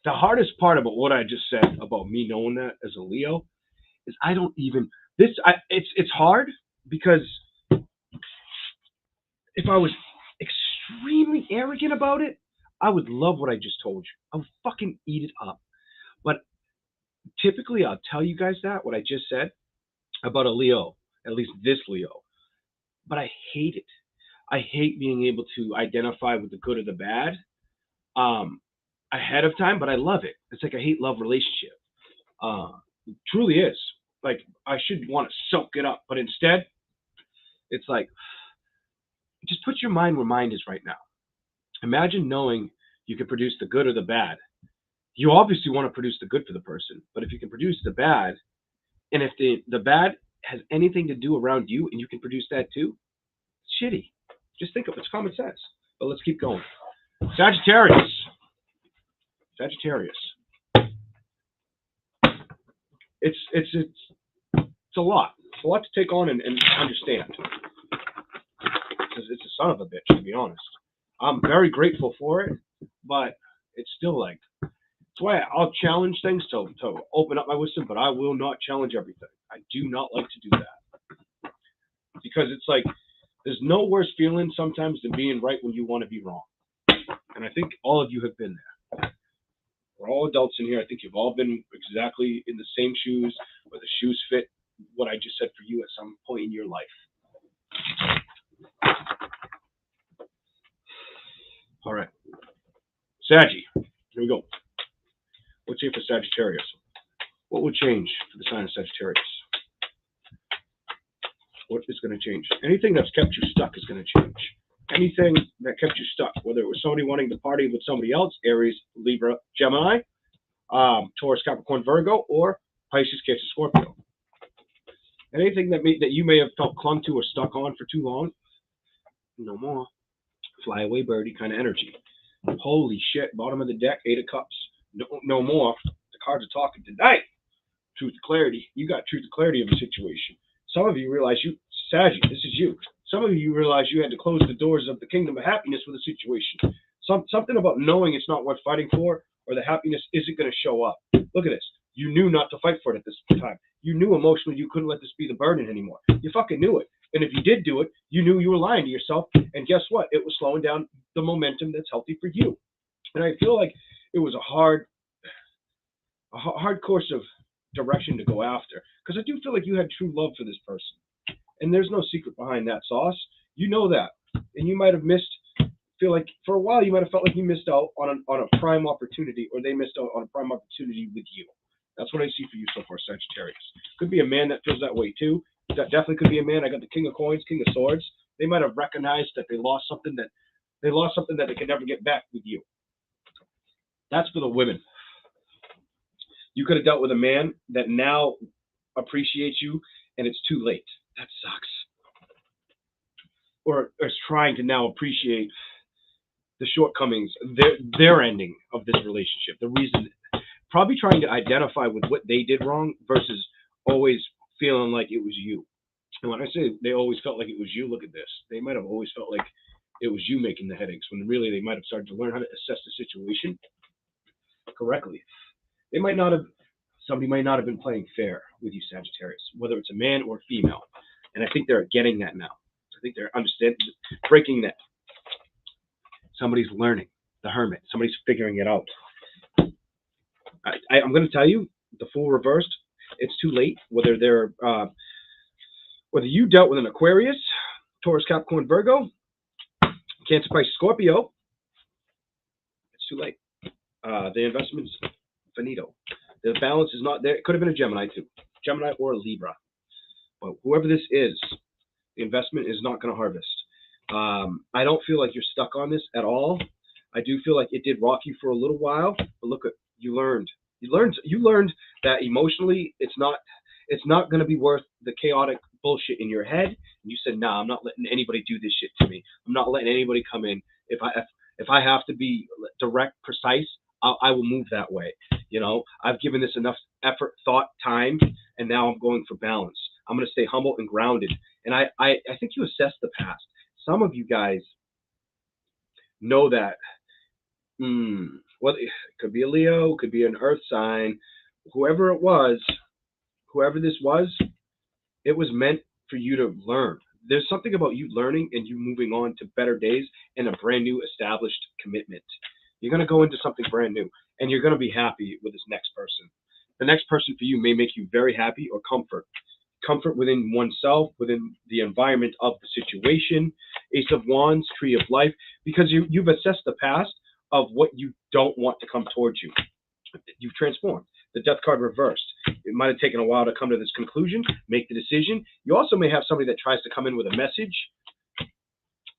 The hardest part about what I just said about me knowing that as a Leo is I don't even it's hard because if I was extremely arrogant about it, I would love what I just told you. I would fucking eat it up. But typically I'll tell you guys that, what I just said about a Leo, at least this Leo. But I hate it. I hate being able to identify with the good or the bad ahead of time, but I love it. It's like a hate-love relationship. It truly is. Like, I should want to soak it up, but instead, it's like, just put your mind where mind is right now. Imagine knowing you can produce the good or the bad. You obviously want to produce the good for the person, but if you can produce the bad, and if the bad has anything to do around you and you can produce that too, it's shitty. Just think of it. It's common sense. But let's keep going. Sagittarius. It's a lot. It's a lot to take on and understand. It's a son of a bitch, to be honest. I'm very grateful for it, but it's still like, that's why I'll challenge things to open up my wisdom, but I will not challenge everything. I do not like to do that. Because it's like, there's no worse feeling sometimes than being right when you want to be wrong. And I think all of you have been there. We're all adults in here. I think you've all been exactly in the same shoes, where the shoes fit what I just said for you at some point in your life. All right. Saggy. Here we go. What's here for Sagittarius? What will change for the sign of Sagittarius? What is going to change? Anything that's kept you stuck is going to change. Anything that kept you stuck, whether it was somebody wanting to party with somebody else, Aries, Libra, Gemini, Taurus, Capricorn, Virgo, or Pisces, Cancer, Scorpio. Anything that you may have felt clung to or stuck on for too long, no more. Fly away birdie kind of energy. Holy shit. Bottom of the deck, 8 of Cups. No more. The cards are talking tonight. Truth and clarity. You got truth and clarity of the situation. Some of you realize Saggy, this is you. Some of you realize you had to close the doors of the kingdom of happiness with a situation. Something about knowing it's not worth fighting for, or the happiness isn't going to show up. Look at this. You knew not to fight for it at this time. You knew emotionally you couldn't let this be the burden anymore. You fucking knew it. And if you did do it, you knew you were lying to yourself. And guess what? It was slowing down the momentum that's healthy for you. And I feel like it was a hard course of direction to go after, because I do feel like you had true love for this person, and there's no secret behind that sauce. You know that, and you might have feel like for a while you might have felt like you missed out on a prime opportunity, or they missed out on a prime opportunity with you. That's what I see for you so far, Sagittarius. Could be a man that feels that way too. That definitely could be a man. I got the King of Coins, King of Swords. They might have recognized that they lost something that they could never get back with you. That's for the women. You could have dealt with a man that now appreciates you, and it's too late. That sucks. Or is trying to now appreciate the shortcomings, their ending of this relationship. The reason, probably trying to identify with what they did wrong versus always feeling like it was you. And when I say they always felt like it was you, look at this. They might have always felt like it was you making the headaches, when really they might have started to learn how to assess the situation correctly. Somebody might not have been playing fair with you, Sagittarius, whether it's a man or female. And I think they're getting that now. I think they're breaking that. Somebody's learning, the Hermit. Somebody's figuring it out. I'm going to tell you, the Fool reversed, it's too late. Whether you dealt with an Aquarius, Taurus, Capricorn, Virgo, Cancer, Pisces, Scorpio, it's too late. The investment's finito. The balance is not there. It could have been a Gemini too. Gemini or a Libra. But whoever this is, the investment is not going to harvest. I don't feel like you're stuck on this at all. I do feel like it did rock you for a little while, but look, you learned. You learned that emotionally it's not going to be worth the chaotic bullshit in your head. And you said, nah, I'm not letting anybody do this shit to me. I'm not letting anybody come in. If I have to be direct, precise, I will move that way. You know, I've given this enough effort, thought, time, and now I'm going for balance. I'm going to stay humble and grounded. And I think you assess the past. Some of you guys know that, well, it could be a Leo, could be an earth sign, whoever this was, it was meant for you to learn. There's something about you learning and you moving on to better days and a brand new established commitment. You're going to go into something brand new, and you're going to be happy with this next person. The next person for you may make you very happy or comfort within oneself, within the environment of the situation. Ace of Wands, Tree of Life, because you've assessed the past of what you don't want to come towards you. You've transformed. The Death card reversed. It might have taken a while to come to this conclusion, make the decision. You also may have somebody that tries to come in with a message.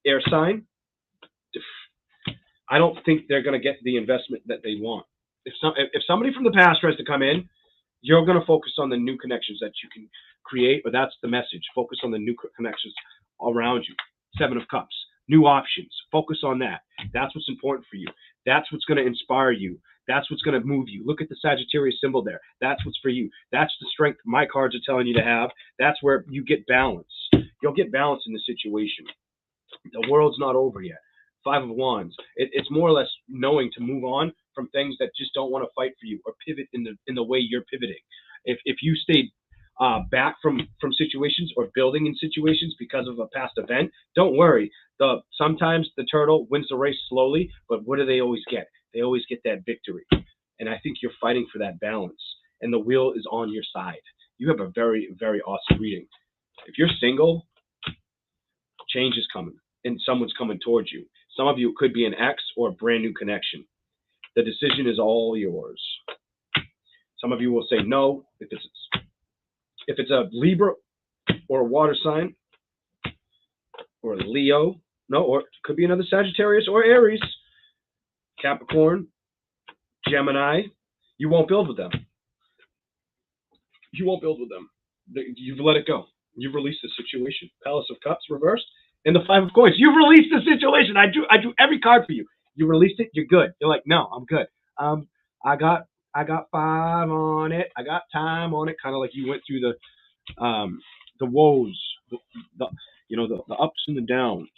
Air sign. I don't think they're going to get the investment that they want. If somebody from the past tries to come in, you're going to focus on the new connections that you can create, or that's the message. Focus on the new connections around you. 7 of Cups. New options. Focus on that. That's what's important for you. That's what's going to inspire you. That's what's going to move you. Look at the Sagittarius symbol there. That's what's for you. That's the strength my cards are telling you to have. That's where you get balance. You'll get balance in the situation. The world's not over yet. 5 of Wands. It's more or less knowing to move on from things that just don't want to fight for you, or pivot in the way you're pivoting. If you stayed back from situations or building in situations because of a past event, don't worry. Sometimes the turtle wins the race slowly, but what do they always get? They always get that victory. And I think you're fighting for that balance, and the wheel is on your side. You have a very, very awesome reading. If you're single, change is coming, and someone's coming towards you. Some of you, it could be an ex or a brand new connection. The decision is all yours. Some of you will say no. If it's a Libra or a water sign or a Leo, no, or it could be another Sagittarius or Aries, Capricorn, Gemini, you won't build with them. You won't build with them. You've let it go. You've released the situation. Palace of Cups reversed, and the 5 of Coins. You've released the situation. I drew every card for you. You released it, you're good. You're like, no, I'm good. I got 5 on it. I got time on it. Kind of like you went through the woes, the the ups and the downs.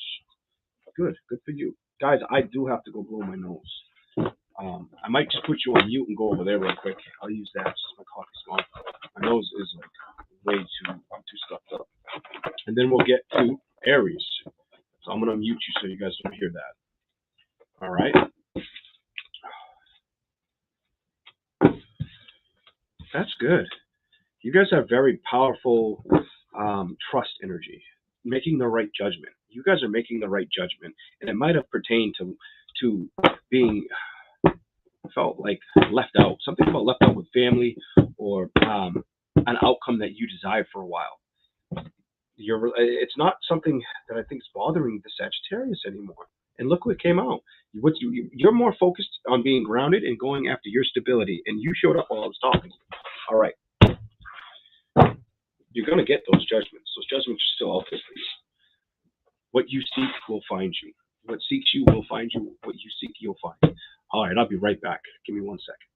Good for you guys. I do have to go blow my nose. I might just put you on mute and go over there real quick. I'll use that. My coffee's gone. My nose is like way too. I'm too stuffed up. And then we'll get to Aries. So I'm gonna mute you so you guys don't hear that. All right. That's good. You guys have very powerful trust energy, making the right judgment. You guys are making the right judgment, and it might have pertained to being felt like left out. Something about left out with family, or an outcome that you desired for a while. It's not something that I think is bothering the Sagittarius anymore. And look what came out. You're more focused on being grounded and going after your stability. And you showed up while I was talking. All right. You're going to get those judgments. Those judgments are still out there for you. What you seek will find you. What seeks you will find you. What you seek, you'll find. All right, I'll be right back. Give me 1 second.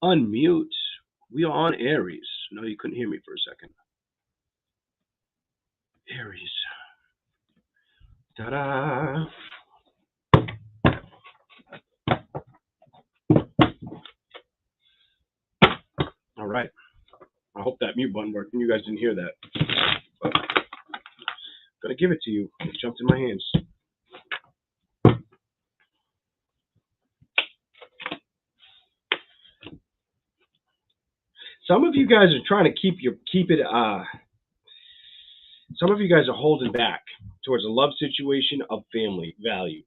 Unmute. We are on Aries. No, you couldn't hear me for a second. Aries. Ta-da! All right. I hope that mute button worked and you guys didn't hear that. But I'm gonna give it to you. It jumped in my hands. Some of you guys are trying to keep it. Some of you guys are holding back towards a love situation of family value.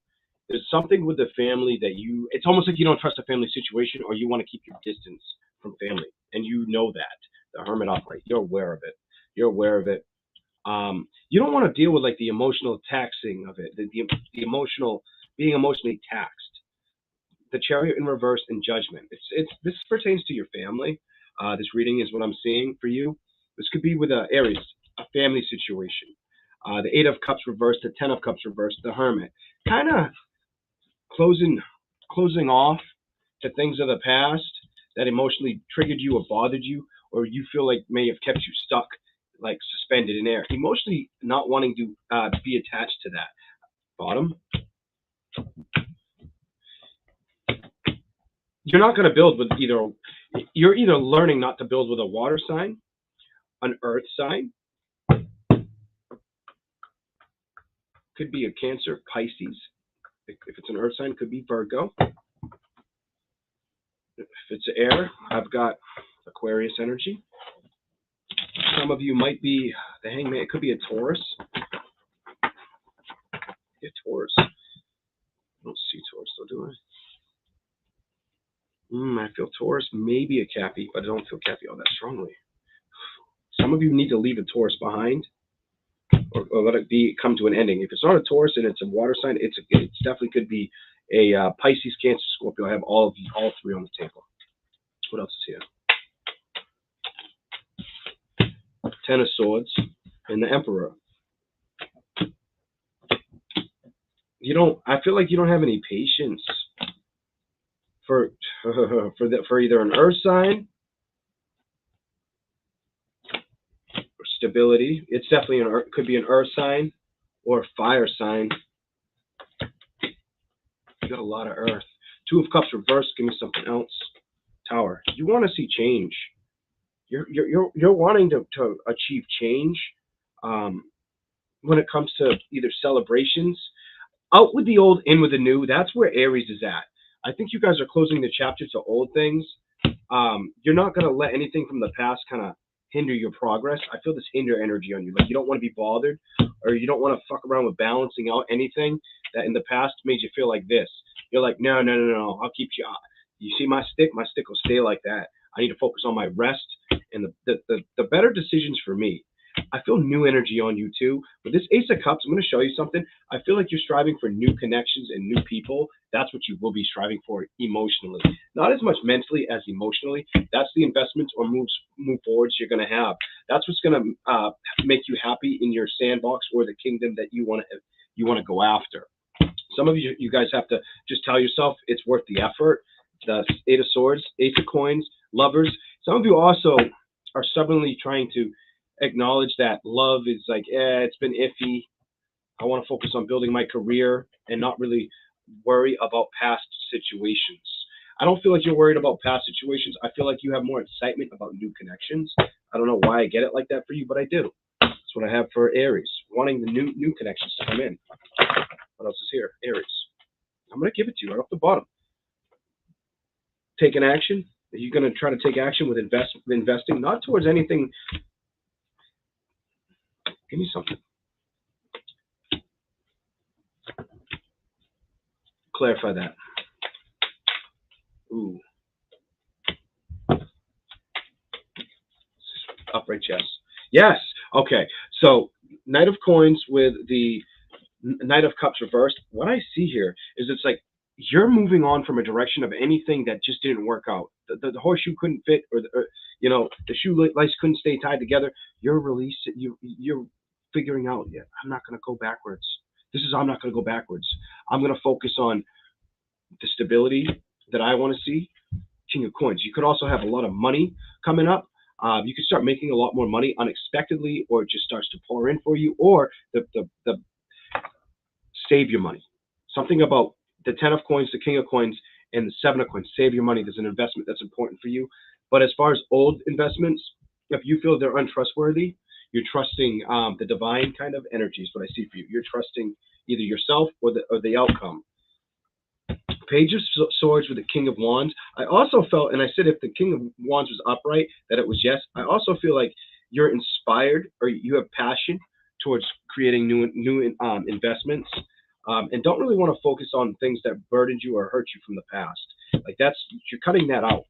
There's something with the family that it's almost like you don't trust a family situation, or you want to keep your distance from family, and you know that. The Hermit operate. You're aware of it. You're aware of it. You don't want to deal with like the emotional taxing of it, the emotional being emotionally taxed. The Chariot in reverse and Judgment. This pertains to your family. This reading is what I'm seeing for you. This could be with Aries, a family situation. The 8 of Cups reversed, the 10 of Cups reversed, the Hermit. Kind of closing off to things of the past that emotionally triggered you or bothered you, or you feel like may have kept you stuck, like suspended in air. Emotionally not wanting to be attached to that. Bottom. You're not going to build with you're either learning not to build with a water sign, an earth sign, could be a Cancer, Pisces. If it's an earth sign, could be Virgo. If it's air, I've got Aquarius energy. Some of you might be the Hangman. It could be a Taurus. Yeah, Taurus. I don't see Taurus though, do I? I feel Taurus, maybe a Cappy, but I don't feel Cappy all that strongly. Some of you need to leave a Taurus behind, or let it come to an ending. If it's not a Taurus and it's a water sign, it definitely could be a Pisces, Cancer, Scorpio. I have all 3 on the table. What else is here? 10 of Swords and the Emperor. I feel like you don't have any patience for either an earth sign or stability. It's definitely could be an earth sign or a fire sign. You got a lot of earth. 2 of Cups reversed. Give me something else. Tower. You want to see change. You're wanting to achieve change when it comes to either celebrations. Out with the old, in with the new. That's where Aries is at. I think you guys are closing the chapter to old things You're not going to let anything from the past kind of hinder your progress. I feel this hinder energy on you. Like you don't want to be bothered, or you don't want to fuck around with balancing out anything that in the past made you feel like this. You're like, no, no, no, no. I'll keep you. You see my stick? My stick will stay like that. I need to focus on my rest and the better decisions for me. I feel new energy on you too. With this Ace of Cups, I'm going to show you something. I feel like you're striving for new connections and new people. That's what you will be striving for emotionally. Not as much mentally as emotionally. That's the investments or move forwards you're going to have. That's what's going to make you happy in your sandbox or the kingdom that you want to go after. Some of you guys have to just tell yourself it's worth the effort. The Eight of Swords, Ace of Coins, Lovers. Some of you also are stubbornly trying to acknowledge that love is like, it's been iffy. I want to focus on building my career and not really worry about past situations. I don't feel like you're worried about past situations. I feel like you have more excitement about new connections. I don't know why I get it like that for you, but I do. That's what I have for Aries, wanting the new connections to come in. What else is here? Aries. I'm going to give it to you right off the bottom. Take an action. Are you going to try to take action with investing? Not towards anything. Give me something. Clarify that. Ooh. Upright chest. Yes. Okay. So Knight of Coins with the Knight of Cups reversed. What I see here is it's like you're moving on from a direction of anything that just didn't work out. The horseshoe couldn't fit, or the shoelace couldn't stay tied together. You're releasing. You're figuring out. Yeah, I'm not going to go backwards. I'm not going to go backwards. I'm going to focus on the stability that I want to see. King of Coins. You could also have a lot of money coming up. You could start making a lot more money unexpectedly, or it just starts to pour in for you, or the save your money. Something about the 10 of Coins, the King of Coins, and the 7 of Coins. Save your money. There's an investment that's important for you. But as far as old investments, if you feel they're untrustworthy, you're trusting the divine kind of energy is what I see for you. You're trusting either yourself or the outcome. Page of Swords with the King of Wands. I also felt, and I said if the King of Wands was upright, that it was yes. I also feel like you're inspired, or you have passion towards creating new investments, and don't really want to focus on things that burdened you or hurt you from the past. Like you're cutting that out.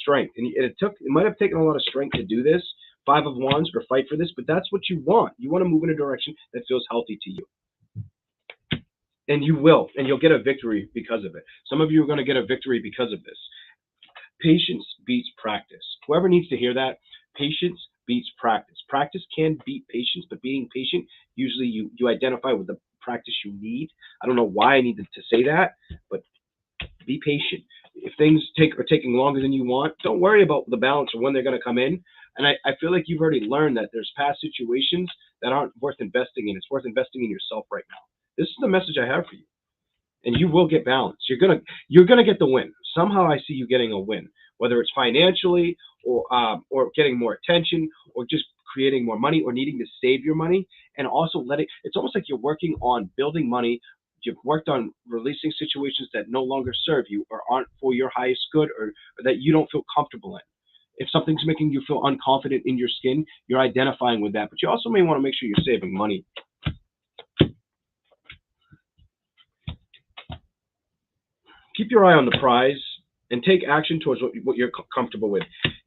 Strength, and it might have taken a lot of strength to do this. 5 of Wands, or fight for this, but that's what you want. You want to move in a direction that feels healthy to you. And you will, and you'll get a victory because of it. Some of you are going to get a victory because of this. Patience beats practice. Whoever needs to hear that, patience beats practice. Practice can beat patience, but being patient, usually you identify with the practice you need. I don't know why I needed to say that, but be patient. If things are taking longer than you want, don't worry about the balance or when they're going to come in. And I feel like you've already learned that there's past situations that aren't worth investing in. It's worth investing in yourself right now. This is the message I have for you. And you will get balance. You're gonna get the win. Somehow I see you getting a win, whether it's financially or getting more attention, or just creating more money, or needing to save your money, and also it's almost like you're working on building money. You've worked on releasing situations that no longer serve you or aren't for your highest good, or that you don't feel comfortable in. If something's making you feel unconfident in your skin, you're identifying with that. But you also may want to make sure you're saving money. Keep your eye on the prize and take action towards what you're comfortable with.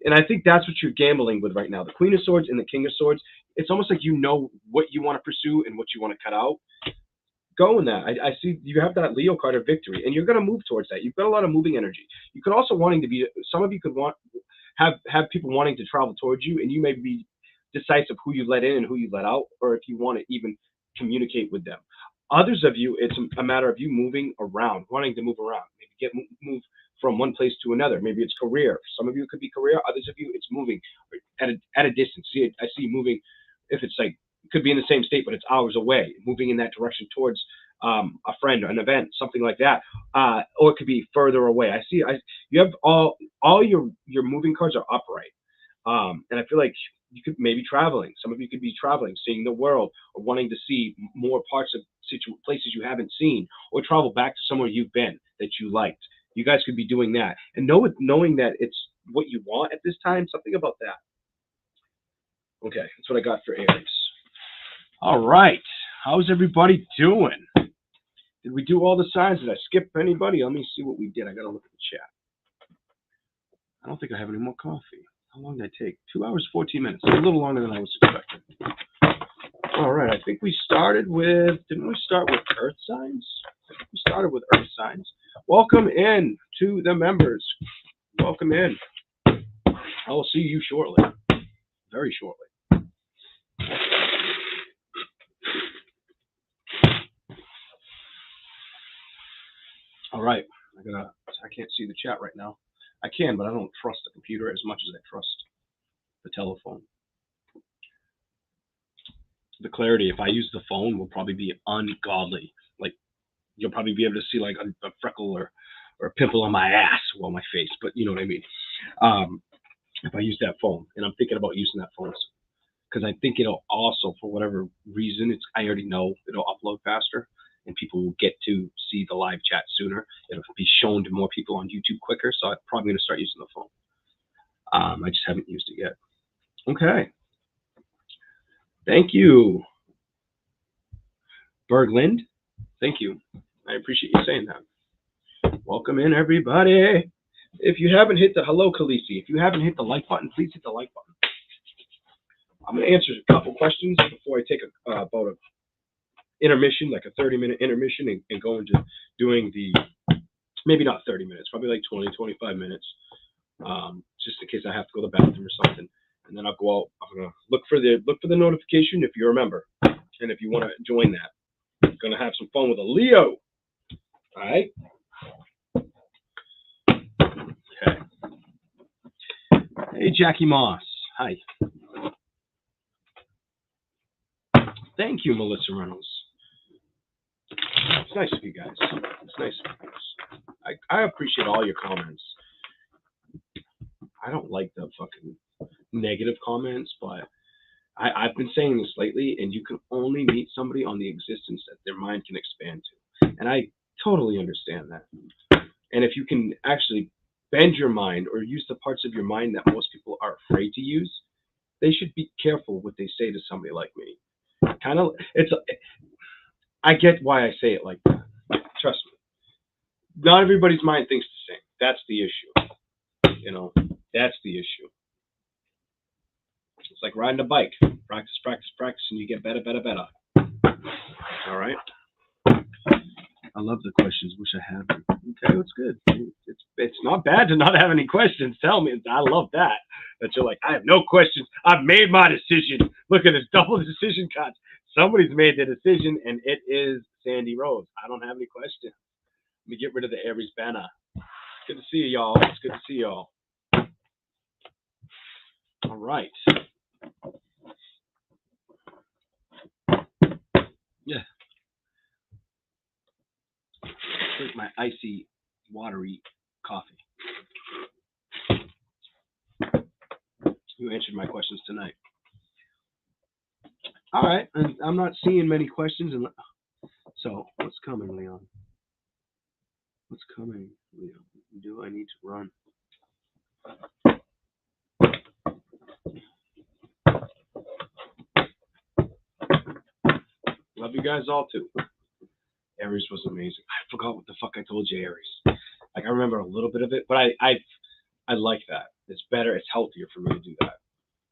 And I think that's what you're gambling with right now. The Queen of Swords and the King of Swords, it's almost like you know what you want to pursue and what you want to cut out. Go in that. I see you have that Leo card of victory, and you're going to move towards that. You've got a lot of moving energy. You could also some of you could have people wanting to travel towards you, and you may be decisive who you let in and who you let out, or if you want to even communicate with them. Others of you, it's a matter of you moving around, wanting to move around, maybe move from one place to another. Maybe it's career. Some of you it could be career. Others of you, it's moving at a distance. I see you moving. If it's like, it could be in the same state, but it's hours away, moving in that direction towards a friend or an event, something like that. Or it could be further away. I see. You have all your moving cards are upright, and I feel like you could maybe traveling. Some of you could be traveling, seeing the world, or wanting to see more parts of places you haven't seen, or travel back to somewhere you've been that you liked. You guys could be doing that, and knowing that what you want at this time. Something about that. Okay, that's what I got for Aries. All right, how's everybody doing? Did we do all the signs? Did I skip anybody? Let me see what we did. I gotta look at the chat. I don't think I have any more coffee. How long did I take? 2 hours, 14 minutes. A little longer than I was expecting. All right, I think we started with, didn't we start with Earth signs? I think we started with Earth signs. Welcome in to the members. Welcome in. I will see you shortly, very shortly. All right, I can't see the chat right now. I can, but I don't trust the computer as much as I trust the telephone. The clarity, if I use the phone, will probably be ungodly. Like, you'll probably be able to see like a freckle or a pimple on my ass, well, my face, but you know what I mean. If I use that phone, and I'm thinking about using that phone, because I think it'll also, for whatever reason, I already know it'll upload faster, and people will get to see the live chat sooner. It'll be shown to more people on YouTube quicker, so I'm probably going to start using the phone. I just haven't used it yet. Okay. Thank you, Berglind. Thank you. I appreciate you saying that. Welcome in, everybody. If you haven't hit the, hello, Khaleesi. If you haven't hit the like button, please hit the like button. I'm going to answer a couple questions before I take about an intermission, like a 30-minute intermission, and go into doing the, maybe not 30 minutes, probably like 20, 25 minutes, just in case I have to go to the bathroom or something. And then I'll go out. I'm gonna look for the notification if you're a member, and if you want to join that. I'm gonna have some fun with a Leo. All right. Okay. Hey, Jackie Moss. Hi. Thank you, Melissa Reynolds. It's nice of you guys. It's nice of you guys. I appreciate all your comments. I don't like the fucking negative comments, but I've been saying this lately, and you can only meet somebody on the existence that their mind can expand to. And I totally understand that. And if you can actually bend your mind or use the parts of your mind that most people are afraid to use, they should be careful what they say to somebody like me. I get why I say it like that. Trust me. Not everybody's mind thinks the same. That's the issue. You know, that's the issue. It's like riding a bike. Practice, practice, practice, and you get better, better, better. All right? I love the questions. Wish I had them. Okay, that's good. It's not bad to not have any questions. Tell me. I love that. That you're like, I have no questions. I've made my decision. Look at this double decision cards. Somebody's made the decision, and it is Sandy Rose. I don't have any questions. Let me get rid of the Aries banner. Good to see you, y'all. It's good to see y'all. All right. Yeah. Drink my icy, watery coffee. You answered my questions tonight. All right. And I'm not seeing many questions. So, what's coming, Leon? What's coming, Leon? Do I need to run? Love you guys all too. Aries was amazing. I forgot what the fuck I told you, Aries. Like, I remember a little bit of it, but I like that. It's better. It's healthier for me to do that.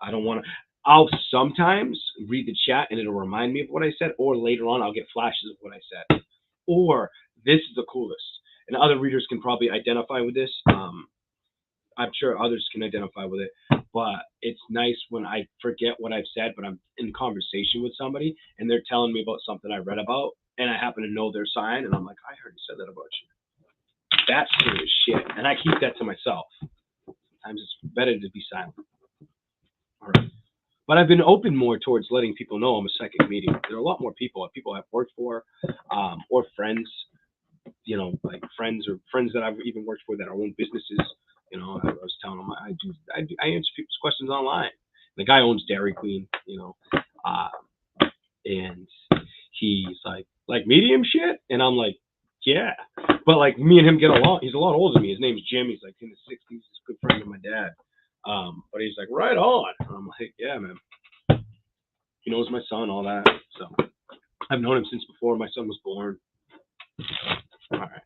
I don't want to. I'll sometimes read the chat and it'll remind me of what I said, or later on I'll get flashes of what I said. Or this is the coolest, and other readers can probably identify with this. I'm sure others can identify with it, but it's nice when I forget what I've said, but I'm in conversation with somebody and they're telling me about something I read about, and I happen to know their sign, and I'm like, I heard you said that about you. That's serious shit, and I keep that to myself. Sometimes it's better to be silent. All right. But I've been open more towards letting people know I'm a psychic medium. There are a lot more people I've worked for, or friends, you know, like friends that I've even worked for that own businesses. You know, I was telling them I answer people's questions online. The guy owns Dairy Queen, you know, and he's like medium shit, and I'm like, yeah, but like me and him get along. He's a lot older than me. His name's Jim. He's like in his 60s. He's a good friend of of my dad. But he's like, right on. I'm like, yeah, man. He knows my son, all that. So I've known him since before my son was born. All right.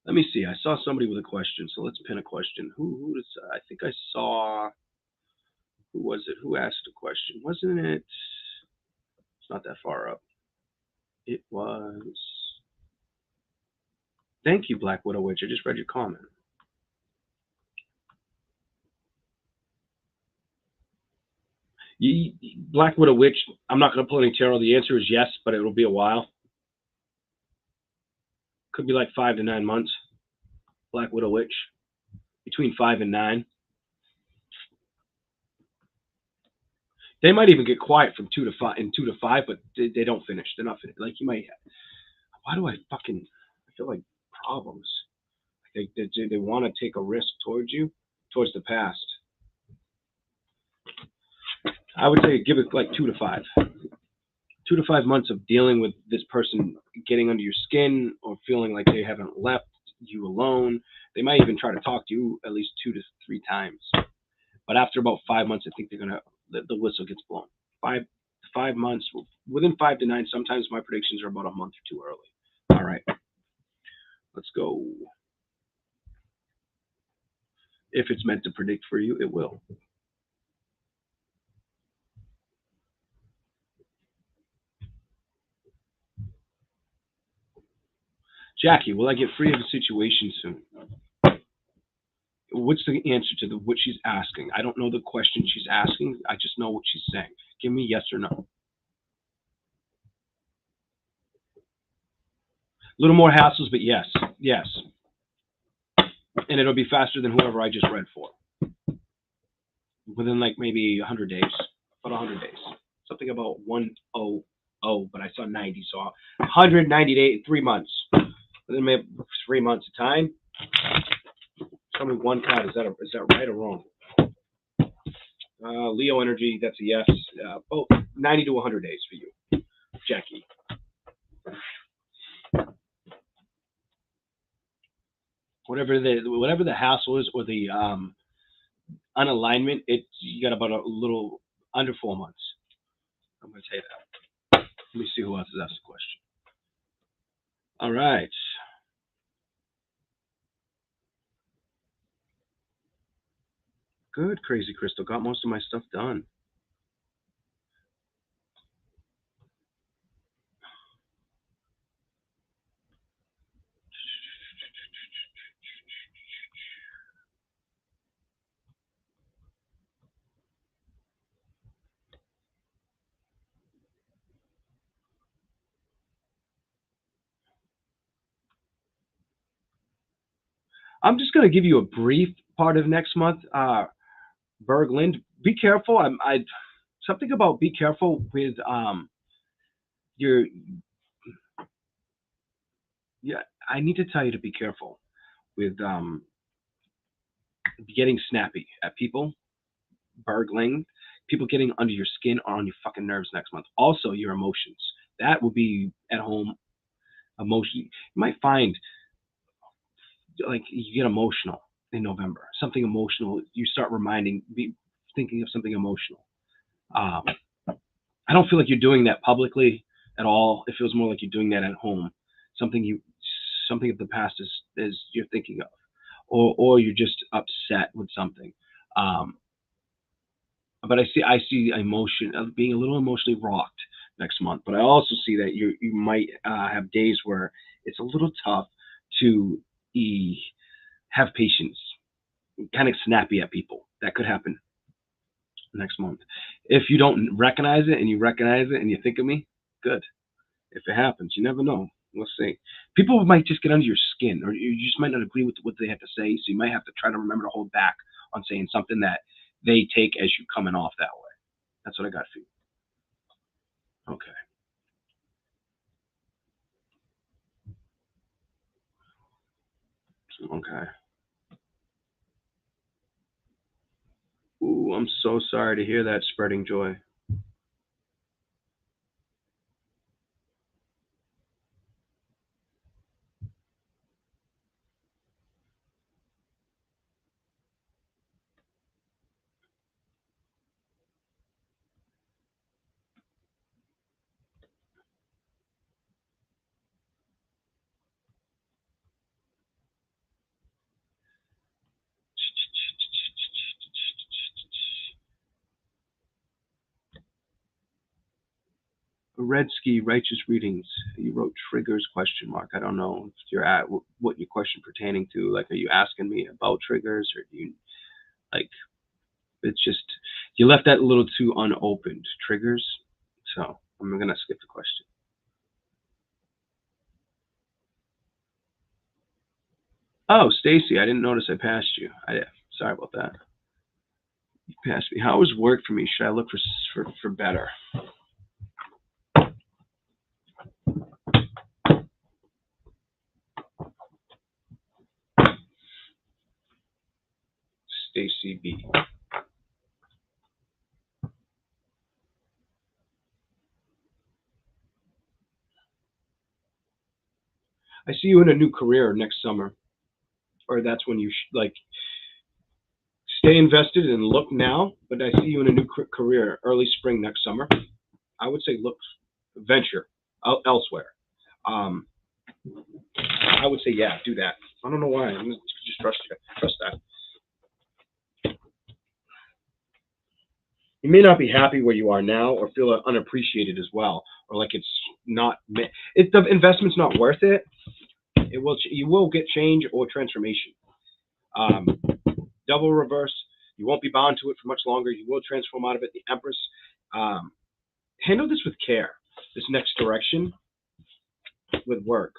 Let me see. I saw somebody with a question, so let's pin a question. Who does? I think I saw. Who was it? Who asked a question? Wasn't it? It's not that far up. It was. Thank you, Black Widow Witch. I just read your comment. Black Widow Witch, I'm not going to pull any tarot. The answer is yes, but it'll be a while. Could be like 5 to 9 months. Black Widow Witch. Between 5 and 9. They might even get quiet from 2 to 5, but they don't finish. They're not finished. Like you might. Why do I feel like problems? They want to take a risk towards you, towards the past. I would say give it like 2 to 5. 2 to 5 months of dealing with this person getting under your skin or feeling like they haven't left you alone. They might even try to talk to you at least 2 to 3 times. But after about 5 months, I think they're gonna the whistle gets blown. 5 months, within 5 to 9. Sometimes my predictions are about a month or 2 early. All right, let's go. If it's meant to predict for you, it will. Jackie, will I get free of a situation soon? What's the answer to what she's asking? I don't know the question she's asking. I just know what she's saying. Give me yes or no. A little more hassles, but yes. Yes. And it'll be faster than whoever I just read for. Within like maybe 100 days. About 100 days. Something about 100, but I saw 90. So 190 days, 3 months. Within maybe 3 months of time. Tell me one card. Is that right or wrong? Leo energy, that's a yes. 90 to 100 days for you, Jackie. Whatever the hassle is or the unalignment, you got about a little under 4 months. I'm going to tell you that. Let me see who else has asked a question. All right. Good, Crazy Crystal. Got most of my stuff done. I'm just going to give you a brief part of next month. Berglind, be careful. Something about be careful with your. Yeah, I need to tell you to be careful with getting snappy at people. Bergling, people getting under your skin or on your fucking nerves next month. Also, your emotions. That will be at home. Emotion. You might find like you get emotional in November. Something emotional. You start thinking of something emotional. I don't feel like you're doing that publicly at all. It feels more like you're doing that at home. Something of the past is you're thinking of, or you're just upset with something. But I see emotion being a little emotionally rocked next month. But I also see that you might have days where it's a little tough to have patience, kind of snappy at people. That could happen next month. If you don't recognize it and you recognize it and you think of me, good. If it happens, you never know. We'll see. People might just get under your skin, or you just might not agree with what they have to say. So you might have to try to remember to hold back on saying something that they take as you coming off that way. That's what I got for you. Okay. Okay. Ooh, I'm so sorry to hear that, Spreading Joy. Redsky, righteous readings. You wrote triggers question mark. I don't know if you're at what your question pertaining to. Like, are you asking me about triggers, or do you like? It's just you left that a little too unopened. Triggers. So I'm gonna skip the question. Oh, Stacy, I didn't notice I passed you. Sorry about that. You passed me. How was work for me? Should I look for better? Stacy B. I see you in a new career next summer, or that's when you like stay invested and look now. But I see you in a new career early spring next summer. I would say look, venture elsewhere. I would say yeah, do that. I don't know why. I'm just trust you. Trust that. You may not be happy where you are now, or feel unappreciated as well, or like it's not. If the investment's not worth it, you will get change or transformation. Double reverse, you won't be bound to it for much longer. You will transform out of it. The Empress. Handle this with care. This next direction with work,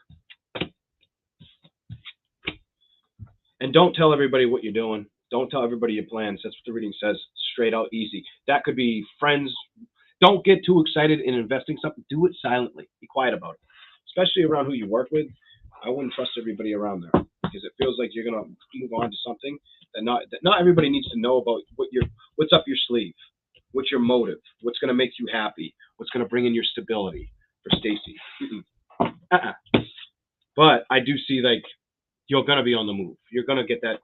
and don't tell everybody what you're doing. Don't tell everybody your plans. That's what the reading says. Straight out, easy. That could be friends. Don't get too excited in investing something. Do it silently. Be quiet about it, especially around who you work with. I wouldn't trust everybody around there, because it feels like you're gonna move on to something that not everybody needs to know about what's up your sleeve, what's your motive, what's gonna make you happy, what's gonna bring in your stability. For Stacy, but I do see like you're gonna be on the move. You're gonna get that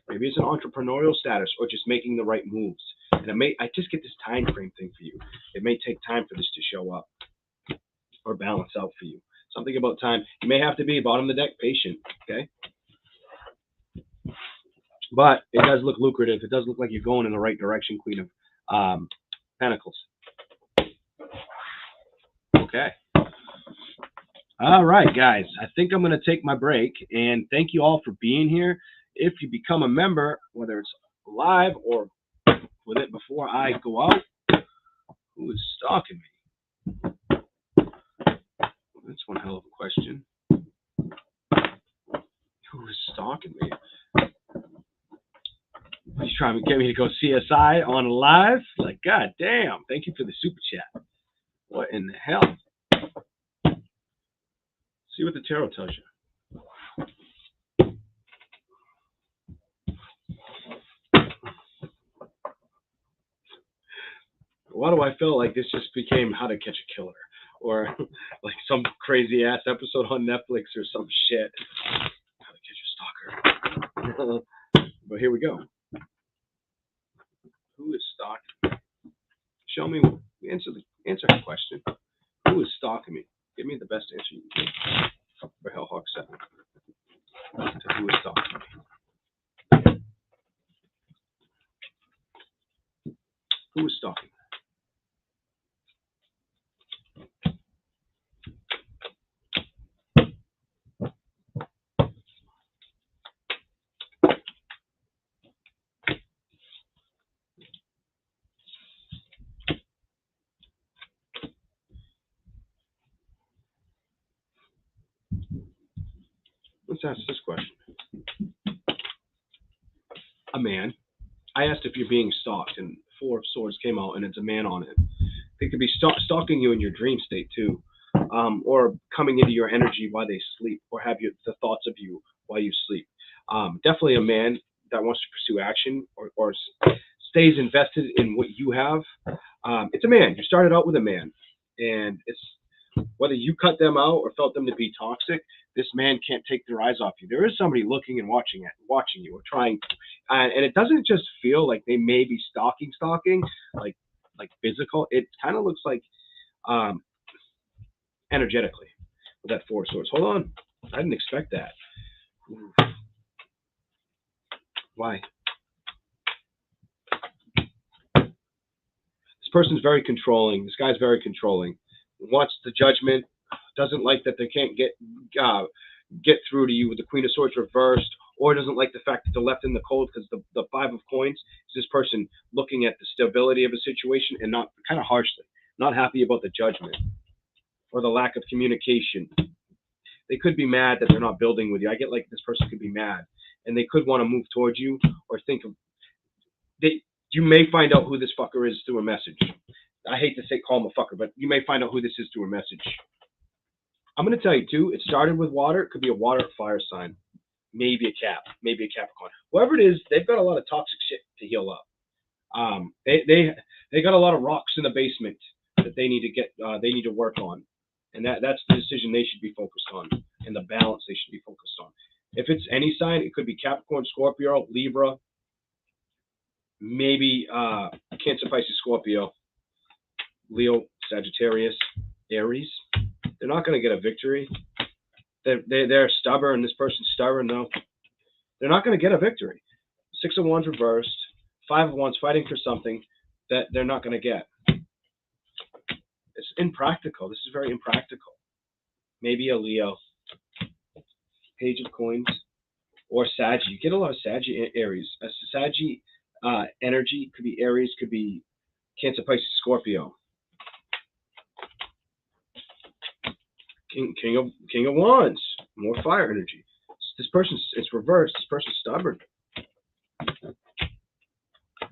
maybe it's an entrepreneurial status or just making the right moves. And I just get this time frame thing for you. It may take time for this to show up or balance out for you. Something about time. You may have to be bottom of the deck patient, okay? But it does look lucrative. It does look like you're going in the right direction, Queen of Pentacles. Okay. All right, guys. I think I'm going to take my break. And thank you all for being here. If you become a member, whether it's live or with it before I go out, who is stalking me? That's one hell of a question. Who is stalking me? He's trying to get me to go CSI on live? Like, god damn. Thank you for the super chat. What in the hell? See what the tarot tells you. Why do I feel like this just became How to Catch a Killer? Or like some crazy ass episode on Netflix or some shit. How to Catch a Stalker. But here we go. Who is stalking? Show me. Answer the question. Who is stalking me? Give me the best answer you can give for Hellhawk 7. To who is stalking me? Who is stalking? Let's ask this question. A man. I asked if you're being stalked, and 4 of Swords came out, and it's a man on it. They could be stalking you in your dream state too, or coming into your energy while they sleep, or have the thoughts of you while you sleep. Definitely a man that wants to pursue action or stays invested in what you have. It's a man. You started out with a man, and it's whether you cut them out or felt them to be toxic. This man can't take their eyes off you. There is somebody looking and watching you or trying, and it doesn't just feel like they may be stalking, like physical. It kind of looks like energetically with that 4 of Swords. Hold on, I didn't expect that. Ooh. Why? This This person's very controlling. This guy's very controlling. Wants the judgment. Doesn't like that they can't get through to you with the Queen of Swords reversed, or doesn't like the fact that they're left in the cold, because the Five of Coins is this person looking at the stability of a situation and not kind of harshly, not happy about the judgment or the lack of communication. They could be mad that they're not building with you. I get like this person could be mad, and they could want to move towards you or think of you may find out who this fucker is through a message. I hate to say call him a fucker, but you may find out who this is through a message. I'm going to tell you too, it started with water. It could be a water or fire sign. Maybe a Cap, maybe a Capricorn. Whoever it is, they've got a lot of toxic shit to heal up. They got a lot of rocks in the basement that they need to get. They need to work on, and that's the decision they should be focused on, and the balance they should be focused on. If it's any sign, it could be Capricorn, Scorpio, Libra, maybe Cancer, Pisces, Scorpio, Leo, Sagittarius, Aries. They're not going to get a victory. They're stubborn. This person's stubborn, though. They're not going to get a victory. Six of Wands reversed. Five of Wands fighting for something that they're not going to get. It's impractical. This is very impractical. Maybe a Leo. Page of Coins. Or Saggy. You get a lot of Saggy Aries. A Saggy energy could be Aries, could be Cancer, Pisces, Scorpio. King of Wands, more fire energy. This person's, it's reversed. This person's stubborn.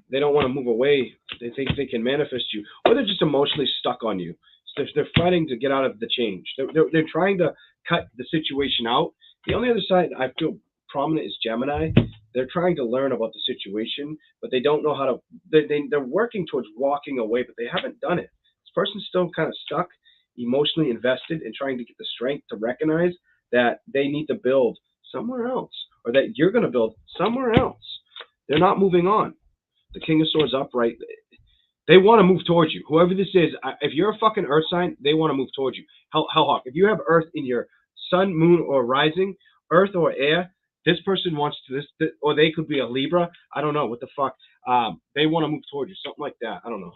They don't want to move away. They think they can manifest you, or they're just emotionally stuck on you. So they're fighting to get out of the change. They're trying to cut the situation out. The only other side I feel prominent is Gemini. They're trying to learn about the situation, but they don't know how to. They're working towards walking away, but they haven't done it. This person's still kind of stuck, emotionally invested, in trying to get the strength to recognize that they need to build somewhere else, or that you're going to build somewhere else. They're not moving on. The King of Swords upright. They want to move towards you. Whoever this is, if you're a fucking earth sign, they want to move towards you. Hellhawk, if you have earth in your sun, moon, or rising, earth or air, this person wants to this, or they could be a Libra. I don't know what the fuck. They want to move towards you, something like that. I don't know.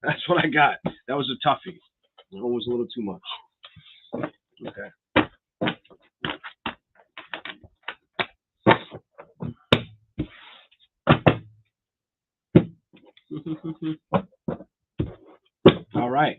That's what I got. That was a toughie. That one was a little too much. Okay. All right,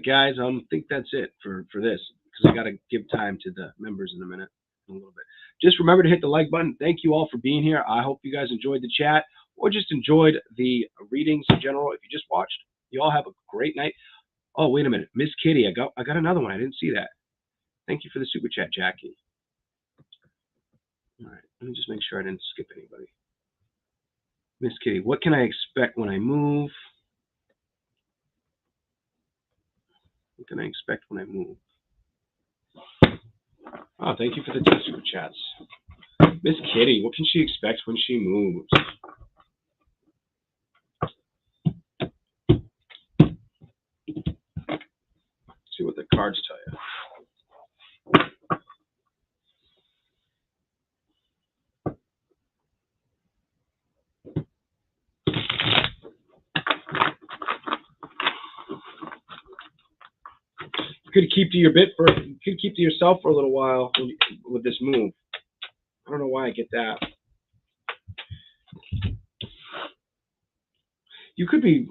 guys. I think that's it for this, because I got to give time to the members in a minute, a little bit. Just remember to hit the like button. Thank you all for being here. I hope you guys enjoyed the chat, or just enjoyed the readings in general. If you just watched, you all have a great night. Oh, wait a minute, Miss Kitty. I got another one. I didn't see that. Thank you for the super chat, Jackie. All right, let me just make sure I didn't skip anybody. Miss Kitty, what can I expect when I move? What can I expect when I move? Oh, thank you for the two super chats. Miss Kitty, what can she expect when she moves? Let's see what the cards tell you. You could keep to yourself for a little while with this move. I don't know why I get that. You could be.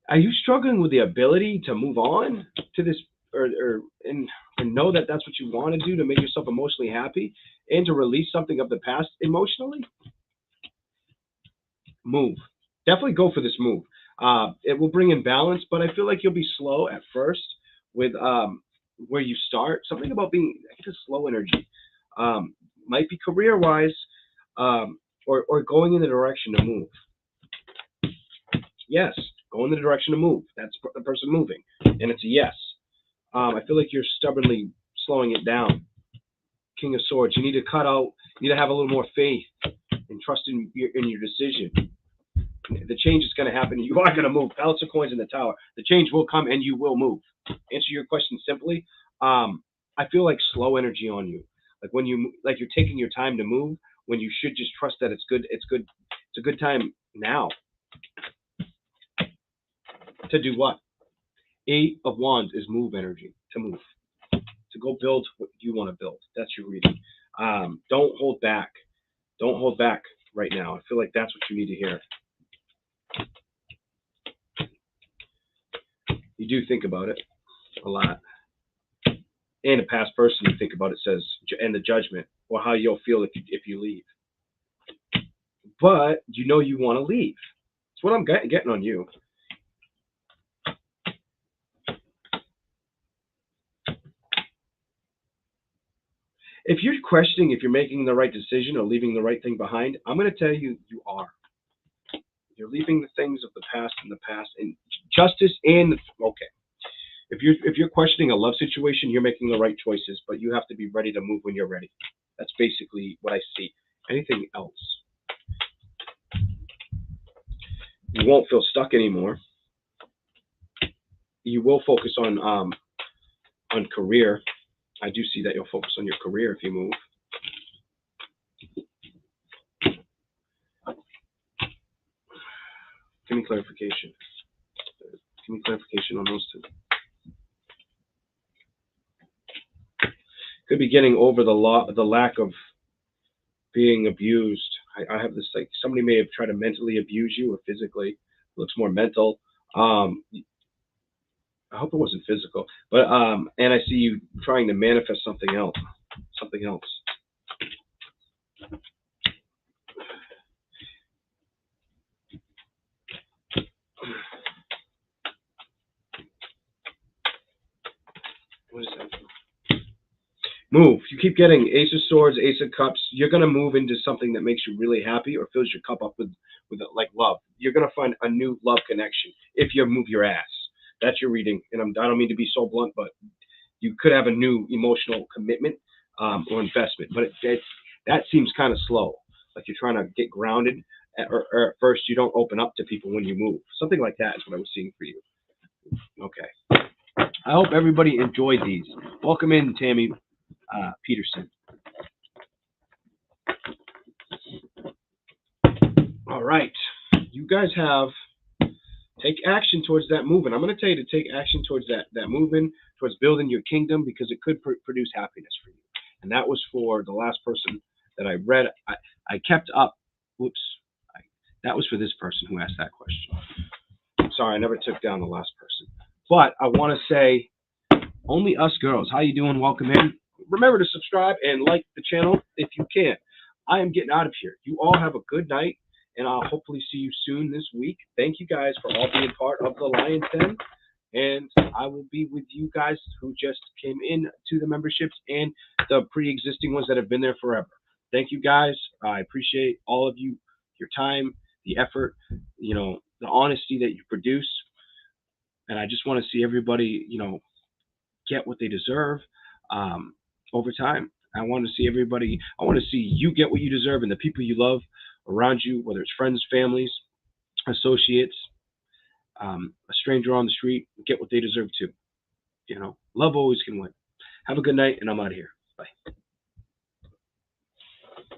Are you struggling with the ability to move on to this, and know that that's what you want to do to make yourself emotionally happy, and to release something of the past emotionally? Move. Definitely go for this move. It will bring in balance, but I feel like you'll be slow at first with where you start. Something about being, I guess, slow energy. Might be career-wise, or going in the direction to move. Yes, go in the direction to move. That's the person moving, and it's a yes. I feel like you're stubbornly slowing it down. King of Swords. You need to cut out. You need to have a little more faith and trust in your decision. The change is going to happen. You are going to move. Palace of Coins in the Tower. The change will come, and you will move. Answer your question simply. I feel like slow energy on you. Like you're taking your time to move, when you should just trust that it's good. It's good. It's a good time now. To do what? 8 of Wands is move energy, to move, to go build what you want to build. That's your reading. Don't hold back. Don't hold back right now. I feel like that's what you need to hear. You do think about it a lot. And a past person you think about it says, and the judgment, or how you'll feel if you leave. But you know you want to leave. That's what I'm getting on you. If you're questioning if you're making the right decision or leaving the right thing behind, I'm going to tell you, you are. You're leaving the things of the past in the past, and justice and okay. If you're questioning a love situation, you're making the right choices, but you have to be ready to move when you're ready. That's basically what I see. Anything else? You won't feel stuck anymore. You will focus on career. I do see that you'll focus on your career if you move. Give me clarification. Give me clarification on those two. Could be getting over the lack of being abused. I have this, like, somebody may have tried to mentally abuse you or physically. It looks more mental. I hope it wasn't physical. But and I see you trying to manifest something else. Something else. What is that? Move. You keep getting Ace of Swords, Ace of Cups. You're going to move into something that makes you really happy or fills your cup up with like love. You're going to find a new love connection if you move your ass. That's your reading. And I don't mean to be so blunt, but you could have a new emotional commitment or investment. But that seems kind of slow. Like you're trying to get grounded, or at first you don't open up to people when you move. Something like that is what I was seeing for you. Okay. I hope everybody enjoyed these. Welcome in, Tammy Peterson. All right. You guys have take action towards that movement. I'm going to tell you to take action towards that movement, towards building your kingdom, because it could produce happiness for you. And that was for the last person that I read. I kept up. Whoops. That was for this person who asked that question. Sorry, I never took down the last person. But I want to say, only us girls. How you doing? Welcome in. Remember to subscribe and like the channel if you can. I am getting out of here. You all have a good night, and I'll hopefully see you soon this week. Thank you guys for all being part of the Lion's Den, and I will be with you guys who just came in to the memberships and the pre-existing ones that have been there forever. Thank you guys. I appreciate all of you, your time, the effort, the honesty that you produce, and I just want to see everybody, get what they deserve over time. I want to see you get what you deserve, and the people you love around you, whether it's friends, families, associates, a stranger on the street, get what they deserve too. Love always can win. Have a good night, and I'm out of here. Bye.